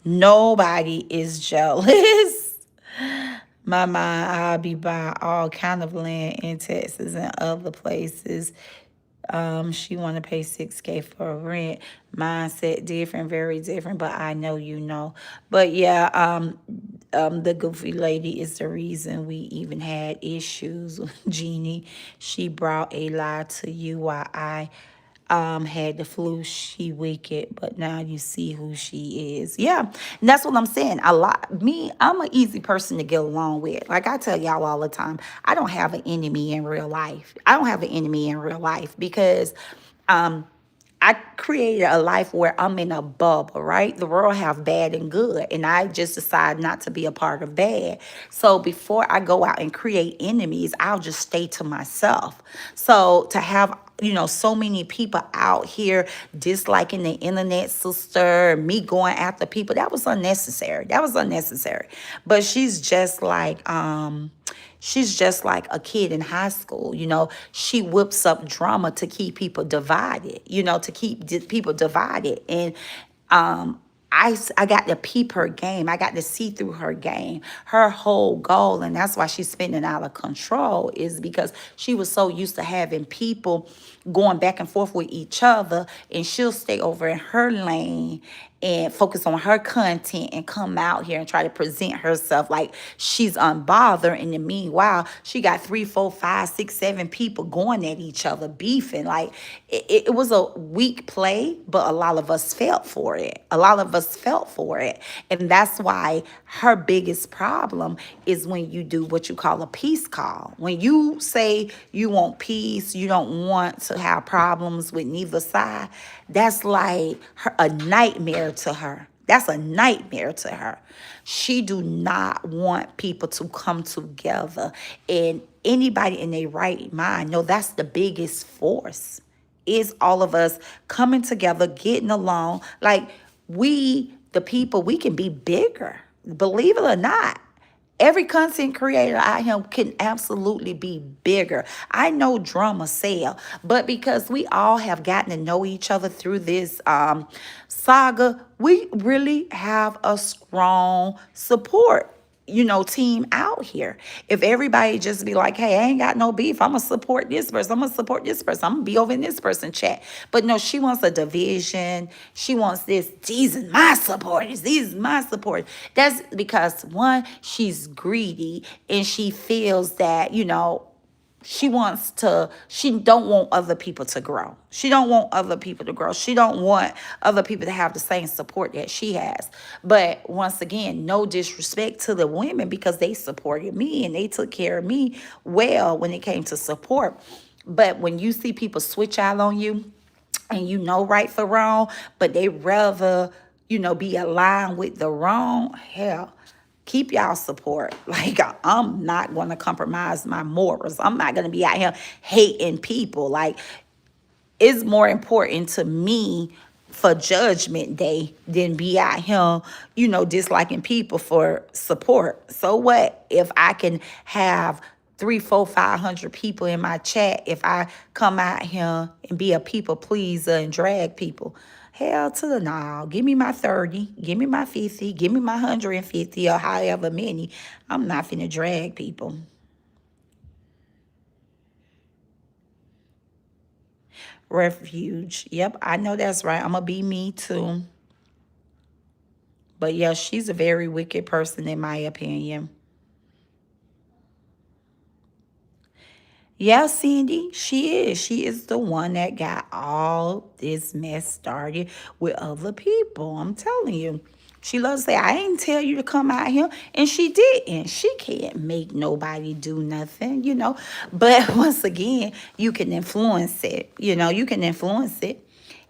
Nobody is jealous. Mama, I'll be buying all kind of land in Texas and other places. She want to pay 6K for rent. Mindset different, very different, but I know you know. But yeah, the goofy lady is the reason we even had issues with Jeannie. She brought a lie to you while I had the flu. She wicked, but now you see who she is. Yeah, and that's what I'm saying. I'm an easy person to get along with. Like I tell y'all all the time, I don't have an enemy in real life. I don't have an enemy in real life because I created a life where I'm in a bubble, right? The world have bad and good, and I just decide not to be a part of bad. So before I go out and create enemies, I'll just stay to myself. So to have so many people out here disliking the internet sister, me going after people, that was unnecessary. That was unnecessary. But she's just like a kid in high school. She whips up drama to keep people divided, people divided. And I got to peep her game. I got to see through her game. Her whole goal, and that's why she's spinning out of control, is because she was so used to having people going back and forth with each other, and she'll stay over in her lane and focus on her content and come out here and try to present herself like she's unbothered. And in the meanwhile, she got 3, 4, 5, 6, 7 people going at each other, beefing. Like it was a weak play, but a lot of us felt for it. A lot of us felt for it. And that's why her biggest problem is when you do what you call a peace call. When you say you want peace, you don't want to have problems with neither side, that's like a nightmare to her. That's a nightmare to her. She do not want people to come together. And anybody in their right mind know that's the biggest force, is all of us coming together, getting along. Like the people, we can be bigger. Believe it or not. Every content creator out here can absolutely be bigger. I know drama sell, but because we all have gotten to know each other through this saga, we really have a strong support team out here. If everybody just be like, hey, I ain't got no beef, I'm gonna support this person, I'm gonna support this person, I'm gonna be over in this person chat. But no, she wants a division. She wants this. These are my supporters. These are my supporters. That's because, one, she's greedy, and she feels that she don't want other people to grow. She don't want other people to grow. She don't want other people to have the same support that she has. But once again, no disrespect to the women, because they supported me and they took care of me well when it came to support. But when you see people switch out on you, and right for wrong, but they rather, be aligned with the wrong, hell, keep y'all support. Like, I'm not going to compromise my morals. I'm not going to be out here hating people. Like, it's more important to me for judgment day than be out here, disliking people for support. So what if I can have 3, 4, 500 people in my chat if I come out here and be a people pleaser and drag people? Hell to the no. Give me my 30, give me my 50, give me my 150 or however many. I'm not finna drag people. Refuge. Yep, I know that's right. I'm gonna be me too. But yeah, she's a very wicked person in my opinion. Yeah, Cindy, she is. She is the one that got all this mess started with other people. I'm telling you. She loves to say, I ain't tell you to come out here. And she didn't. She can't make nobody do nothing. But once again, you can influence it. You can influence it.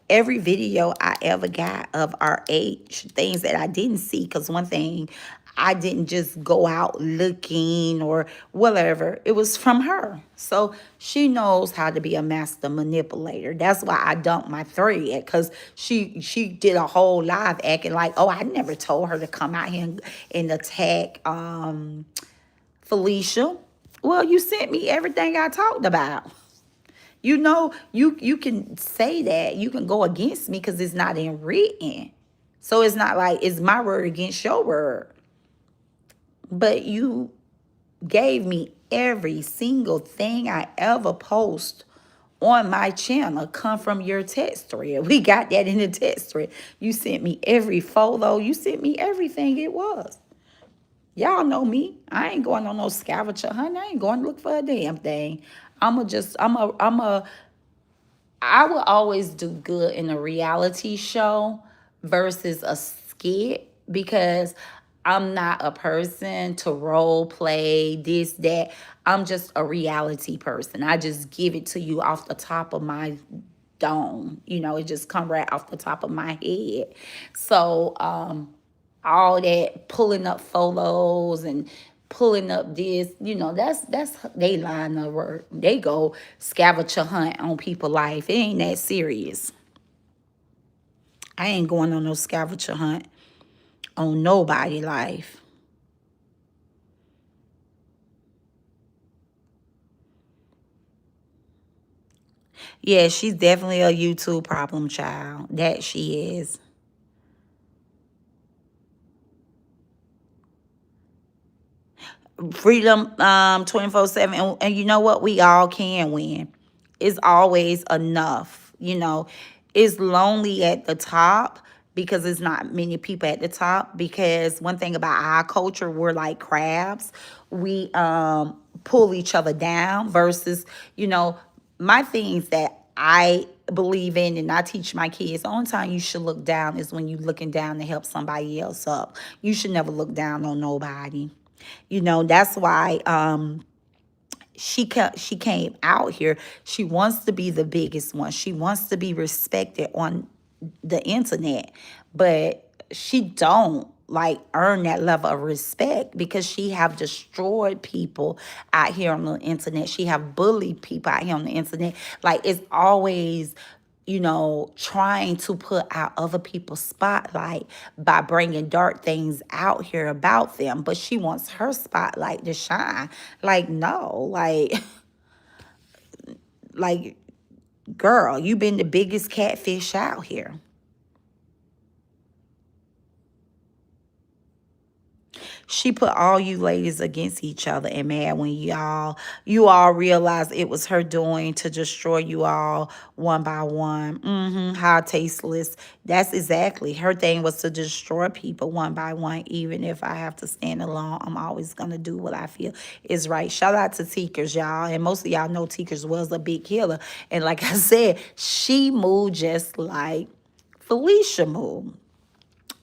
Every video I ever got of our age, things that I didn't see, because one thing, I didn't just go out looking or whatever. It was from her. So she knows how to be a master manipulator. That's why I dumped my thread, because she did a whole live acting like, oh, I never told her to come out here and attack Felicia. Well, you sent me everything I talked about. You can say that. You can go against me because it's not in written. So it's not like it's my word against your word. But you gave me every single thing I ever post on my channel come from your text thread. We got that in the text thread. You sent me every photo. You sent me everything it was. Y'all know me. I ain't going on no scavenger hunt. I ain't going to look for a damn thing. I will always do good in a reality show versus a skit, because I'm not a person to role play this, that. I'm just a reality person. I just give it to you off the top of my dome. It just come right off the top of my head. So, all that pulling up photos and pulling up this, that's they line of work. They go scavenger hunt on people's life. It ain't that serious. I ain't going on no scavenger hunt on nobody life. Yeah, she's definitely a YouTube problem child. That she is. Freedom 24/7. And you know what? We all can win. It's always enough. It's lonely at the top because it's not many people at the top. Because one thing about our culture, we're like crabs. We pull each other down versus, my things that I believe in and I teach my kids. The only time you should look down is when you're looking down to help somebody else up. You should never look down on nobody. That's why she came out here. She wants to be the biggest one. She wants to be respected on the internet, but she don't like earn that level of respect because she have destroyed people out here on the internet. She have bullied people out here on the internet. Like, it's always trying to put out other people's spotlight by bringing dark things out here about them. But she wants her spotlight to shine. Like, no, like, girl, you been the biggest catfish out here. She put all you ladies against each other and mad when you all realized it was her doing to destroy you all one by one. How tasteless. That's exactly her thing, was to destroy people one by one. Even if I have to stand alone, I'm always gonna do what I feel is right. Shout out to Teekers, y'all. And most of y'all know Teekers was a big killer. And like I said, she moved just like Felicia moved.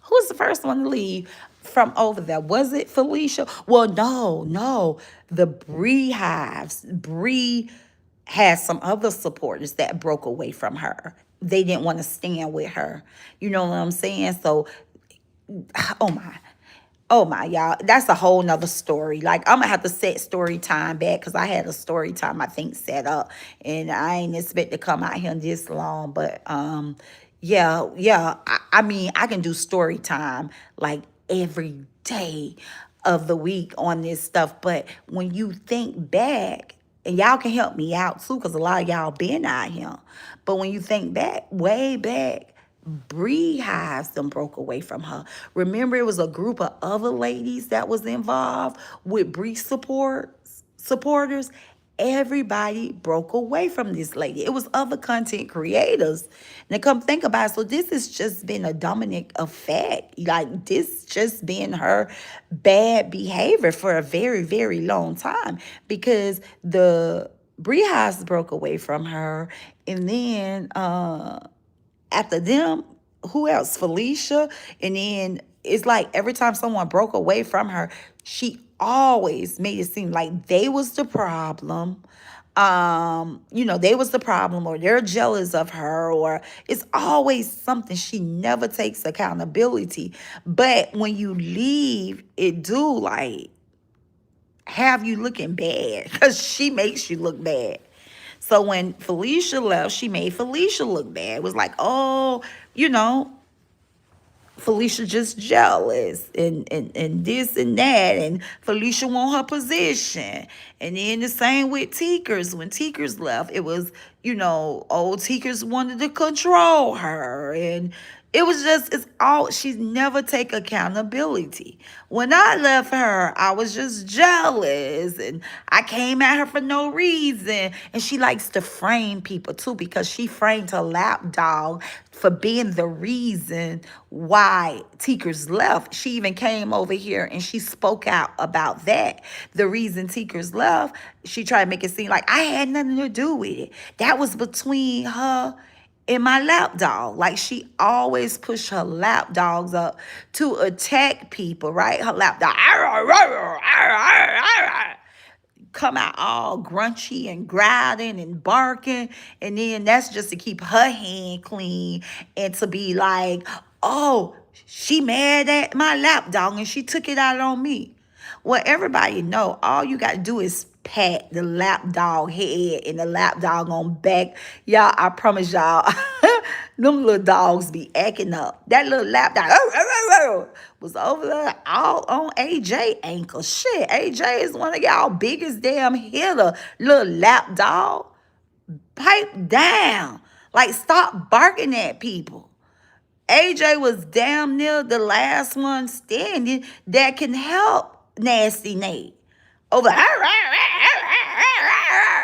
Who's the first one to leave from over there? Was it Felicia? Well, no. The Bree Hives. Bree had some other supporters that broke away from her. They didn't want to stand with her. You know what I'm saying? So, oh my. Oh my, y'all. That's a whole nother story. Like, I'm gonna have to set story time back because I had a story time, I think, set up. And I ain't expect to come out here this long. But Yeah. I mean, I can do story time like every day of the week on this stuff. But when you think back, and y'all can help me out too, because a lot of y'all been out here. But when you think back, way back, Bree Hives them broke away from her. Remember, it was a group of other ladies that was involved with Bree supporters. Everybody broke away from this lady. It was other content creators. Now come think about it. So this has just been a dominant effect. Like this just been her bad behavior for a very, very long time. Because the Bree Hives broke away from her. And then after them, who else? Felicia. And then it's like every time someone broke away from her, she always made it seem like they was the problem. They was the problem, or they're jealous of her, or it's always something. She never takes accountability. But when you leave, it do like have you looking bad because she makes you look bad. So when Felicia left, she made Felicia look bad. It was like, oh, you know, Felicia just jealous and this and that, and Felicia want her position. And then the same with Teekers. When Teekers left, it was, old Teekers wanted to control her. And it was just, it's all, she's never take accountability. When I left her, I was just jealous and I came at her for no reason. And she likes to frame people too, because she framed her lapdog for being the reason why Teekers left. She even came over here and she spoke out about that. The reason Teekers left, she tried to make it seem like I had nothing to do with it. That was between her and my lapdog. Like she always pushed her lapdogs up to attack people, right? Her lapdog come out all grunchy and growling and barking. And then that's just to keep her hand clean and to be like, oh, she mad at my lapdog and she took it out on me. Well, everybody know all you got to do is pat the lapdog head and the lapdog on back. Y'all, I promise y'all, them little dogs be acting up. That little lapdog was over there all on AJ ankle. Shit, AJ is one of y'all biggest damn hitter. Little lapdog, pipe down. Like, stop barking at people. AJ was damn near the last one standing that can help Nasty Nate. Over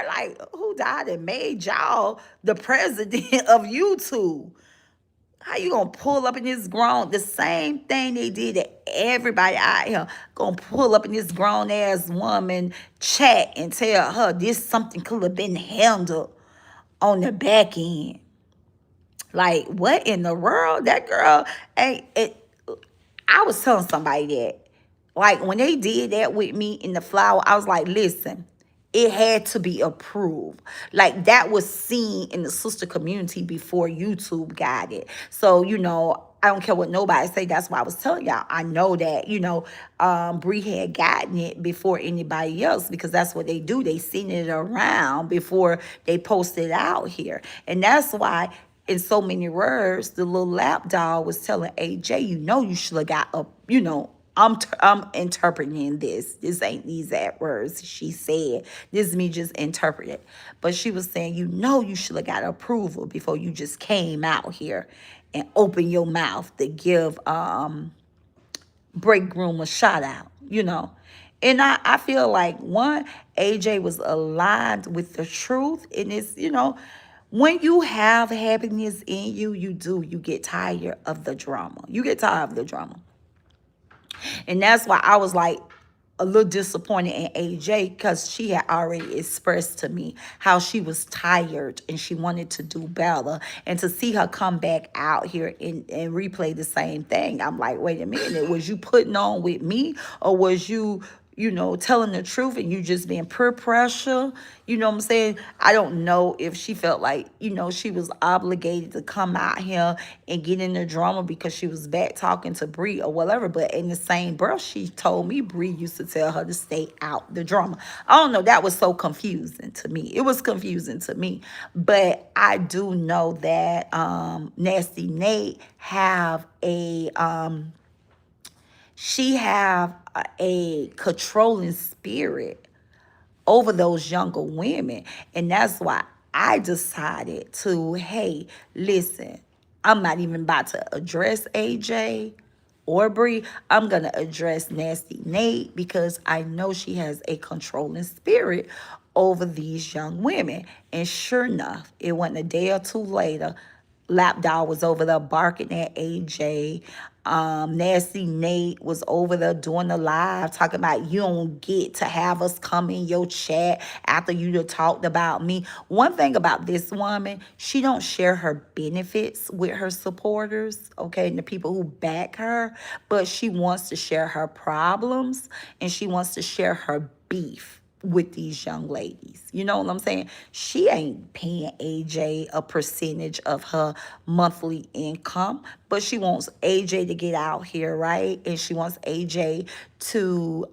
like, who died and made y'all the president of YouTube? How you gonna pull up in this grown, the same thing they did to everybody out here, gonna pull up in this grown ass woman chat and tell her this something could have been handled on the back end? Like, what in the world? That girl ain't it. I was telling somebody that, like, when they did that with me in the flower, I was like, listen, it had to be approved. Like, that was seen in the sister community before YouTube got it. So, I don't care what nobody say. That's why I was telling y'all. I know that, Bree had gotten it before anybody else, because that's what they do. They seen it around before they posted it out here. And that's why, in so many words, the little lapdog was telling AJ, you should have got a, I'm interpreting this. This ain't these exact words she said. This is me just interpreting. But she was saying, you should have got approval before you just came out here and opened your mouth to give break room a shout out, And I feel like, one, AJ was aligned with the truth. And it's, when you have happiness in you, you get tired of the drama. You get tired of the drama. And that's why I was like a little disappointed in AJ, because she had already expressed to me how she was tired and she wanted to do better. And to see her come back out here and replay the same thing, I'm like, wait a minute, was you putting on with me, or was you, telling the truth and you just being peer pressure. You know what I'm saying? I don't know if she felt like, she was obligated to come out here and get in the drama because she was back talking to Bree or whatever. But in the same breath, she told me Bree used to tell her to stay out the drama. I don't know. That was so confusing to me. It was confusing to me. But I do know that Nasty Nate have she have a controlling spirit over those younger women. And that's why I decided to, hey, listen, I'm not even about to address AJ or Bree. I'm going to address Nasty Nate because I know she has a controlling spirit over these young women. And sure enough, it wasn't a day or two later, Lapdog was over there barking at AJ. Nasty Nate was over there doing the live, talking about you don't get to have us come in your chat after you done talked about me. One thing about this woman, she don't share her benefits with her supporters, okay, and the people who back her, but she wants to share her problems and she wants to share her beef with these young ladies. You know what I'm saying? She ain't paying AJ a percentage of her monthly income, but she wants AJ to get out here, right? And she wants AJ to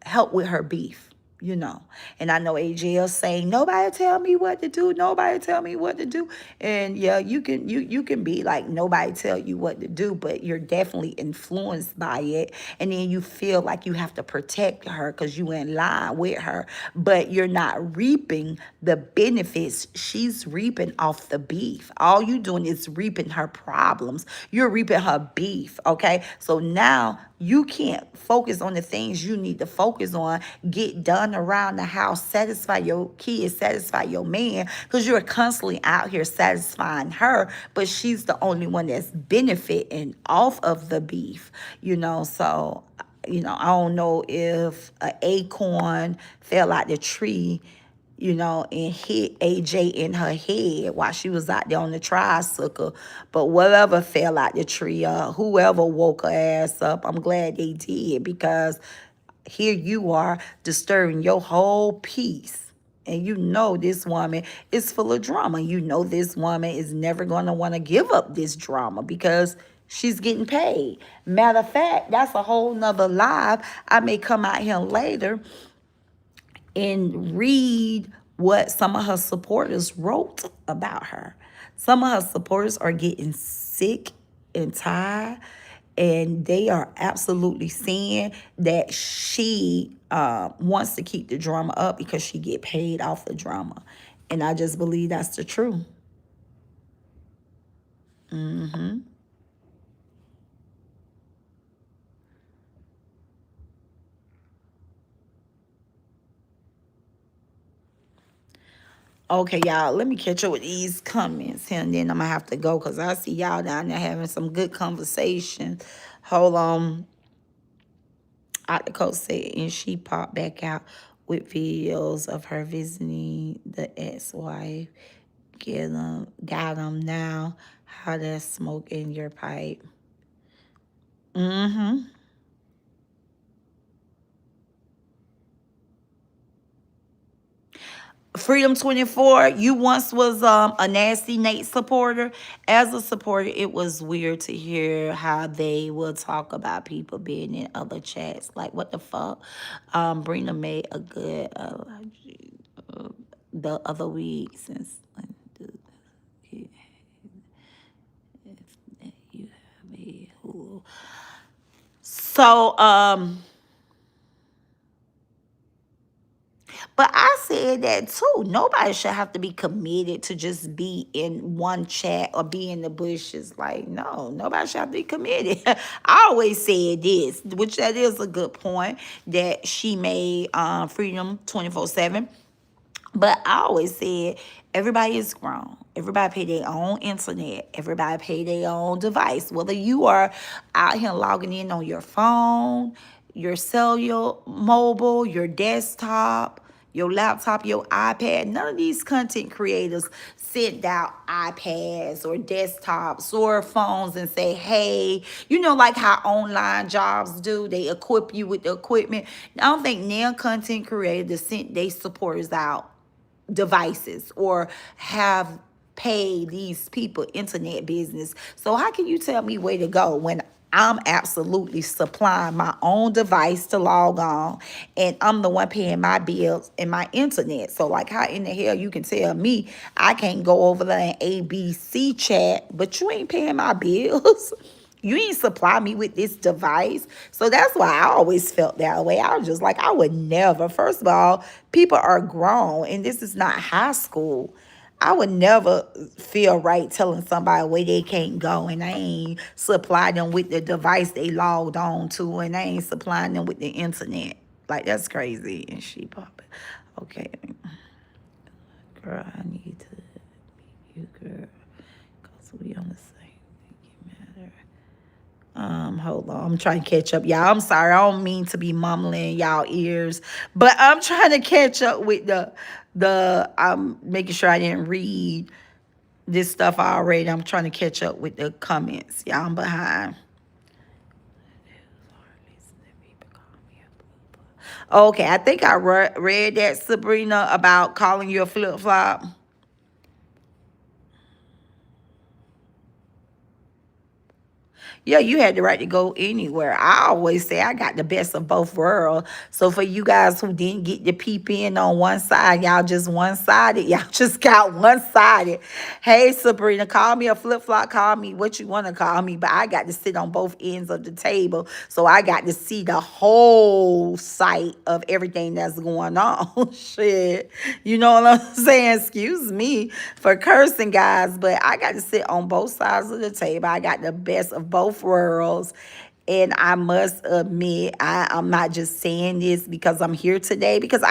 help with her beef. And I know AJ is saying, nobody tell me what to do, nobody tell me what to do. And yeah, you can be like, nobody tell you what to do, but you're definitely influenced by it. And then you feel like you have to protect her because you in line with her, but you're not reaping the benefits she's reaping off the beef. All you doing is reaping her problems. You're reaping her beef, okay? So now you can't focus on the things you need to focus on, get done around the house, satisfy your kids, satisfy your man, because you're constantly out here satisfying her, but she's the only one that's benefiting off of the beef, So, I don't know if an acorn fell out the tree, and hit AJ in her head while she was out there on the tricycle. But whatever fell out the tree, whoever woke her ass up, I'm glad they did, because here you are disturbing your whole peace. And this woman is full of drama. This woman is never going to want to give up this drama because she's getting paid. Matter of fact, that's a whole nother live. I may come out here later and read what some of her supporters wrote about her. Some of her supporters are getting sick and tired, and they are absolutely saying that she wants to keep the drama up because she get paid off the drama. And I just believe that's the truth. Okay, y'all, let me catch up with these comments here, and then I'm going to have to go because I see y'all down there having some good conversation. Hold on. Out the coast said, and she popped back out with videos of her visiting the ex-wife. Got them now. How that smoke in your pipe. Freedom 24, you once was a Nasty Nate supporter. As a supporter, it was weird to hear how they will talk about people being in other chats. Like, what the fuck? Brina made a good the other week since you have a Hulu. So, but I said that too. Nobody should have to be committed to just be in one chat or be in the bushes. Like, no, nobody should have to be committed. I always said this, which that is a good point that she made Freedom 24/7. But I always said everybody is grown. Everybody pay their own internet. Everybody pay their own device. Whether you are out here logging in on your phone, your cellular mobile, your desktop, your laptop, your iPad. None of these content creators send out iPads or desktops or phones and say, hey, like how online jobs do. They equip you with the equipment. I don't think now content creators sent their supporters out devices or have pay these people internet business. So how can you tell me where to go when I'm absolutely supplying my own device to log on and I'm the one paying my bills and my internet? So like how in the hell you can tell me I can't go over there and ABC chat, but you ain't paying my bills? You ain't supply me with this device. So that's why I always felt that way. I was just like, I would never. First of all, people are grown and this is not high school. I would never feel right telling somebody where they can't go and I ain't supply them with the device they logged on to and I ain't supplying them with the internet. Like, that's crazy. And she popping. Okay. Girl, I need to meet you, girl. Because we on the same matter. Hold on. I'm trying to catch up. Y'all, I'm sorry. I don't mean to be mumbling y'all ears, but I'm trying to catch up with I'm making sure I didn't read this stuff already. I'm trying to catch up with the comments. Y'all, I'm behind. Okay, I think I read that, Sabrina, about calling you a flip-flop. Yeah, you had the right to go anywhere. I always say I got the best of both worlds. So for you guys who didn't get to peep in on one side, y'all just one-sided. Y'all just got one-sided. Hey, Sabrina, call me a flip-flop. Call me what you want to call me. But I got to sit on both ends of the table. So I got to see the whole sight of everything that's going on. Shit. You know what I'm saying? Excuse me for cursing, guys. But I got to sit on both sides of the table. I got the best of both worlds. And I must admit, I'm not just saying this because I'm here today, because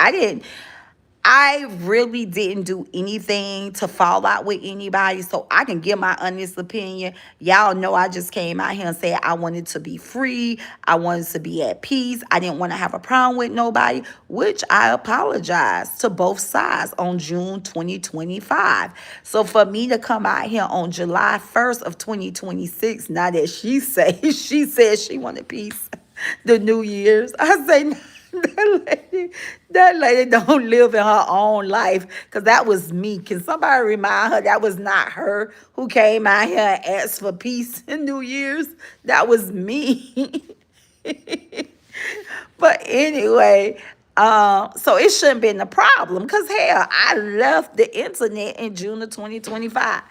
I really didn't do anything to fall out with anybody, so I can give my honest opinion. Y'all know I just came out here and said I wanted to be free. I wanted to be at peace. I didn't want to have a problem with nobody, which I apologize to both sides on June 2025. So for me to come out here on July 1st of 2026, now that she said she wanted peace, the New Year's, I say, that lady don't live in her own life, because that was me. Can somebody remind her that was not her who came out here and asked for peace in New Year's? That was me. But anyway, so it shouldn't been a problem, because hell, I left the internet in June of 2025.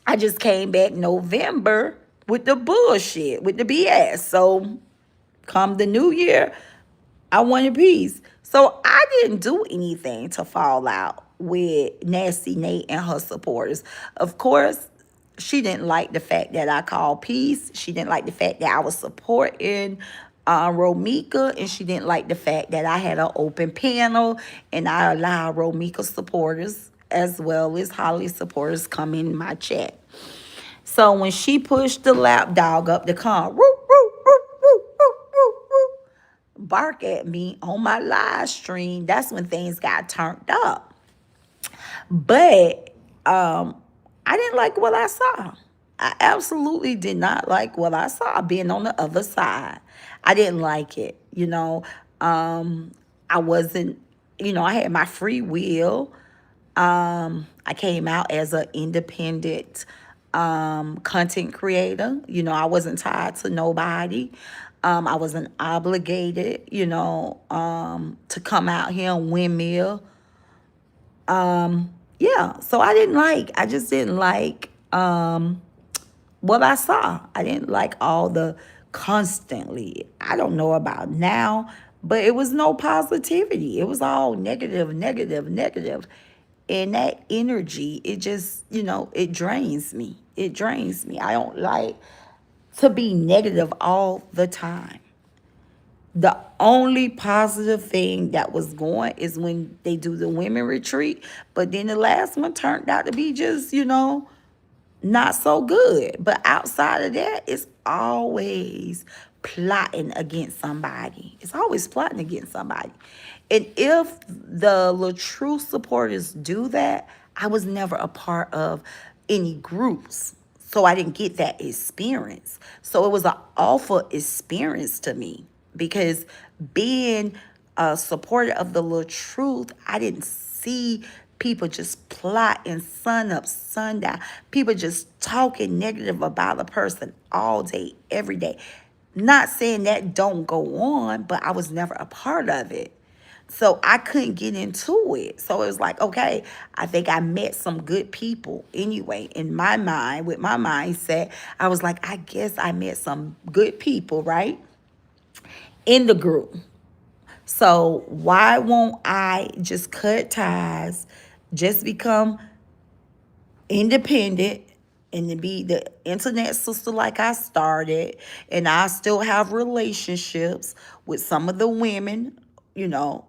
I just came back November with the bullshit, with the BS. So come the new year, I wanted peace. So I didn't do anything to fall out with Nasty Nate and her supporters. Of course, she didn't like the fact that I called peace. She didn't like the fact that I was supporting Romika. And she didn't like the fact that I had an open panel and I allowed Romika supporters as well as Holly supporters come in my chat. So when she pushed the lap dog up the car, bark at me on my live stream, that's when things got turned up. But I didn't like what I saw. I absolutely did not like what I saw being on the other side. I didn't like it. I wasn't, I had my free will. I came out as an independent content creator. I wasn't tied to nobody. I wasn't obligated, to come out here and windmill. Yeah, so I just didn't like what I saw. I didn't like all the constantly. I don't know about now, but it was no positivity. It was all negative, negative, negative. And that energy, it just, it drains me. It drains me. I don't like to be negative all the time. The only positive thing that was going is when they do the women retreat. But then the last one turned out to be just, not so good. But outside of that, it's always plotting against somebody. It's always plotting against somebody. And if the true supporters do that, I was never a part of any groups. So I didn't get that experience. So it was an awful experience to me because being a supporter of the little truth, I didn't see people just plotting sun up, sundown. People just talking negative about a person all day, every day. Not saying that don't go on, but I was never a part of it. So I couldn't get into it. So it was like, okay, I think I met some good people anyway. In my mind, with my mindset, I was like, I guess I met some good people, right? In the group. So why won't I just cut ties, just become independent and to be the internet sister like I started, and I still have relationships with some of the women, you know,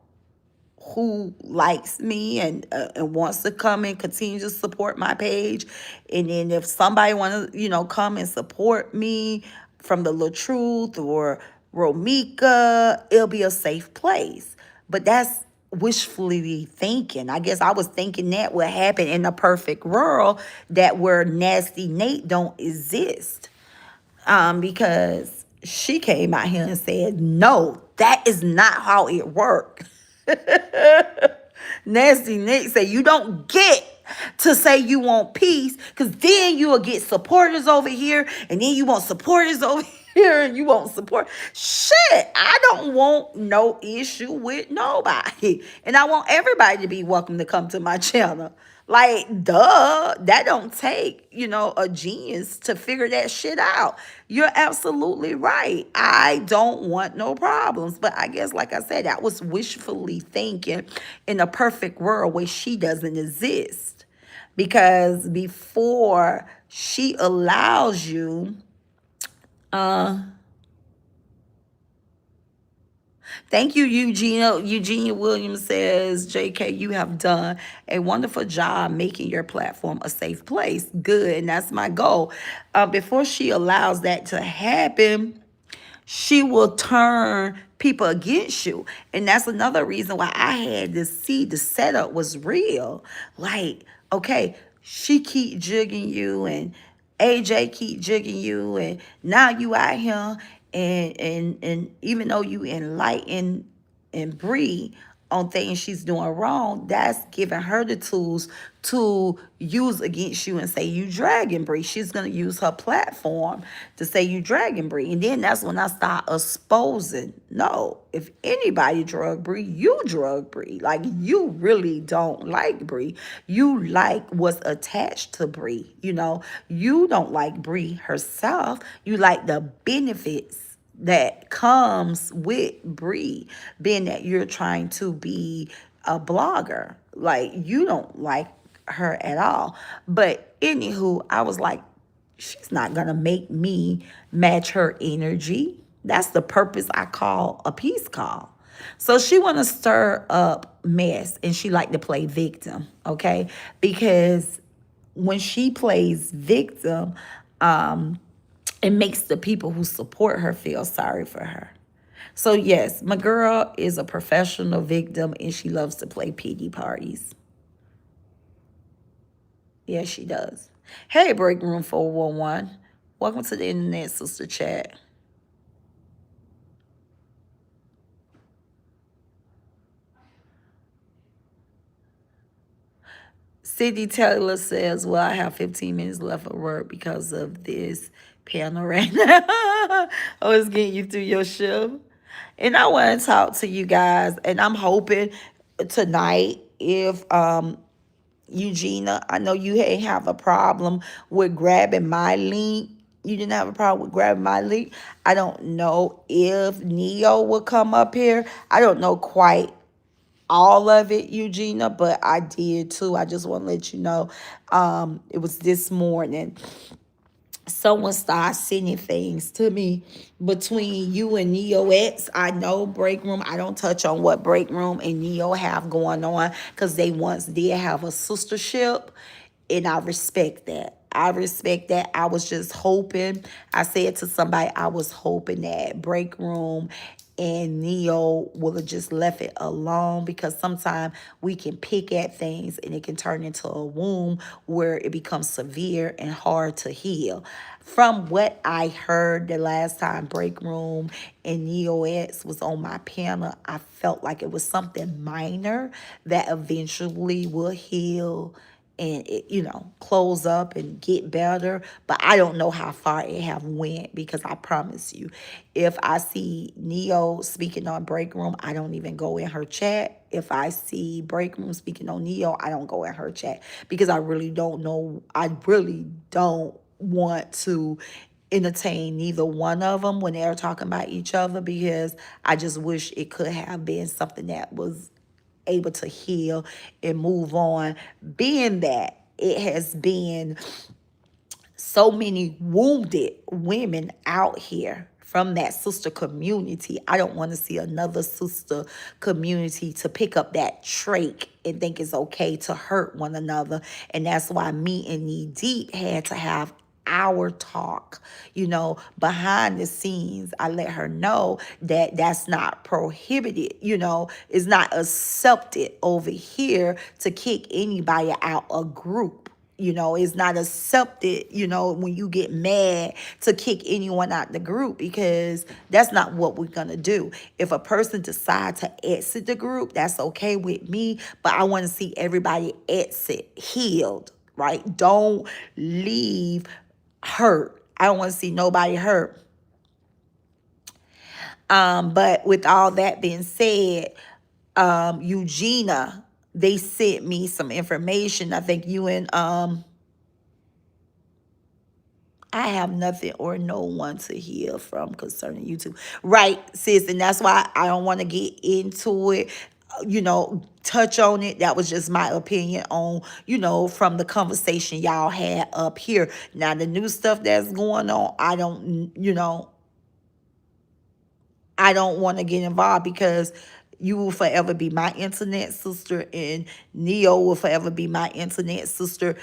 who likes me and wants to come and continue to support my page. And then if somebody want to, come and support me from the La Truth or Romika, it'll be a safe place. But that's wishfully thinking. I guess I was thinking that would happen in a perfect world, that where nasty Nate don't exist. Because she came out here and said, no, that is not how it works. Nasty Nick say you don't get to say you want peace, because then you will get supporters over here and then you want supporters over here and you want support. Shit, I don't want no issue with nobody. And I want everybody to be welcome to come to my channel. Like, duh, that don't take, a genius to figure that shit out. You're absolutely right. I don't want no problems. But I guess, like I said, that was wishfully thinking in a perfect world where she doesn't exist. Because before she allows you, thank you, Eugenia. Eugenia Williams says, JK, you have done a wonderful job making your platform a safe place. Good, and that's my goal. Before she allows that to happen, she will turn people against you. And that's another reason why I had to see the setup was real. Like, okay, she keep jigging you and AJ keep jigging you, and now you out here, and even though you enlighten and Bree on things she's doing wrong, that's giving her the tools to use against you and say you dragging Bree. She's gonna use her platform to say you dragging Bree. And then that's when I start exposing. No, if anybody drug Bree, you drug Bree. Like, you really don't like Bree. You like what's attached to Bree. You don't like Bree herself. You like the benefits that comes with Bree, being that you're trying to be a blogger. Like, you don't like her at all. But anywho, I was like, she's not gonna make me match her energy. That's the purpose I call a peace call. So she want to stir up mess, and she like to play victim, okay? Because when she plays victim, it makes the people who support her feel sorry for her. So yes, my girl is a professional victim, and she loves to play pity parties. Yes, she does. Hey, Break Room 411. Welcome to the Internet Sister Chat. Sydney Taylor says, well, I have 15 minutes left of work because of this panel right now. I was getting you through your shift. And I want to talk to you guys. And I'm hoping tonight, if Eugenia, I know you ain't have a problem with grabbing my link. You didn't have a problem with grabbing my link. I don't know if Neo will come up here. I don't know quite all of it, Eugenia, but I did too. I just want to let you know. It was this morning. Someone started sending things to me between you and Neo X. I know Break Room. I don't touch on what Break Room and Neo have going on, because they once did have a sistership, and I respect that. I respect that. I was just hoping. I said to somebody, I was hoping that Break Room and Neo would have just left it alone, because sometimes we can pick at things and it can turn into a wound where it becomes severe and hard to heal. From what I heard the last time Break Room and Neo X was on my panel, I felt like it was something minor that eventually will heal and it, close up and get better. But I don't know how far it have went, because I promise you, if I see Neo speaking on Break Room, I don't even go in her chat. If I see Break Room speaking on Neo, I don't go in her chat, because I really don't know. I really don't want to entertain neither one of them when they're talking about each other, because I just wish it could have been something that was able to heal and move on, being that it has been so many wounded women out here from that sister community. I don't want to see another sister community to pick up that trait and think it's okay to hurt one another. And that's why me and Knee Deep had to have our talk, behind the scenes. I let her know that that's not prohibited, it's not accepted over here to kick anybody out a group. It's not accepted, when you get mad, to kick anyone out the group, because that's not what we're going to do. If a person decides to exit the group, that's okay with me, but I want to see everybody exit healed, right? Don't leave hurt. I don't want to see nobody hurt. But with all that being said, Eugenia, they sent me some information. I think you and I have nothing or no one to hear from concerning YouTube. Right, sis. And that's why I don't want to get into it, touch on it. That was just my opinion on, from the conversation y'all had up here. Now, the new stuff that's going on, I don't want to get involved, because you will forever be my internet sister, and Neo will forever be my internet sister.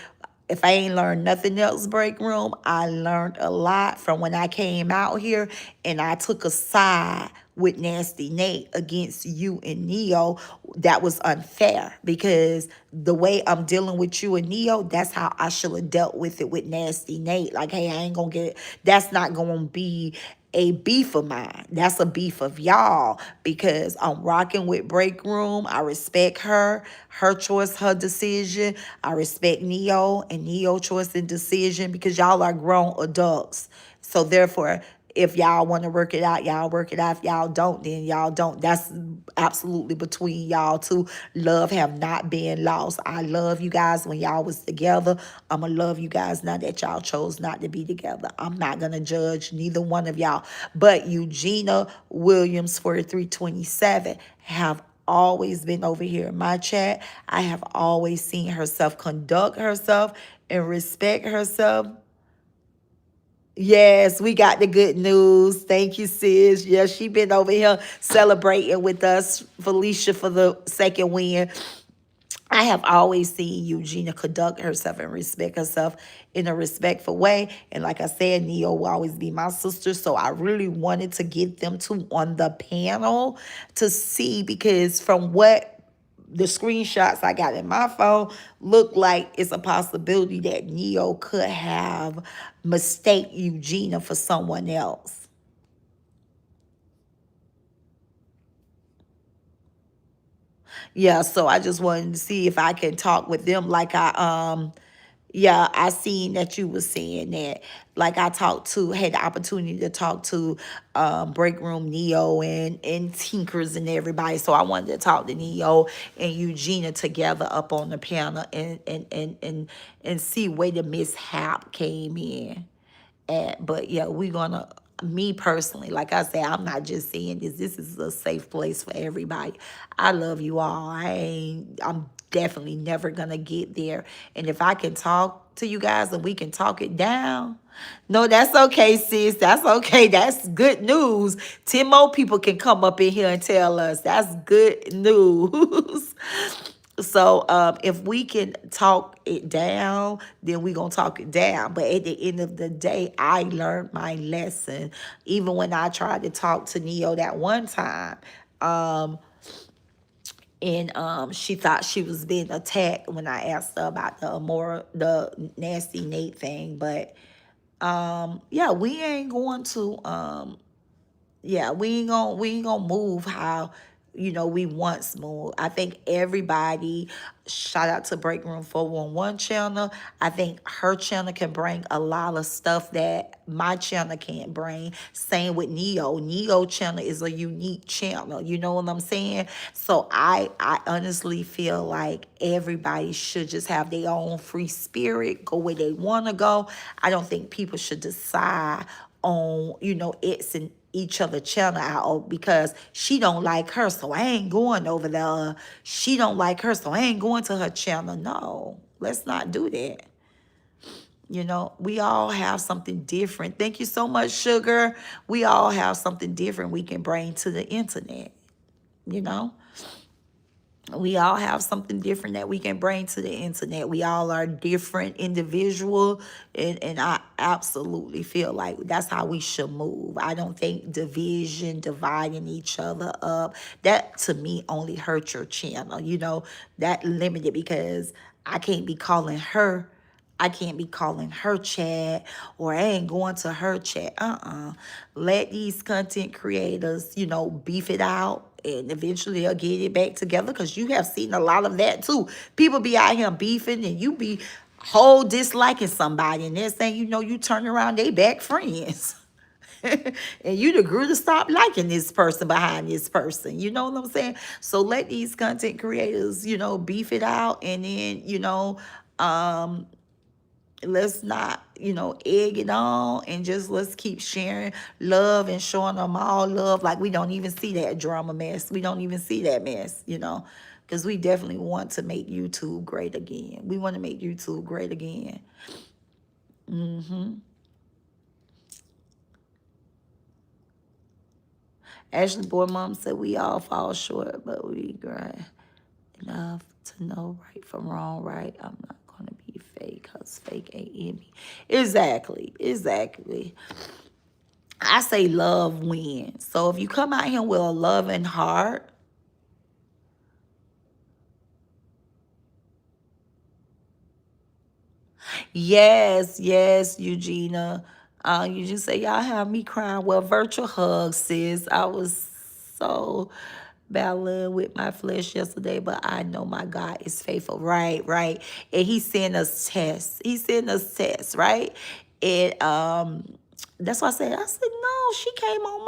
If I ain't learned nothing else, Break Room, I learned a lot from when I came out here and I took a side with Nasty Nate against you and Neo. That was unfair, because the way I'm dealing with you and Neo, that's how I should have dealt with it with Nasty Nate. Like, hey, I ain't gonna get, that's not gonna be a beef of mine. That's a beef of y'all, because I'm rocking with Break Room. I respect her choice, her decision. I respect Neo and Neo choice and decision, because y'all are grown adults. So therefore, if y'all want to work it out, y'all work it out. If y'all don't, then y'all don't. That's absolutely between y'all two. Love have not been lost. I love you guys when y'all was together. I'm going to love you guys now that y'all chose not to be together. I'm not going to judge neither one of y'all. But Eugenia Williams 4327 have always been over here in my chat. I have always seen herself conduct herself and respect herself. Yes, we got the good news. Thank you, sis. Yes, she been over here celebrating with us, Felicia, for the second win. I have always seen Eugenia conduct herself and respect herself in a respectful way. And like I said, Neo will always be my sister. So I really wanted to get them two on the panel to see, because from what the screenshots I got in my phone look like, it's a possibility that Neo could have mistake Eugenia for someone else. Yeah, so I just wanted to see if I can talk with them like I seen that you was saying that. Like, I had the opportunity to talk to Break Room Neo and Tinkers and everybody. So I wanted to talk to Neo and Eugenia together up on the panel and see where the mishap came in at. But yeah, me personally, like I said, I'm not just saying this. This is a safe place for everybody. I love you all. I'm definitely never gonna get there. And if I can talk to you guys and we can talk it down, no, that's okay, sis. That's okay. That's good news. 10 more people can come up in here and tell us. That's good news. So if we can talk it down, then we gonna talk it down. But at the end of the day, I learned my lesson. Even when I tried to talk to Neo that one time, um, and she thought she was being attacked when I asked her about the nasty Nate thing. But yeah, we ain't going to yeah, we ain't gonna move how we once moved. I think everybody, shout out to Break Room 411 channel. I think her channel can bring a lot of stuff that my channel can't bring. Same with Neo channel is a unique channel, you know what I'm saying? So I honestly feel like everybody should just have their own free spirit, go where they want to go. I don't think people should decide on it's in each other channel out because she don't like her, so I ain't going over there. She don't like her, so I ain't going to her channel. No, let's not do that. We all have something different. Thank you so much, Sugar. We all have something different we can bring to the internet. you know we all have something different that we can bring to the internet. We all are different individual, and I absolutely feel like that's how we should move. I don't think division, dividing each other up, that to me only hurts your channel. That limited, because I can't be calling her I can't be calling her chat, or I ain't going to her chat. Let these content creators, beef it out, and eventually they'll get it back together, because you have seen a lot of that too. People be out here beefing, and you be whole disliking somebody, and next thing you know, you turn around, they back friends. And you grew to stop liking this person behind this person. You know what I'm saying? So let these content creators, beef it out, and then, um, let's not egg it on, and just let's keep sharing love and showing them all love, like we don't even see that drama mess. We don't even see that mess, because we definitely want to make YouTube great again. We want to make YouTube great again. Ashley Boy Mom said we all fall short, but we grind enough to know right from wrong, right? I'm not gonna be fake, because fake ain't in me. Exactly. I say love wins. So if you come out here with a loving heart, yes, Eugenia. You just say y'all have me crying. Well, virtual hugs, sis. I was so battling with my flesh yesterday, but I know my God is faithful. Right. And He sent us tests. Right? And that's why I said no. She came on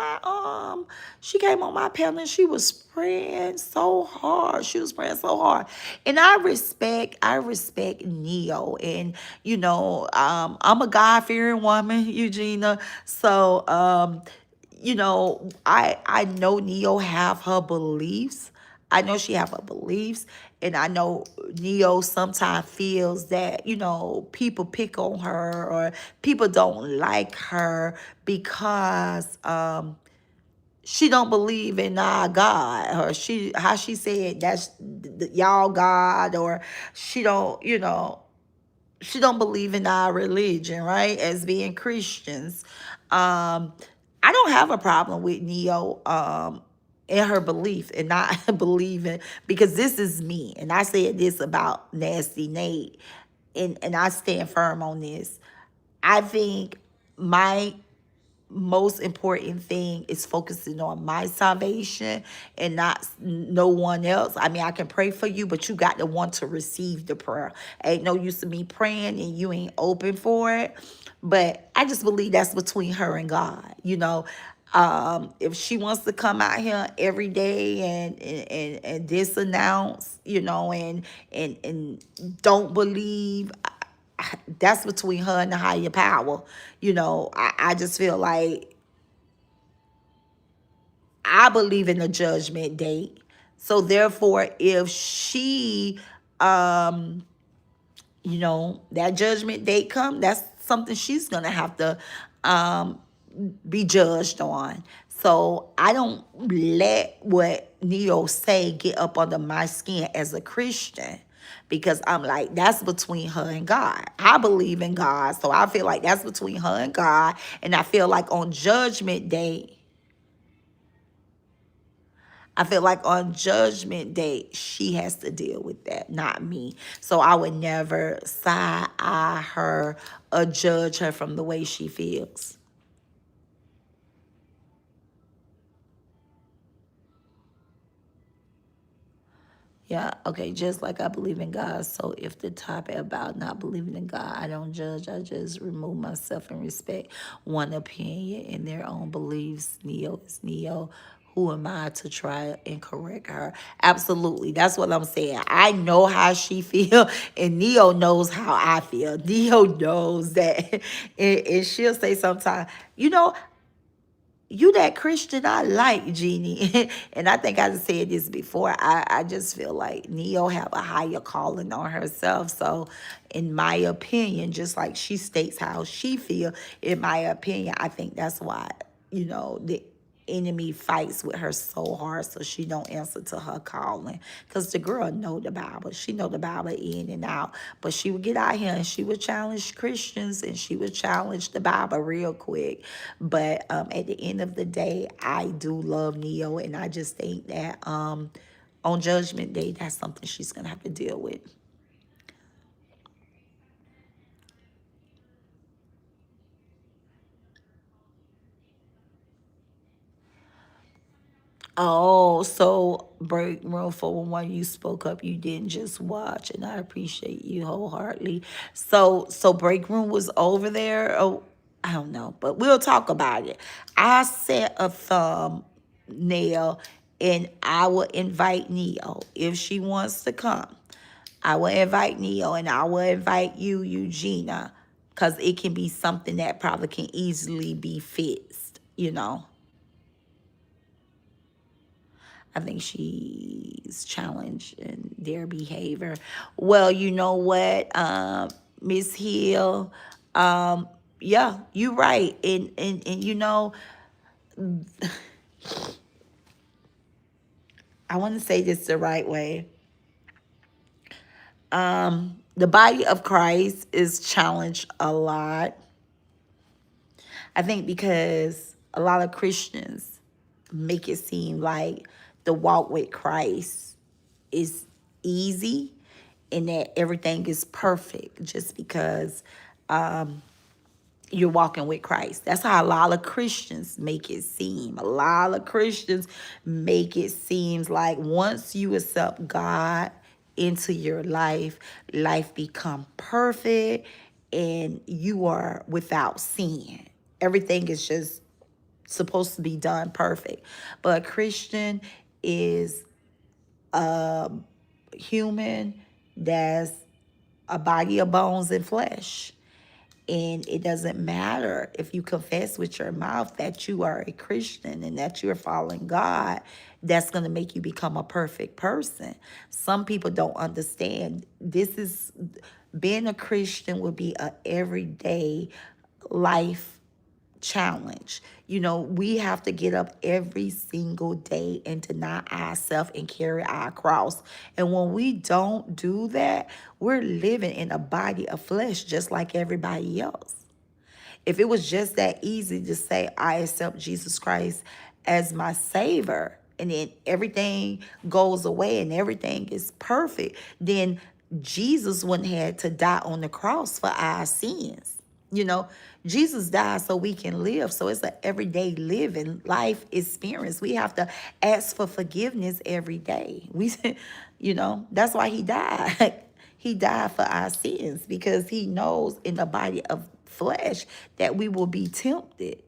my panel, and she was praying so hard. And I respect Neo, and I'm a God fearing woman, Eugenia. So I know Neo have her beliefs. I know she have her beliefs, and I know Neo sometimes feels that people pick on her, or people don't like her because she don't believe in our God, or how she said that's y'all God, or she don't believe in our religion, right? As being Christians. I don't have a problem with Neo in her belief and not believing, because this is me. And I said this about Nasty Nate, and I stand firm on this. I think my most important thing is focusing on my salvation and not no one else. I mean, I can pray for you, but you got to want to receive the prayer. Ain't no use of me praying and you ain't open for it. But I just believe that's between her and God. If she wants to come out here every day and disannounce, and don't believe, that's between her and the higher power. I just feel like I believe in the judgment date. So therefore, if she, that judgment date come, that's something she's gonna have to be judged on. So I don't let what Neo say get up under my skin as a Christian, because I'm like, that's between her and God. I believe in God, so I feel like that's between her and God. And I feel like on Judgment Day, she has to deal with that, not me. So I would never side eye her or judge her from the way she feels. Yeah, okay, just like I believe in God. So if the topic about not believing in God, I don't judge. I just remove myself and respect one opinion and their own beliefs. Neo is Neo. Who am I to try and correct her? Absolutely. That's what I'm saying. I know how she feel, and Neo knows how I feel. Neo knows that. And she'll say sometimes, you that Christian I like, Jeannie. And I think I said this before. I just feel like Neo have a higher calling on herself. So in my opinion, just like she states how she feel, in my opinion, I think that's why, the enemy fights with her so hard so she don't answer to her calling, because the girl know the Bible. She know the Bible in and out, but she would get out here and she would challenge Christians and she would challenge the Bible real quick. But at the end of the day, I do love Neo, and I just think that on Judgment Day, that's something she's gonna have to deal with. Oh, so break room for when you spoke up, you didn't just watch, and I appreciate you wholeheartedly. So break room was over there. Oh, I don't know, but we'll talk about it. I set a thumbnail, and I will invite Neo if she wants to come. I will invite Neo, and I will invite you, Eugenia, because it can be something that probably can easily be fixed. I think she's challenged in their behavior. Well, you know what, Miss Hill, yeah, you're right. And I want to say this the right way. The body of Christ is challenged a lot. I think because a lot of Christians make it seem like the walk with Christ is easy and that everything is perfect just because you're walking with Christ. That's how a lot of Christians make it seem. A lot of Christians make it seem like once you accept God into your life, life become perfect and you are without sin. Everything is just supposed to be done perfect. But a Christian is human that's a body of bones and flesh. And it doesn't matter if you confess with your mouth that you are a Christian and that you're following God, that's going to make you become a perfect person. Some people don't understand. Being a Christian would be a everyday life challenge. We have to get up every single day and deny ourselves and carry our cross. And when we don't do that, we're living in a body of flesh just like everybody else. If it was just that easy to say, I accept Jesus Christ as my savior, and then everything goes away and everything is perfect, then Jesus wouldn't have to die on the cross for our sins. Jesus died so we can live. So it's an everyday living life experience. We have to ask for forgiveness every day. That's why he died. He died for our sins because he knows in the body of flesh that we will be tempted.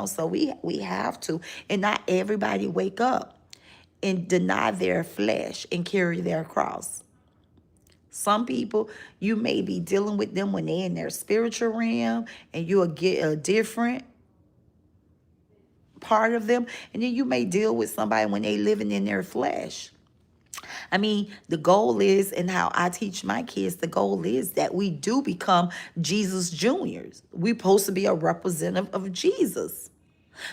So we have to. And not everybody wake up and deny their flesh and carry their cross. Some people, you may be dealing with them when they're in their spiritual realm, and you'll get a different part of them. And then you may deal with somebody when they living in their flesh. I mean, the goal is, and how I teach my kids, the goal is that we do become Jesus Juniors. We're supposed to be a representative of Jesus.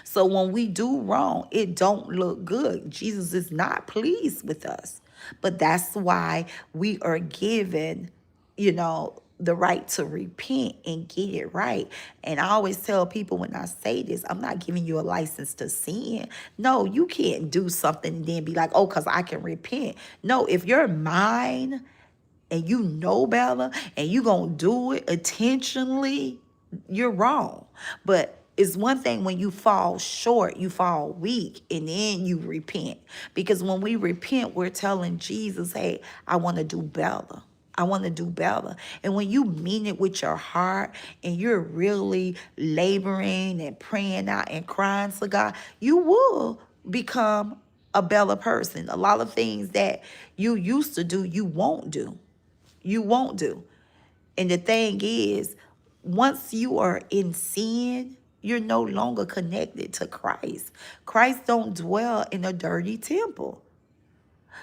So when we do wrong, it don't look good. Jesus is not pleased with us. But that's why we are given, the right to repent and get it right. And I always tell people when I say this, I'm not giving you a license to sin. No, you can't do something and then be like, oh, because I can repent. No, if you're mine and you know better and you gonna do it intentionally, you're wrong. But it's one thing when you fall short, you fall weak, and then you repent. Because when we repent, we're telling Jesus, hey, I want to do better. I want to do better. And when you mean it with your heart and you're really laboring and praying out and crying to God, you will become a better person. A lot of things that you used to do, you won't do. You won't do. And the thing is, once you are in sin, you're no longer connected to Christ. Christ don't dwell in a dirty temple.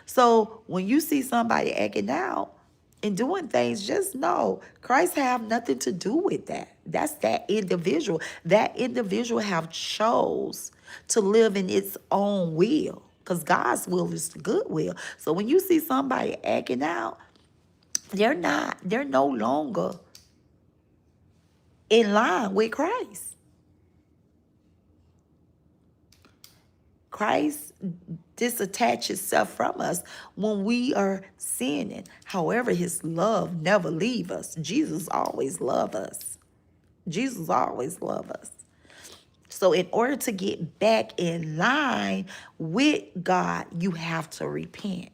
So when you see somebody acting out and doing things, just know Christ have nothing to do with that. That's that individual. That individual have chose to live in its own will, because God's will is the good will. So when you see somebody acting out, they're no longer in line with Christ. Christ disattaches himself from us when we are sinning. However, his love never leave us. Jesus always love us. Jesus always love us. So in order to get back in line with God, you have to repent.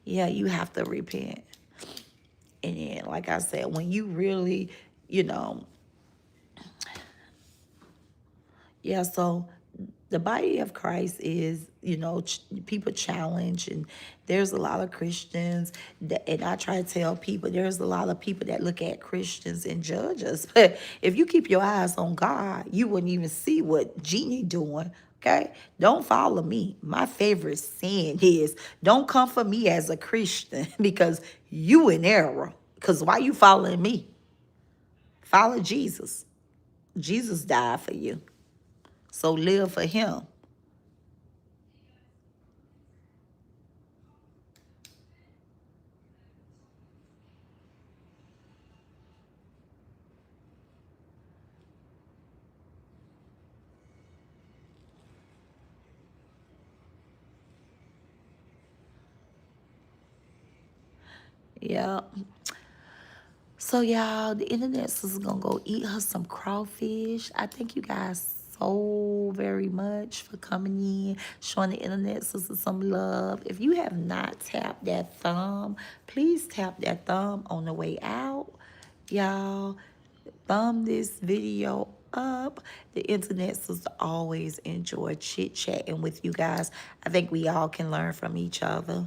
Yeah, you have to repent. And then, like I said, when you really, you know, yeah, so the body of Christ is, people challenge, and there's a lot of Christians that, and I try to tell people, there's a lot of people that look at Christians and judge us. But if you keep your eyes on God, you wouldn't even see what Jeannie doing. Okay? Don't follow me. My favorite saying is, don't come for me as a Christian because you in error. Because why you following me? Follow Jesus. Jesus died for you. So live for him. Yeah. So y'all, the internet sister's gonna go eat her some crawfish. I thank you guys so very much for coming in, showing the internet sister some love. If you have not tapped that thumb, please tap that thumb on the way out. Y'all, thumb this video up. The internet sister always enjoy chit-chatting with you guys. I think we all can learn from each other.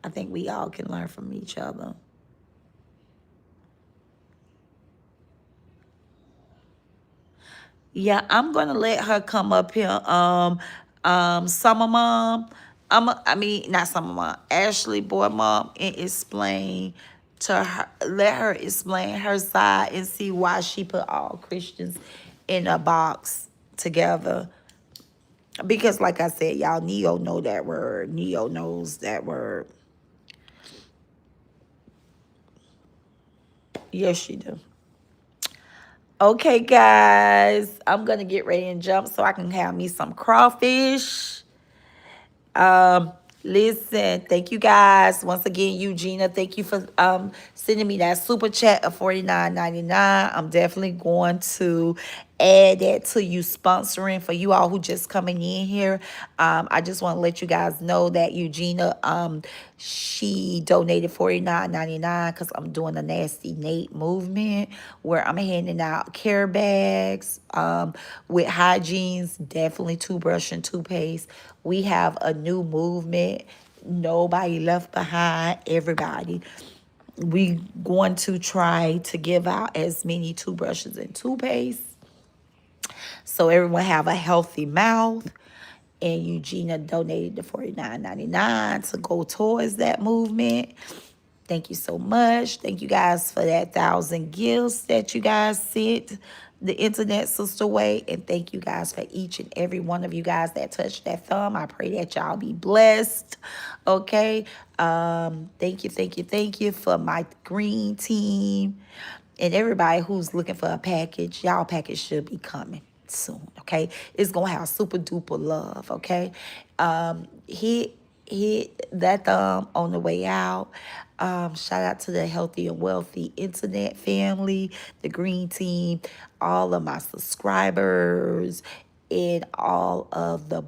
I think we all can learn from each other. Yeah, I'm gonna let her come up here. Summer Mom. I mean, not Summer Mom. Ashley Boy Mom, and explain to her. Let her explain her side and see why she put all Christians in a box together. Because, like I said, y'all, Neo know that word. Neo knows that word. Yes, she do. Okay, guys, I'm gonna get ready and jump so I can have me some crawfish. Um, Listen, thank you guys. Once again, Eugenia, thank you for sending me that super chat of $49.99. I'm definitely going to add that to you sponsoring for you all who just coming in here. I just want to let you guys know that Eugenia, she donated $49.99 because I'm doing the Nasty Nate movement where I'm handing out care bags with Hygienes, definitely toothbrush and toothpaste. We have a new movement. Nobody left behind. Everybody. We going to try to give out as many toothbrushes and toothpaste so everyone have a healthy mouth. And Eugenia donated the $49.99 to go towards that movement. Thank you so much. Thank you guys for that 1,000 gifts that you guys sent the internet sister way. And thank you guys for each and every one of you guys that touched that thumb. I pray that y'all be blessed. Okay. Thank you for my green team and everybody who's looking for a package. Y'all package should be coming soon. Okay. It's gonna have super duper love. Okay. Hit that thumb on the way out. Shout out to the Healthy and Wealthy Internet family, the Green Team, all of my subscribers, and all of the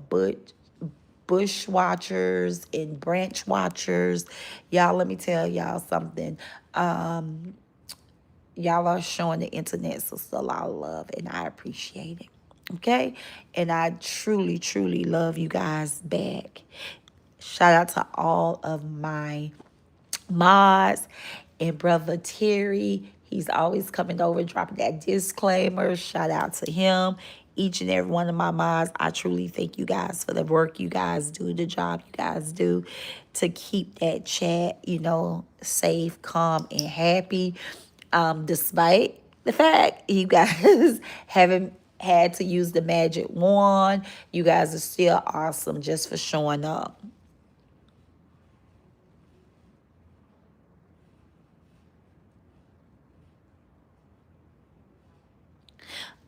bush watchers and branch watchers. Y'all, let me tell y'all something. Y'all are showing the internet sister a lot of love, and I appreciate it. Okay? And I truly, truly love you guys back. Shout out to all of my mods and brother Terry. He's always coming over, dropping that disclaimer. Shout out to him. Each and every one of my mods, I truly thank you guys for the work you guys do, the job you guys do to keep that chat, safe, calm, and happy. Despite the fact you guys haven't had to use the magic wand, you guys are still awesome just for showing up.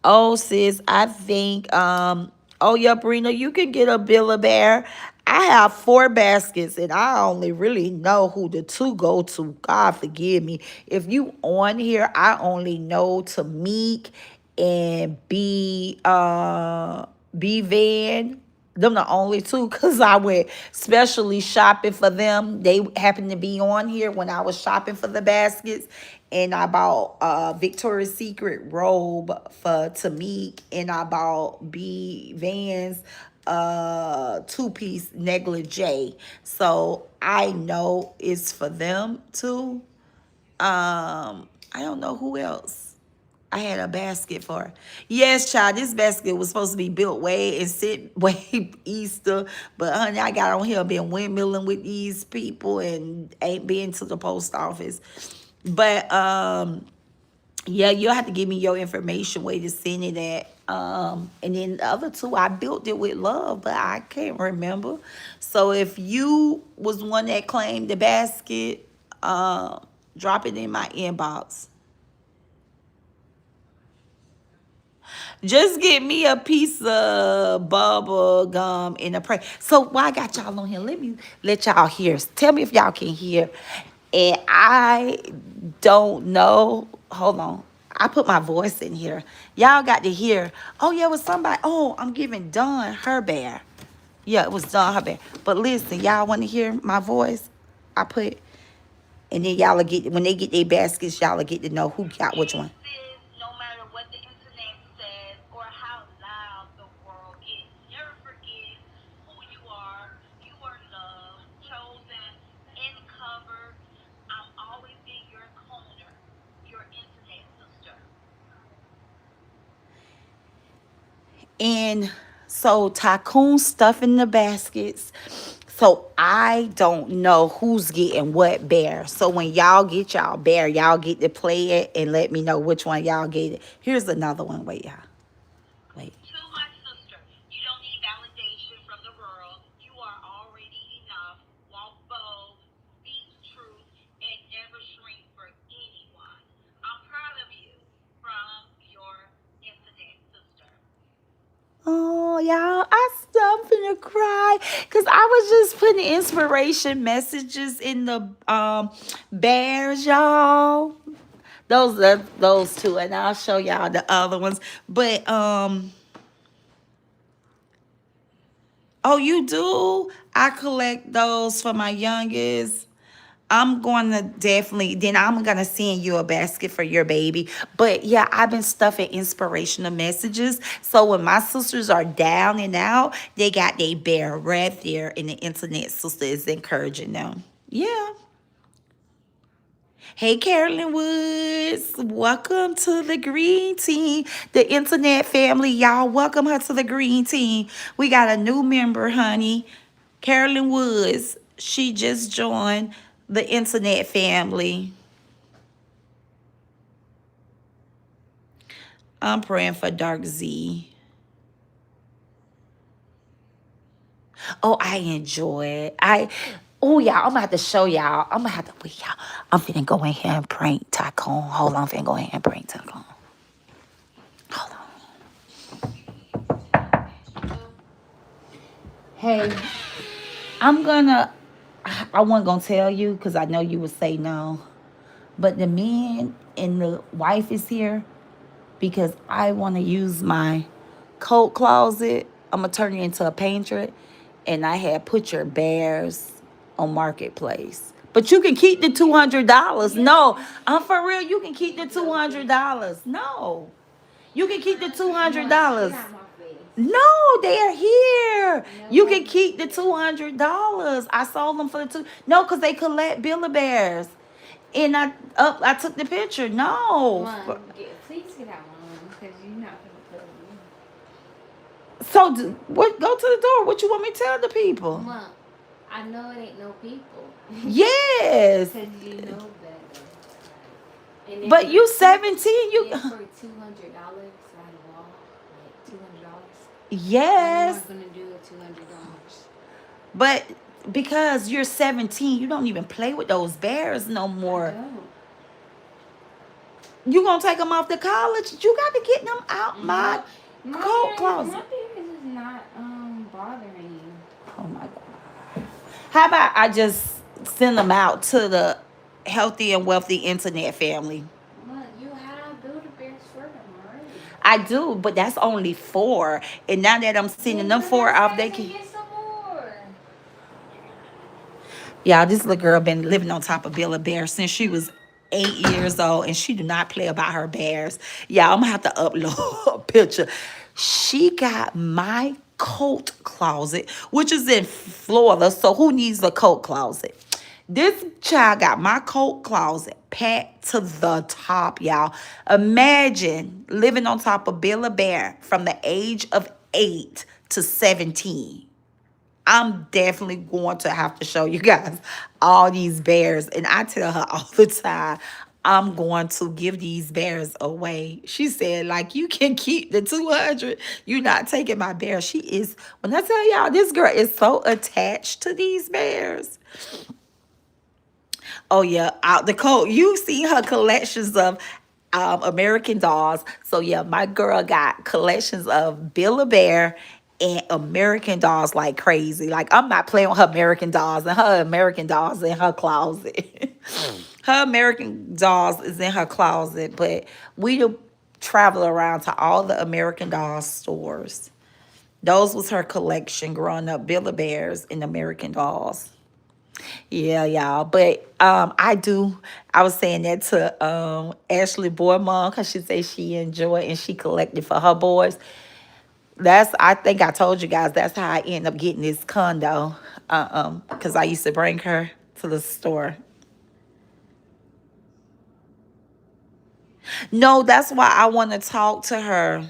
Oh, sis, I think, oh, yeah, Brina, you can get a Build-A-Bear. I have 4 baskets, and I only really know who the 2 go to. God forgive me. If you on here, I only know Tamik and B Van. Them the only 2 because I went specially shopping for them. They happened to be on here when I was shopping for the baskets. And I bought Victoria's Secret robe for Tamik. And I bought B Van's 2-piece negligee. So I know it's for them too. I don't know who else I had a basket for. Yes, child, this basket was supposed to be built way and sit way Easter. But honey, I got on here been windmilling with these people and ain't been to the post office. But yeah, you'll have to give me your information where to send it at. And then the other 2, I built it with love, but I can't remember. So if you was one that claimed the basket, drop it in my inbox. Just get me a piece of bubble gum and a pray. So why I got y'all on here? Let me let y'all hear. Tell me if y'all can hear. And I don't know. Hold on. I put my voice in here. Y'all got to hear. Oh, yeah, it was somebody. Oh, I'm giving Dawn her bear. Yeah, it was Dawn her bear. But listen, y'all want to hear my voice? I put, and then y'all will get, when they get their baskets, y'all will get to know who got which one. No matter what the internet says or how loud the world is, never forget who you are. You are loved, chosen, and covered. I'm always in your corner, your internet sister. And so Tycoon stuffing the baskets. So I don't know who's getting what bear. So when y'all get y'all bear, y'all get to play it and let me know which one y'all get it. Here's another one. Wait, y'all. Wait. To my sister, you don't need validation from the world. You are already enough. Walk bold, speak truth, and never shrink for anyone. I'm proud of you from your internet sister. Oh, y'all, I'm finna cry because I was just putting inspiration messages in the bears, y'all. Those are those 2, and I'll show y'all the other ones. But oh, you do? I collect those for my youngest. I'm going to definitely, then I'm going to send you a basket for your baby. But yeah, I've been stuffing inspirational messages. So when my sisters are down and out, they got their bear right there, and the internet sister is encouraging them. Yeah. Hey, Carolyn Woods. Welcome to the Green Team, the internet family. Y'all, welcome her to the Green Team. We got a new member, honey. Carolyn Woods. She just joined the internet family. I'm praying for Dark Z. Oh, I enjoy it. Y'all, I'm gonna have to show y'all. I'm gonna have to wait, y'all. I'm finna go in here and prank Tycoon. Hold on, I'm finna go in here and prank Tycoon. Hold on. Hey, I'm gonna. I wasn't gonna tell you because I know you would say no, but the man and the wife is here because I want to use my coat closet. I'm gonna turn it into a pantry, and I had put your bears on Marketplace. But you can keep the $200. No, I'm for real. You can keep the $200. No, you can keep the $200. No, they are here. You can keep the $200. I sold them for the two. No, because they collect Build-A-Bears. And I took the picture. No. Please get out one because you're not gonna put me. So what? Go to the door. What you want me to tell the people? Mom, I know it ain't no people. Yes. Because you know better. And But you 17. You. for $200 out of wall, like $200. Yes. I'm not gonna do it $200. But because you're 17, you don't even play with those bears no more. I don't. You gonna take them off to college? You got to get them out my coat closet. My business is not bothering you. Oh my God. How about I just send them out to the healthy and wealthy internet family? Look, you have Build-A-Bears for them already. I do, but that's only 4. And now that I'm sending them 4 out, they can. Get some more. Y'all, this little girl been living on top of Build-A-Bear since she was 8 years old, and she do not play about her bears. Y'all, I'm gonna have to upload a picture. She got my coat closet, which is in Florida. So who needs a coat closet? This child got my coat closet packed to the top, y'all. Imagine living on top of Build-A-Bear from the age of 8 to 17. I'm definitely going to have to show you guys all these bears. And I tell her all the time, I'm going to give these bears away. She said, like, you can keep the 200. You're not taking my bear. She is, when I tell y'all, this girl is so attached to these bears. Oh yeah, out the coat. You see her collections of American dolls. So yeah, my girl got collections of Build-A-Bear and American dolls like crazy. Like I'm not playing with her American dolls, and her American dolls in her closet. Her American dolls is in her closet, but we do travel around to all the American doll stores. Those was her collection growing up, Build-A-Bears and American dolls. Yeah, y'all. But I was saying that to Ashley Boy mom because she said she enjoyed and she collected for her boys. I think I told you guys that's how I ended up getting this condo. Because I used to bring her to the store. No, that's why I want to talk to her.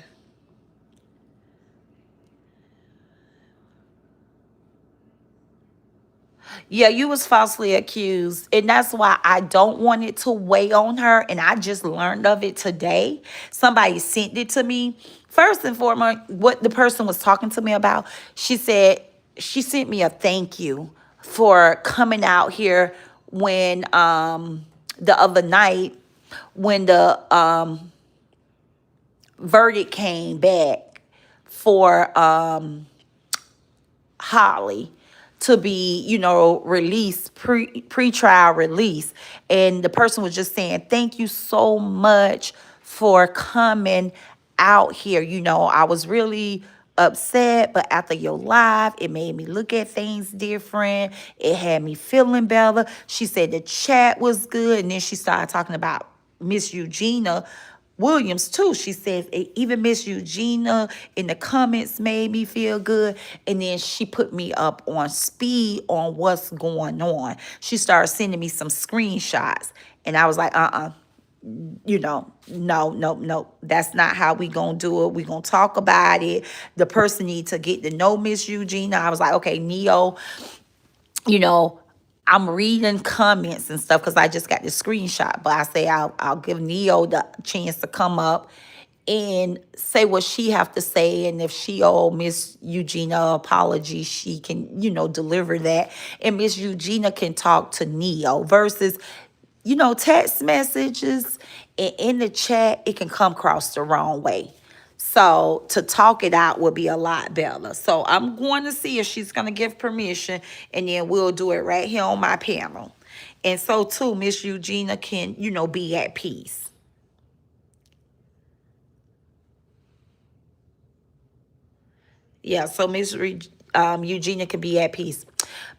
Yeah, you was falsely accused, and that's why I don't want it to weigh on her. And I just learned of it today. Somebody sent it to me. First and foremost, what the person was talking to me about, she said she sent me a thank you for coming out here when the other night when the verdict came back for Holly to be, released, pre-trial release. And the person was just saying, thank you so much for coming out here. I was really upset, but after your live, it made me look at things different. It had me feeling better. She said the chat was good. And then she started talking about Miss Eugenia Williams too. She says even Miss Eugenia in the comments made me feel good. And then she put me up on speed on what's going on. She started sending me some screenshots. And I was like, no, that's not how we gonna do it. We gonna talk about it. The person need to get to know Miss Eugenia. I was like, okay, Neo, you know, I'm reading comments and stuff because I just got the screenshot. But I say I'll give Neo the chance to come up and say what she have to say. And if she owe Miss Eugenia apology, she can, deliver that. And Miss Eugenia can talk to Neo versus, text messages and in the chat, it can come across the wrong way. So to talk it out would be a lot better. So I'm going to see if she's going to give permission, and then we'll do it right here on my panel. And so too, Miss Eugenia can, be at peace. Yeah, so Miss Eugenia can be at peace.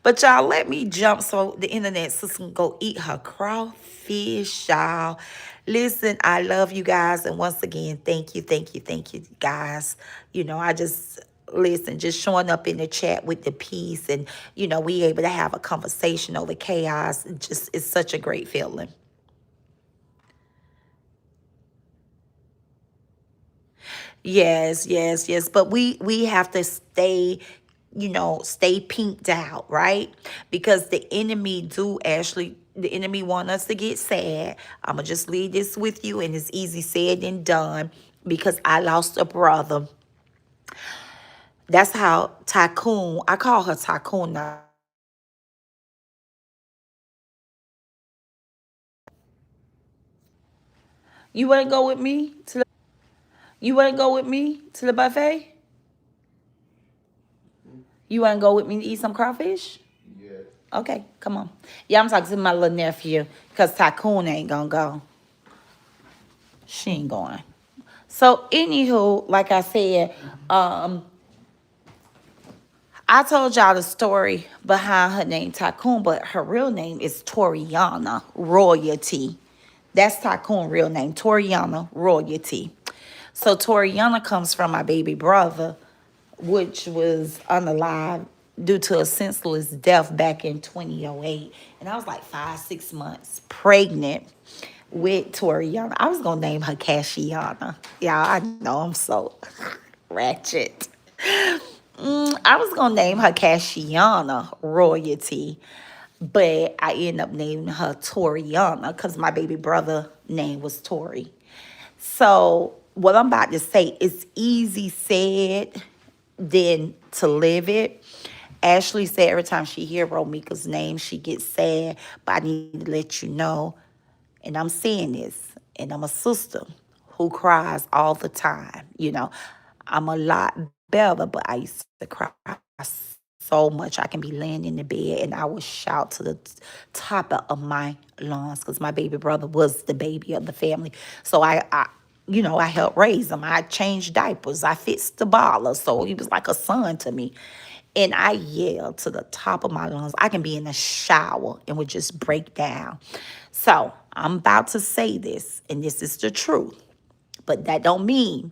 But y'all, let me jump so the internet sister can go eat her crawfish, y'all. Listen, I love you guys. And once again, thank you, guys. I just, listen, just showing up in the chat with the peace and, we able to have a conversation over chaos. It's such a great feeling. Yes. But we have to stay, stay pinked out, right? Because the enemy want us to get sad. I'ma just leave this with you, and it's easy said than done because I lost a brother. That's how Tycoon, I call her Tycoon now. You wanna go with me to the buffet? You wanna go with me to eat some crawfish? Okay, come on. Yeah, I'm talking to my little nephew because Tycoon ain't gonna go. She ain't going. So, anywho, like I said, I told y'all the story behind her name Tycoon, but her real name is Toriana Royalty. That's Tycoon real name, Toriana Royalty. So Toriana comes from my baby brother, which was unalive due to a senseless death back in 2008. And I was like 5, 6 months pregnant with Toriana. I was going to name her Cashiana. Yeah, I know I'm so ratchet. I was going to name her Cashiana Royalty, but I ended up naming her Toriana because my baby brother name was Tori. So what I'm about to say is easy said than to live it. Ashley said every time she hear Romika's name, she gets sad. But I need to let you know, and I'm saying this, and I'm a sister who cries all the time. I'm a lot better, but I used to cry so much. I can be laying in the bed and I would shout to the top of my lungs because my baby brother was the baby of the family. So I helped raise him. I changed diapers. I fixed the bottler. So he was like a son to me. And I yelled to the top of my lungs. I can be in the shower and would just break down. So I'm about to say this, and this is the truth. But that don't mean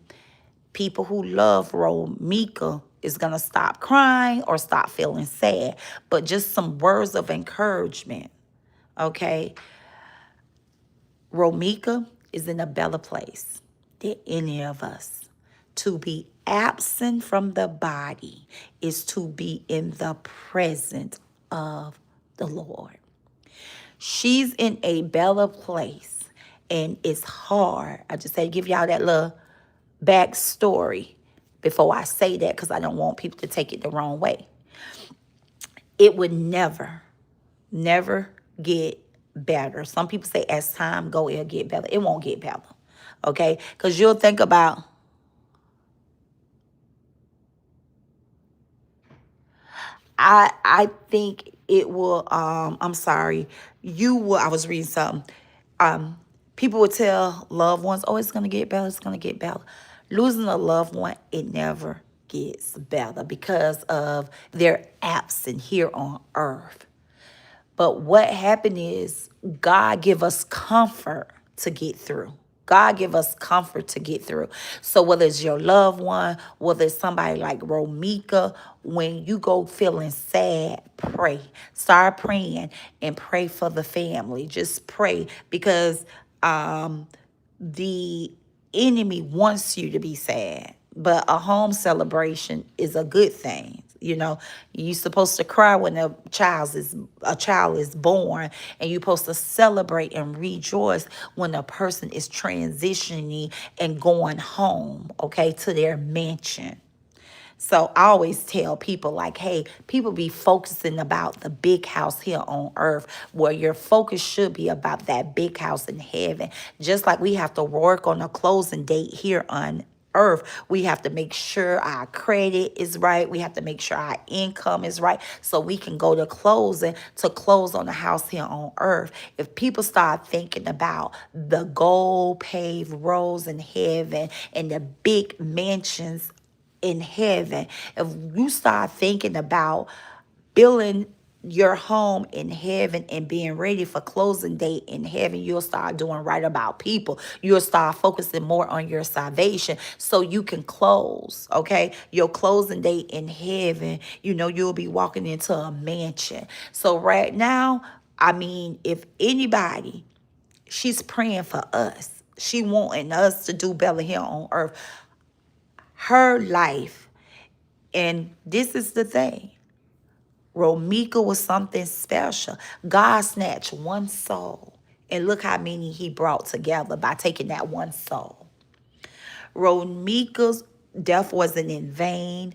people who love Romika is going to stop crying or stop feeling sad. But just some words of encouragement, okay? Romika is in a better place than any of us. To be absent from the body is to be in the presence of the Lord. She's in a better place, and it's hard. I just had to give y'all that little backstory before I say that because I don't want people to take it the wrong way. It would never get better. Some people say as time go, it'll get better. It won't get better, okay? Because you'll think about, I think it will, I'm sorry, I was reading something. People would tell loved ones, oh, it's going to get better, it's going to get better. Losing a loved one, it never gets better because of their absence here on earth. But what happened is God give us comfort to get through. God give us comfort to get through. So whether it's your loved one, whether it's somebody like Romika, when you go feeling sad, pray. Start praying and pray for the family. Just pray because the enemy wants you to be sad, but a home celebration is a good thing. You know, you're supposed to cry when a child is born, and you're supposed to celebrate and rejoice when a person is transitioning and going home, okay, to their mansion. So I always tell people like, hey, people be focusing about the big house here on earth, where your focus should be about that big house in heaven. Just like we have to work on a closing date here on earth, we have to make sure our credit is right. We have to make sure our income is right so we can go to closing to close on the house here on earth. If people start thinking about the gold paved roads in heaven and the big mansions in heaven, if you start thinking about building your home in heaven and being ready for closing date in heaven, you'll start doing right about people. You'll start focusing more on your salvation so you can close, okay? Your closing date in heaven, you'll be walking into a mansion. So right now, I mean, if anybody, she's praying for us. She wanting us to do better here on earth. Her life. And this is the thing. Romika was something special. God snatched one soul. And look how many he brought together by taking that one soul. Romika's death wasn't in vain.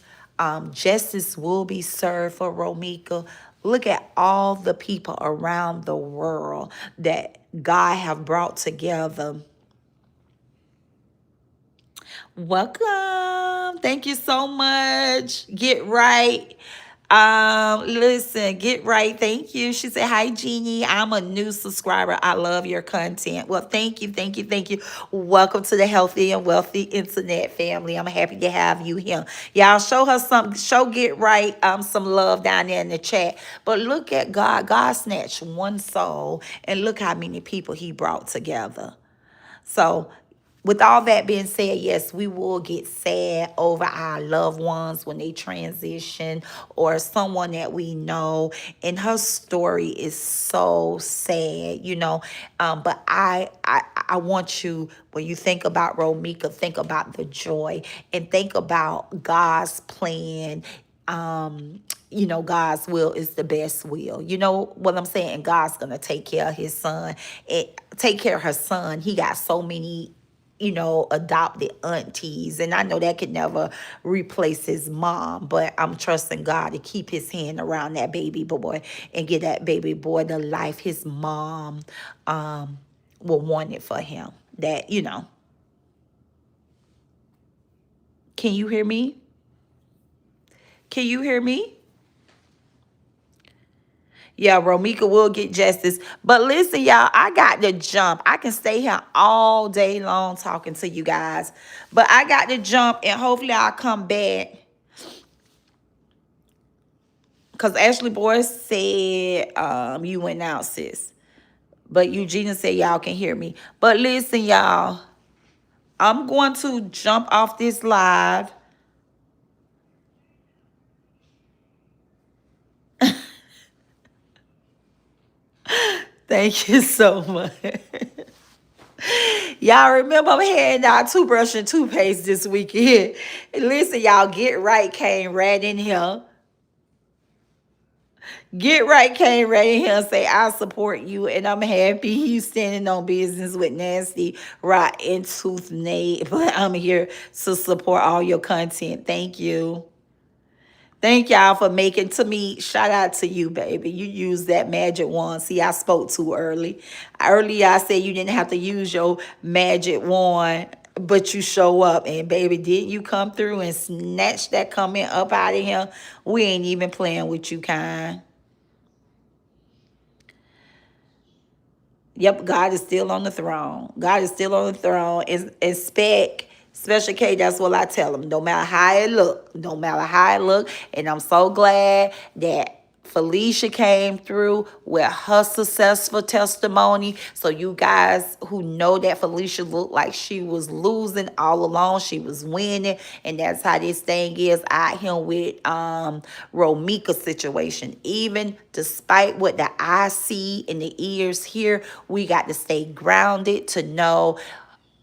Justice will be served for Romika. Look at all the people around the world that God have brought together. Welcome. Thank you so much. Get right. Listen, get right. Thank you. She said, hi, Jeannie. I'm a new subscriber. I love your content. Well, thank you, thank you, thank you. Welcome to the Healthy and Wealthy Internet family. I'm happy to have you here. Y'all show her show Get Right some love down there in the chat. But look at God. God snatched one soul, and look how many people he brought together. So with all that being said, yes, we will get sad over our loved ones when they transition or someone that we know. And her story is so sad. But I want you, when you think about Romika, think about the joy and think about God's plan. God's will is the best will. You know what I'm saying? And God's going to take care of his son and take care of her son. He got so many adopted aunties. And I know that could never replace his mom, but I'm trusting God to keep his hand around that baby boy and get that baby boy the life his mom will want it for him. Can you hear me? Can you hear me? Yeah, Romika will get justice. But listen, y'all, I got to jump. I can stay here all day long talking to you guys. But I got to jump, and hopefully I'll come back. Because Ashley Boyce said you went out, sis. But Eugenia said y'all can hear me. But listen, y'all, I'm going to jump off this live. Thank you so much. Y'all remember I'm handing out toothbrush and toothpaste this weekend. Listen, y'all, Get Right came right in here. Get Right came right in here and say, I support you, and I'm happy you standing on business with Nasty, Rotten Tooth Nate. But I'm here to support all your content. Thank you. Thank y'all for making to me. Shout out to you, baby. You used that magic wand. See, I spoke too early. Earlier, I said you didn't have to use your magic wand, but you show up. And, baby, didn't you come through and snatch that comment up out of here? We ain't even playing with you, kind. Yep, God is still on the throne. God is still on the throne. And Special K, that's what I tell them. No matter how it look. No matter how it look. And I'm so glad that Felicia came through with her successful testimony. So you guys who know that Felicia looked like she was losing all along, she was winning, and that's how this thing is out here with Romika's situation. Even despite what the eyes see and the ears hear, we got to stay grounded to know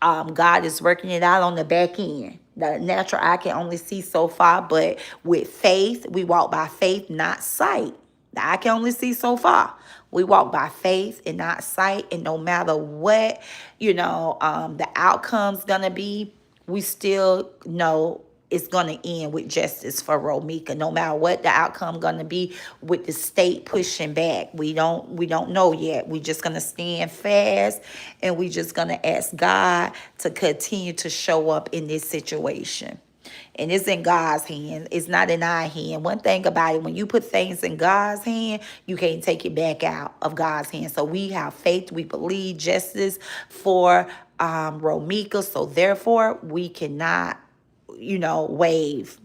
God is working it out on the back end. The natural eye can only see so far, but with faith, we walk by faith, not sight. The eye can only see so far. We walk by faith and not sight, and no matter what, the outcome's gonna be, we still know it's gonna end with justice for Romika. No matter what the outcome gonna be with the state pushing back, we don't know yet. We just gonna stand fast, and we just gonna ask God to continue to show up in this situation. And it's in God's hand. It's not in our hand. One thing about it, when you put things in God's hand, you can't take it back out of God's hand. So we have faith. We believe justice for Romika. So therefore, we cannot, wave.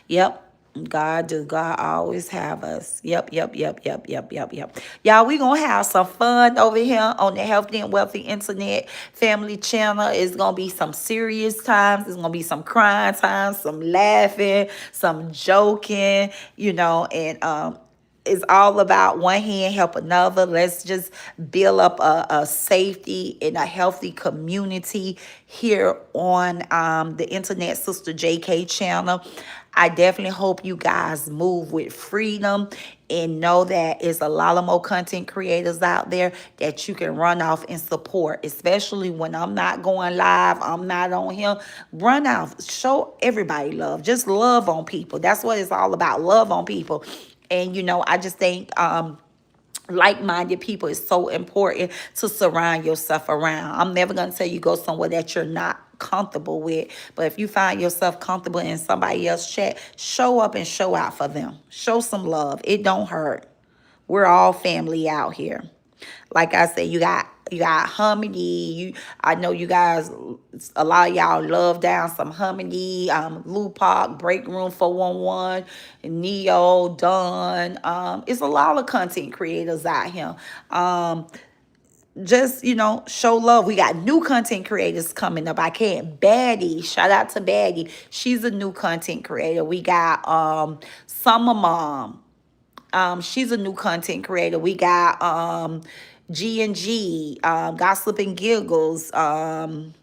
Yep. God always have us. Yep. Y'all, we gonna have some fun over here on the Healthy and Wealthy Internet Family Channel. It's gonna be some serious times. It's gonna be some crying times, some laughing, some joking, and it's all about one hand help another. Let's just build up a safety and a healthy community here on the Internet Sister JK channel. I definitely hope you guys move with freedom and know that there's a lot of more content creators out there that you can run off and support, especially when I'm not going live, I'm not on here. Run off, show everybody love. Just love on people. That's what it's all about, love on people. And, I just think like-minded people is so important to surround yourself around. I'm never going to tell you go somewhere that you're not comfortable with. But if you find yourself comfortable in somebody else's chat, show up and show out for them. Show some love. It don't hurt. We're all family out here. Like I said, you got Harmony. I know you guys, a lot of y'all love down some Harmony, Lupac, Break Room 411, Neo, Don. It's a lot of content creators out here. Just, show love. We got new content creators coming up. Baddie. Shout out to Baddie. She's a new content creator. We got Summer Mom. She's a new content creator. We got G&G, Gossip and Giggles. Who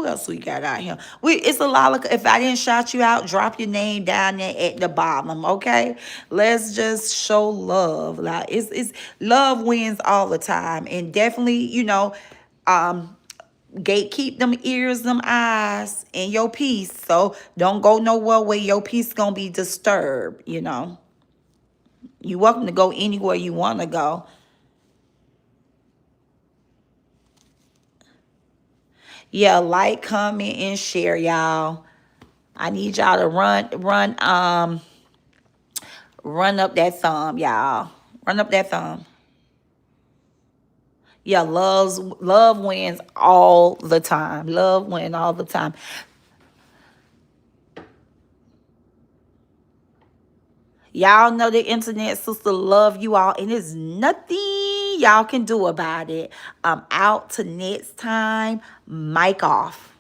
else we got out here? It's a lot of, if I didn't shout you out, drop your name down there at the bottom, okay? Let's just show love. Like it's love wins all the time. And definitely, gatekeep them ears, them eyes, and your peace. So don't go nowhere where your peace gonna be disturbed, You're welcome to go anywhere you want to go. Yeah, like, comment, and share, y'all. I need y'all to run up that thumb, y'all. Run up that thumb. Yeah, love wins all the time. Love wins all the time. Y'all know the Internet Sister love you all, and there's nothing y'all can do about it. I'm out to next time. Mic off.